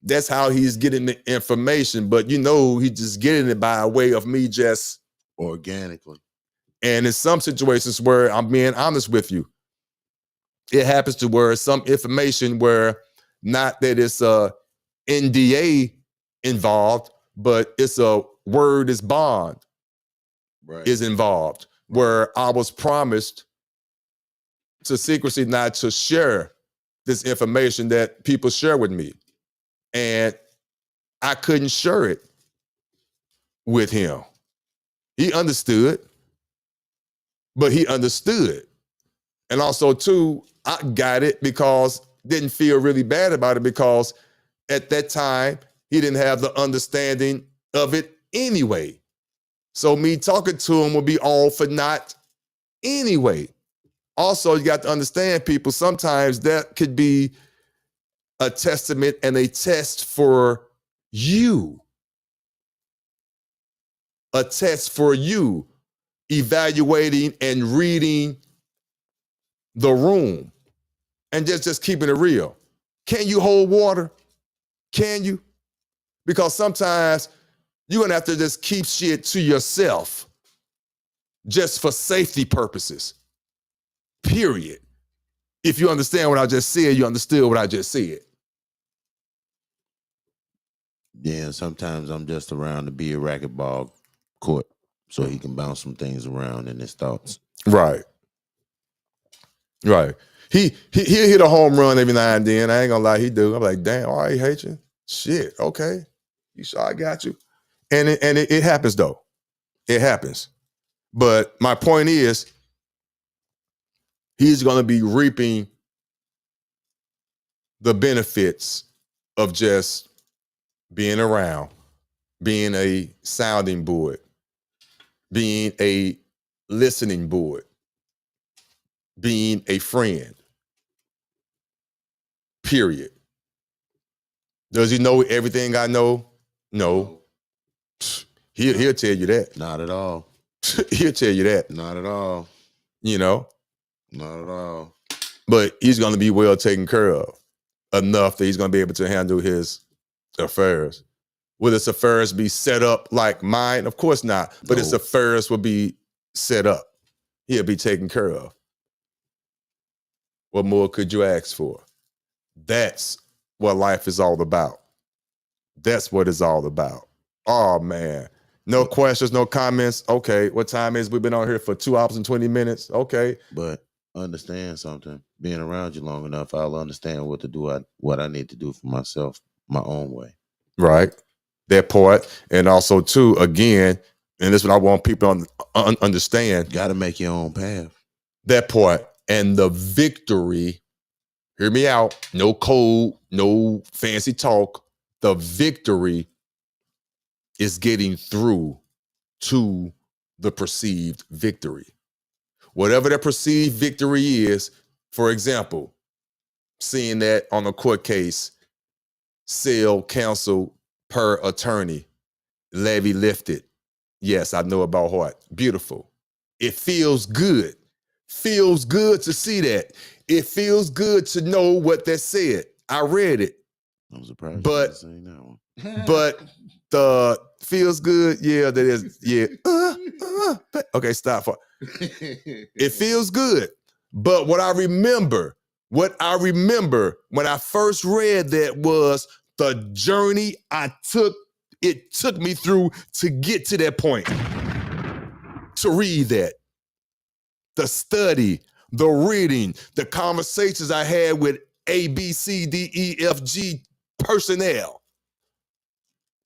that's how he's getting the information. But he's just getting it by way of me just organically. And in some situations where I'm being honest with you, it happens to where some information where not that it's a NDA involved, but it's a word is bond is involved. where I was promised to secrecy not to share this information that people share with me. And I couldn't share it with him. He understood, but he understood. And also, too, I got it because didn't feel really bad about it because at that time, he didn't have the understanding of it anyway. So me talking to him would be all for naught anyway. Also, you got to understand, people, sometimes that could be a testament and a test for you. A test for you, evaluating and reading the room and just keeping it real. Can you hold water? Can you? Because sometimes you're going to have to just keep shit to yourself just for safety purposes. Period. If you understand what I just said, you understood what I just said. Yeah, sometimes I'm just around to be a racquetball court so he can bounce some things around in his thoughts. Right. Right. He'll hit a home run every now and then. I ain't gonna lie, he do. I'm like, damn, all right, he hate you. Shit, okay. You sure I got you? And it happens though. It happens. But my point is, he's gonna be reaping the benefits of just being around, being a sounding board, being a listening board, being a friend. Period. Does he know everything I know? No. He'll tell you that. Not at all. He'll tell you that. Not at all. You know? Not at all. But he's going to be well taken care of. Enough that he's going to be able to handle his affairs. Will his affairs be set up like mine? Of course not. But his affairs will be set up. He'll be taken care of. What more could you ask for? That's what life is all about. That's what it's all about. Oh, man. No questions, no comments. Okay, what time is? We've been on here for 2 hours and 20 minutes. Okay. But understand something. Being around you long enough, I'll understand what to do, what I need to do for myself, my own way. Right. That part. And also, too, again, and this is what I want people to understand. Got to make your own path. That part. And the victory, hear me out, no code, no fancy talk. The victory is getting through to the perceived victory. Whatever that perceived victory is, for example, seeing that on a court case, sale canceled per attorney, levy lifted. Yes, I know about heart. Beautiful. It feels good. Feels good to see that. It feels good to know what that said. I read it. I'm surprised. But you didn't say that one. But the feels good, yeah, that is, yeah. Okay, stop. It feels good. But what I remember when I first read that was the journey it took me through to get to that point. To read that. The study, the reading, the conversations I had with A, B, C, D, E, F, G personnel.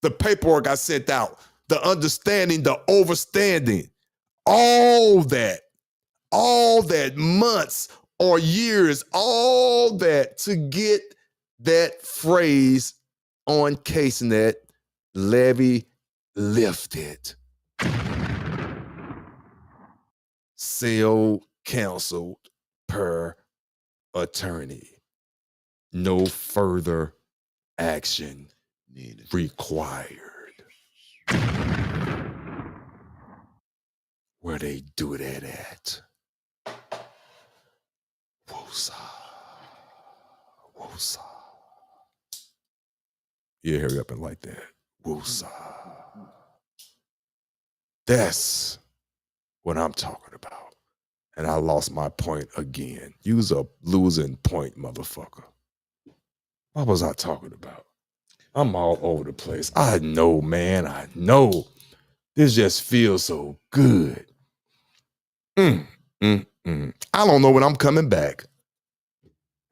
The paperwork I sent out, the understanding, the overstanding, all that months or years, all that to get that phrase on CaseNet, levy lifted. Sale canceled per attorney. No further action required. Where they do that at? Woosah. Woosah. Yeah, hurry up and like that. Woosah. That's what I'm talking about. And I lost my point again. Use a losing point, motherfucker. What was I talking about? I'm all over the place. I know, man. I know. This just feels so good. I don't know when I'm coming back.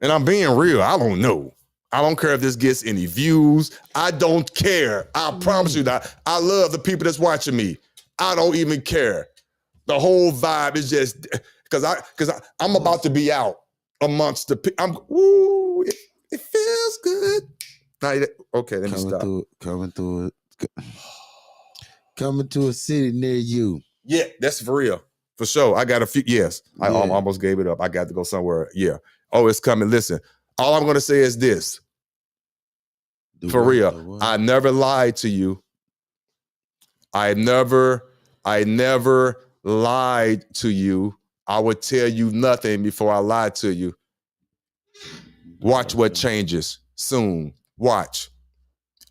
And I'm being real. I don't know. I don't care if this gets any views. I don't care. I promise you that. I love the people that's watching me. I don't even care. The whole vibe is just because I'm about to be out amongst the people. It feels good. Okay, let me stop. Coming to a city near you. Yeah, that's for real. For sure. I got a few. Yes, I almost gave it up. I got to go somewhere. Yeah. Oh, it's coming. Listen, all I'm going to say is this. For real, I never lied to you. I never lied to you. I would tell you nothing before I lied to you. Watch what changes soon. Watch.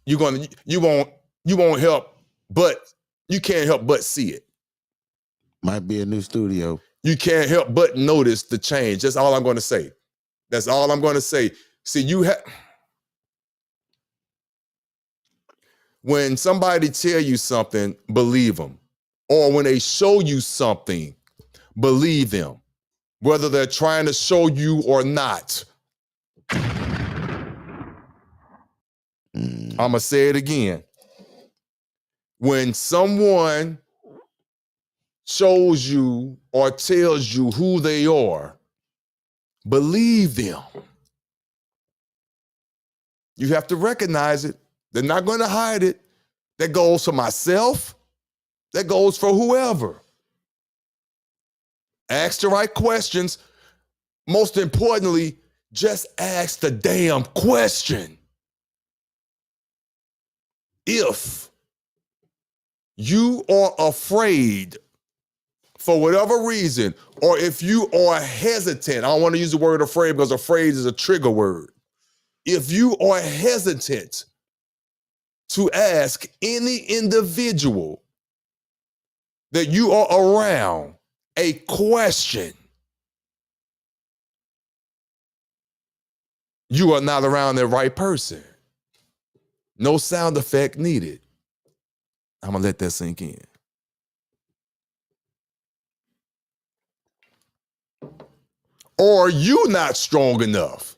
You won't help, but you can't help but see it. Might be a new studio. You can't help but notice the change. That's all I'm going to say. That's all I'm going to say. See, when somebody tell you something, believe them. Or when they show you something, believe them. Whether they're trying to show you or not. I'm going to say it again. When someone shows you or tells you who they are, believe them. You have to recognize it. They're not going to hide it. That goes for myself. That goes for whoever. Ask the right questions. Most importantly, just ask the damn question. If you are afraid for whatever reason, or if you are hesitant, I don't want to use the word afraid because afraid is a trigger word. If you are hesitant to ask any individual that you are around a question, you are not around the right person. No sound effect needed. I'm going to let that sink in. Or you not strong enough.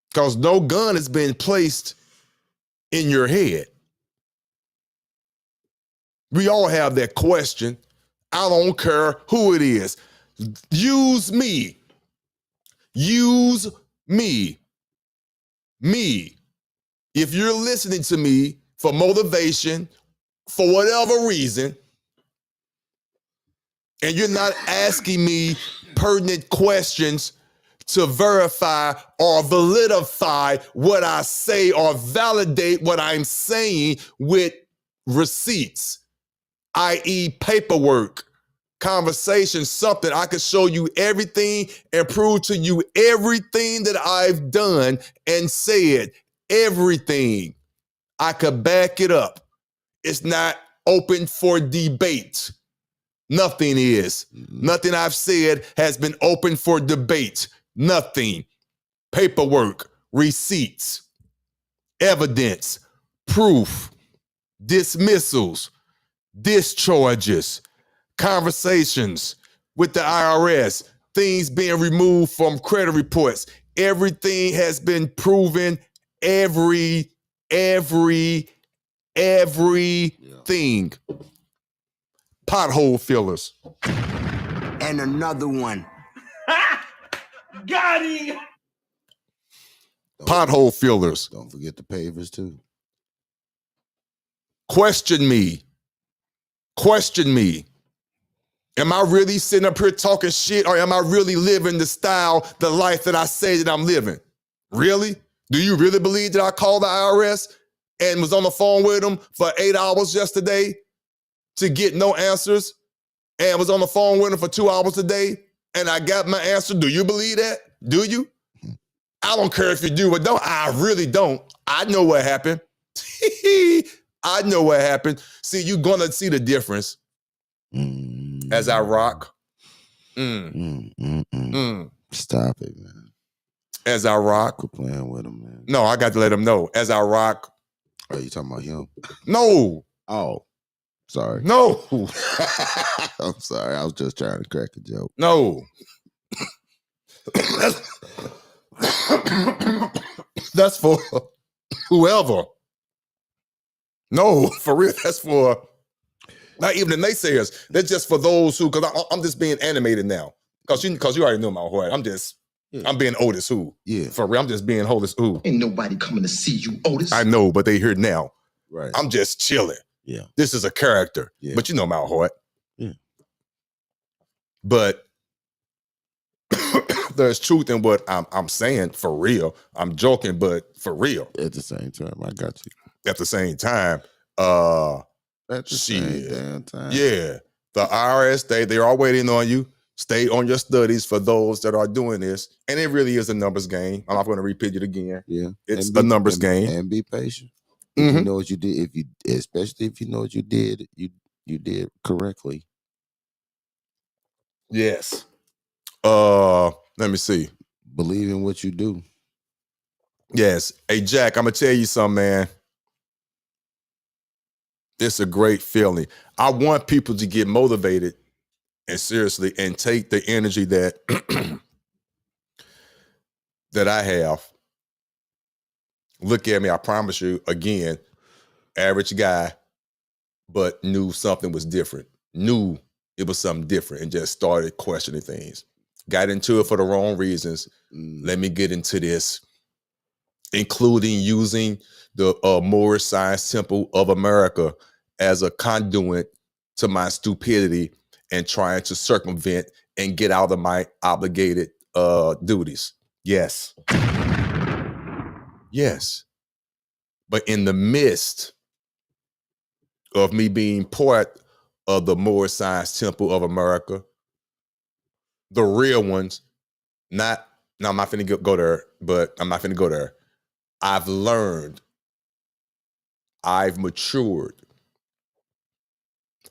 Because no gun has been placed in your head. We all have that question. I don't care who it is. Use me. Use me. Me. If you're listening to me for motivation, for whatever reason, and you're not asking me pertinent questions to verify or validify what I say or validate what I'm saying with receipts, i.e. paperwork, conversation, something I could show you everything and prove to you everything that I've done and said, everything. I could back it up. It's not open for debate. Nothing is. Nothing I've said has been open for debate. Nothing. Paperwork, receipts, evidence, proof, dismissals, discharges, conversations with the IRS, things being removed from credit reports. Everything has been proven. Everything. Pothole fillers. And another one. Got him. Pothole fillers. Don't forget the pavers too. Question me. Question me. Am I really sitting up here talking shit, or am I really living the style, the life that I say that I'm living? Really? Do you really believe that I called the IRS and was on the phone with them for 8 hours yesterday to get no answers, and was on the phone with them for 2 hours today and I got my answer? Do you believe that? Do you? I don't care if you do or don't. I really don't. I know what happened. I know what happened. See, you're going to see the difference as I rock. Stop it, man. As I rock. Quit playing with him, man. No, I got to let him know. As I rock. Oh, you talking about him? No. Oh. Sorry. No. I'm sorry. I was just trying to crack a joke. No. That's for whoever. No, for real. That's for not even the naysayers. That's just for those who, because I'm just being animated now. Because you already know my heart. I'm being OtisWho. Yeah. For real. I'm just being OtisWho. Ain't nobody coming to see you, Otis. I know, but they here now. Right. I'm just chilling. Yeah. This is a character. Yeah. But you know my heart. Yeah. But there's truth in what I'm saying for real. I'm joking, but for real. At the same time, I got you. At the same time, At the same shit. damn time. Yeah, the IRS, they're all waiting on you. Stay on your studies for those that are doing this. And it really is a numbers game. I'm not going to repeat it again. Yeah. It's a numbers game. And be patient. If you know what you did, especially if you know what you did, you did correctly. Yes. Let me see. Believe in what you do. Yes. Hey, Jack, I'm going to tell you something, man. It's a great feeling. I want people to get motivated and seriously and take the energy that that I have. Look at me, I promise you, again, average guy, but knew something was different. Knew it was something different and just started questioning things. Got into it for the wrong reasons. Let me get into this, including using the Moorish Science Temple of America as a conduit to my stupidity and trying to circumvent and get out of my obligated duties. Yes. Yes. But in the midst of me being part of the Moorish Science Temple of America, the real ones, I'm not finna go there, but I'm not finna go there. I've learned, I've matured,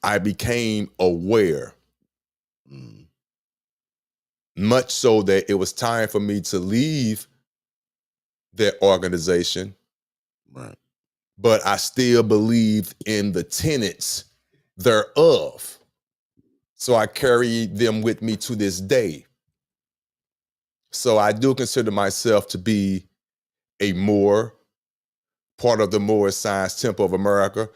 I became aware, much so that it was time for me to leave that organization. Right. But I still believed in the tenets thereof. So I carry them with me to this day. So I do consider myself to be a Moor, part of the Moorish Science Temple of America.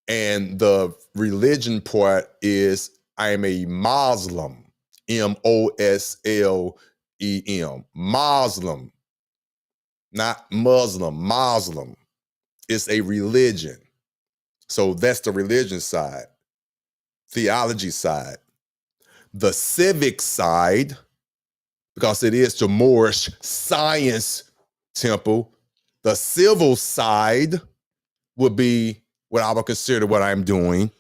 And the religion part is I am a Muslim, M-O-S-L-E-M, Muslim, not Muslim, Muslim. It's a religion. So that's the religion side, theology side. The civic side, because it is the Moorish Science Temple, the civil side would be what I would consider what I'm doing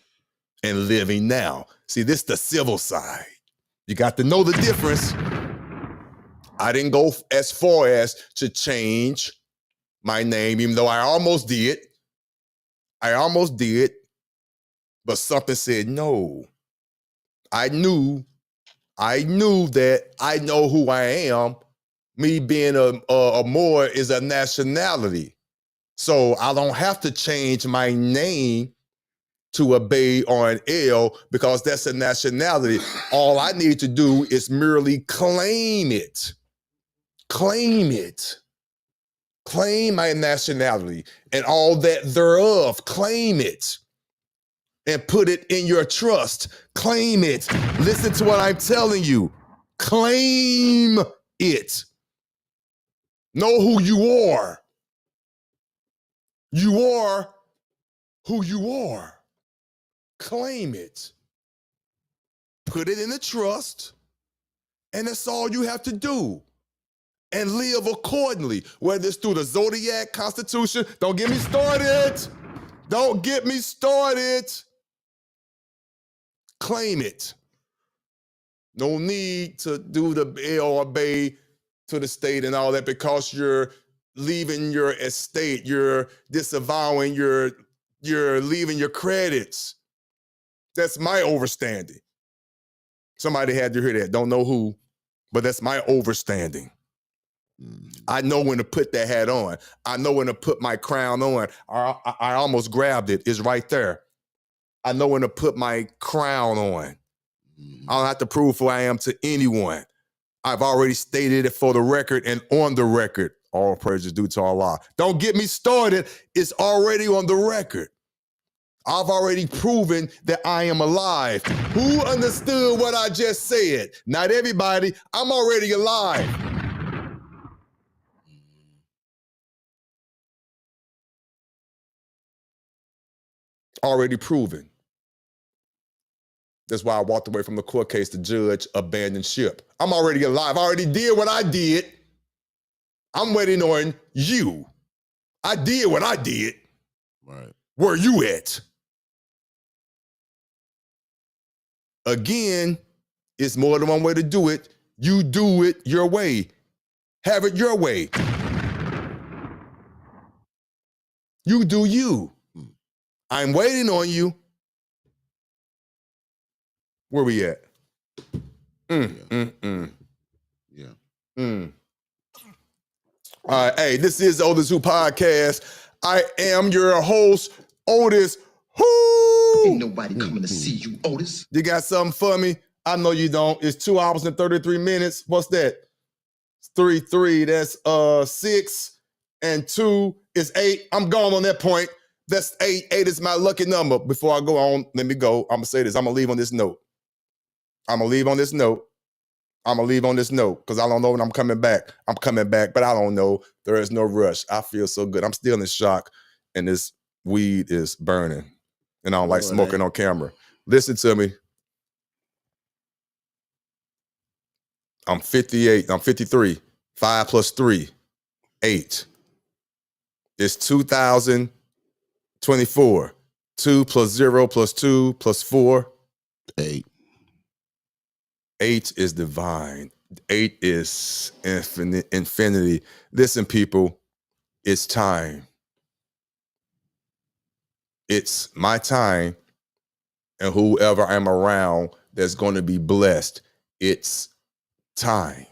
and living now. See, this is the civil side. You got to know the difference. I didn't go as far as to change my name, even though I almost did. But something said no. I knew that I know who I am. Me being a Moor is a nationality. So I don't have to change my name to a Bay or an L because that's a nationality. All I need to do is merely claim it. Claim it. Claim my nationality and all that thereof. Claim it. And put it in your trust. Claim it. Listen to what I'm telling you. Claim it. Know who you are. You are who you are. Claim it. Put it in the trust. And that's all you have to do. And live accordingly. Whether it's through the Zodiac Constitution. Don't get me started. Don't get me started. Claim it. No need to do the L or Bay to the state and all that because you're leaving your estate, you're disavowing, you're leaving your credits. That's my overstanding. Somebody had to hear that. Don't know who, but that's my overstanding. I know when to put that hat on. I know when to put my crown on. I almost grabbed it. It's right there. I know when to put my crown on. I don't have to prove who I am to anyone. I've already stated it for the record and on the record. All praise is due to Allah. Don't get me started. It's already on the record. I've already proven that I am alive. Who understood what I just said? Not everybody. I'm already alive. Already proven. That's why I walked away from the court case. The judge abandoned ship. I'm already alive. I already did what I did. I'm waiting on you. I did what I did. Right. Where you at? Again, it's more than one way to do it. You do it your way. Have it your way. You do you. I'm waiting on you. Where we at? Yeah. All right, hey, this is OtisWho podcast. I am your host, OtisWho. Ain't nobody coming to see you, Otis. You got something for me? I know you don't. It's 2 hours and 33 minutes. What's that? It's 3. That's 6 and 2 is 8. I'm going on that point. That's 8. 8 is my lucky number. Before I go on, let me go. I'm gonna say this. I'm gonna leave on this note. Because I don't know when I'm coming back. I'm coming back, but I don't know. There is no rush. I feel so good. I'm still in shock, and this weed is burning, and I don't like smoking on camera. Listen to me. I'm 58. I'm 53. 5 plus 3, 8. It's 2024. 2 plus 0 plus 2 plus 4. 8. 8 is divine. 8 is infinity. Listen, people, it's time. It's my time, and whoever I'm around that's going to be blessed, it's time.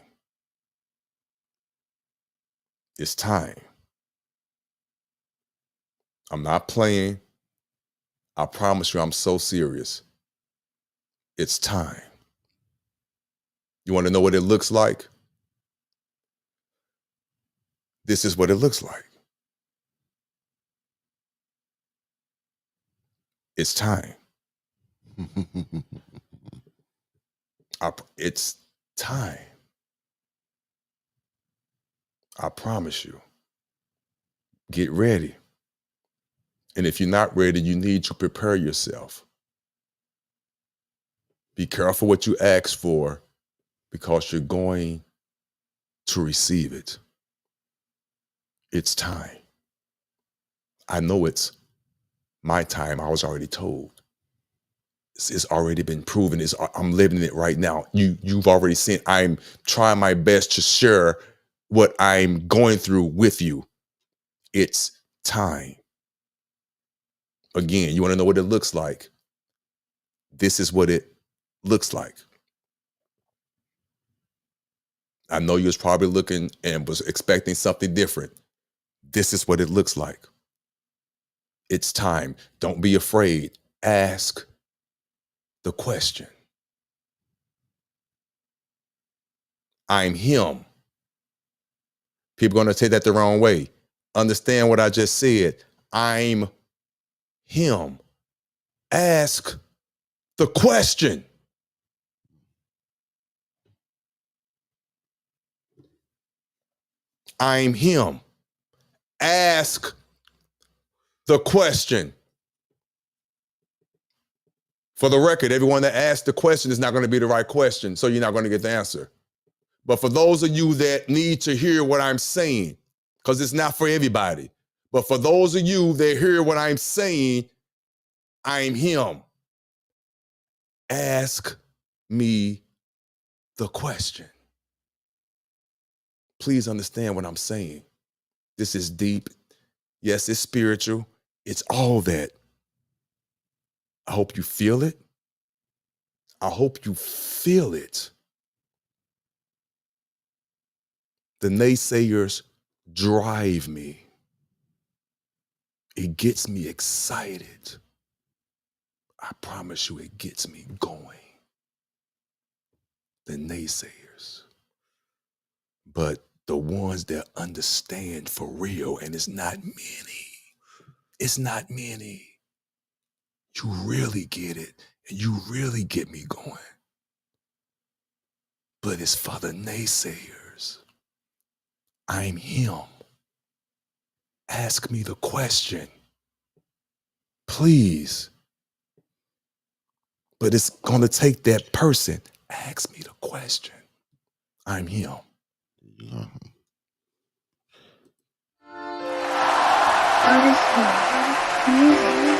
It's time. I'm not playing. I promise you, I'm so serious. It's time. You want to know what it looks like? This is what it looks like. It's time. It's time. I promise you. Get ready. And if you're not ready, you need to prepare yourself. Be careful what you ask for, because you're going to receive it. It's time. I know it's my time. I was already told. It's already been proven. I'm living it right now. You've already seen. I'm trying my best to share what I'm going through with you. It's time. Again, you want to know what it looks like? This is what it looks like. I know you was probably looking and was expecting something different. This is what it looks like. It's time. Don't be afraid. Ask the question. I'm him. People are going to take that the wrong way. Understand what I just said. I'm him. Ask the question. I'm him. Ask the question. For the record, everyone that asks the question is not going to be the right question, so you're not going to get the answer. But for those of you that need to hear what I'm saying, because it's not for everybody, but for those of you that hear what I'm saying, I'm him. Ask me the question. Please understand what I'm saying. This is deep. Yes, it's spiritual. It's all that. I hope you feel it. I hope you feel it. The naysayers drive me. It gets me excited. I promise you it gets me going. The naysayers. But the ones that understand for real, and it's not many. It's not many. You really get it, and you really get me going. But it's for the naysayers. I'm him. Ask me the question. Please. But it's gonna take that person. Ask me the question. I'm him. Yeah. OtisWho. Music.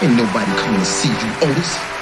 Ain't nobody coming to see you, Otis.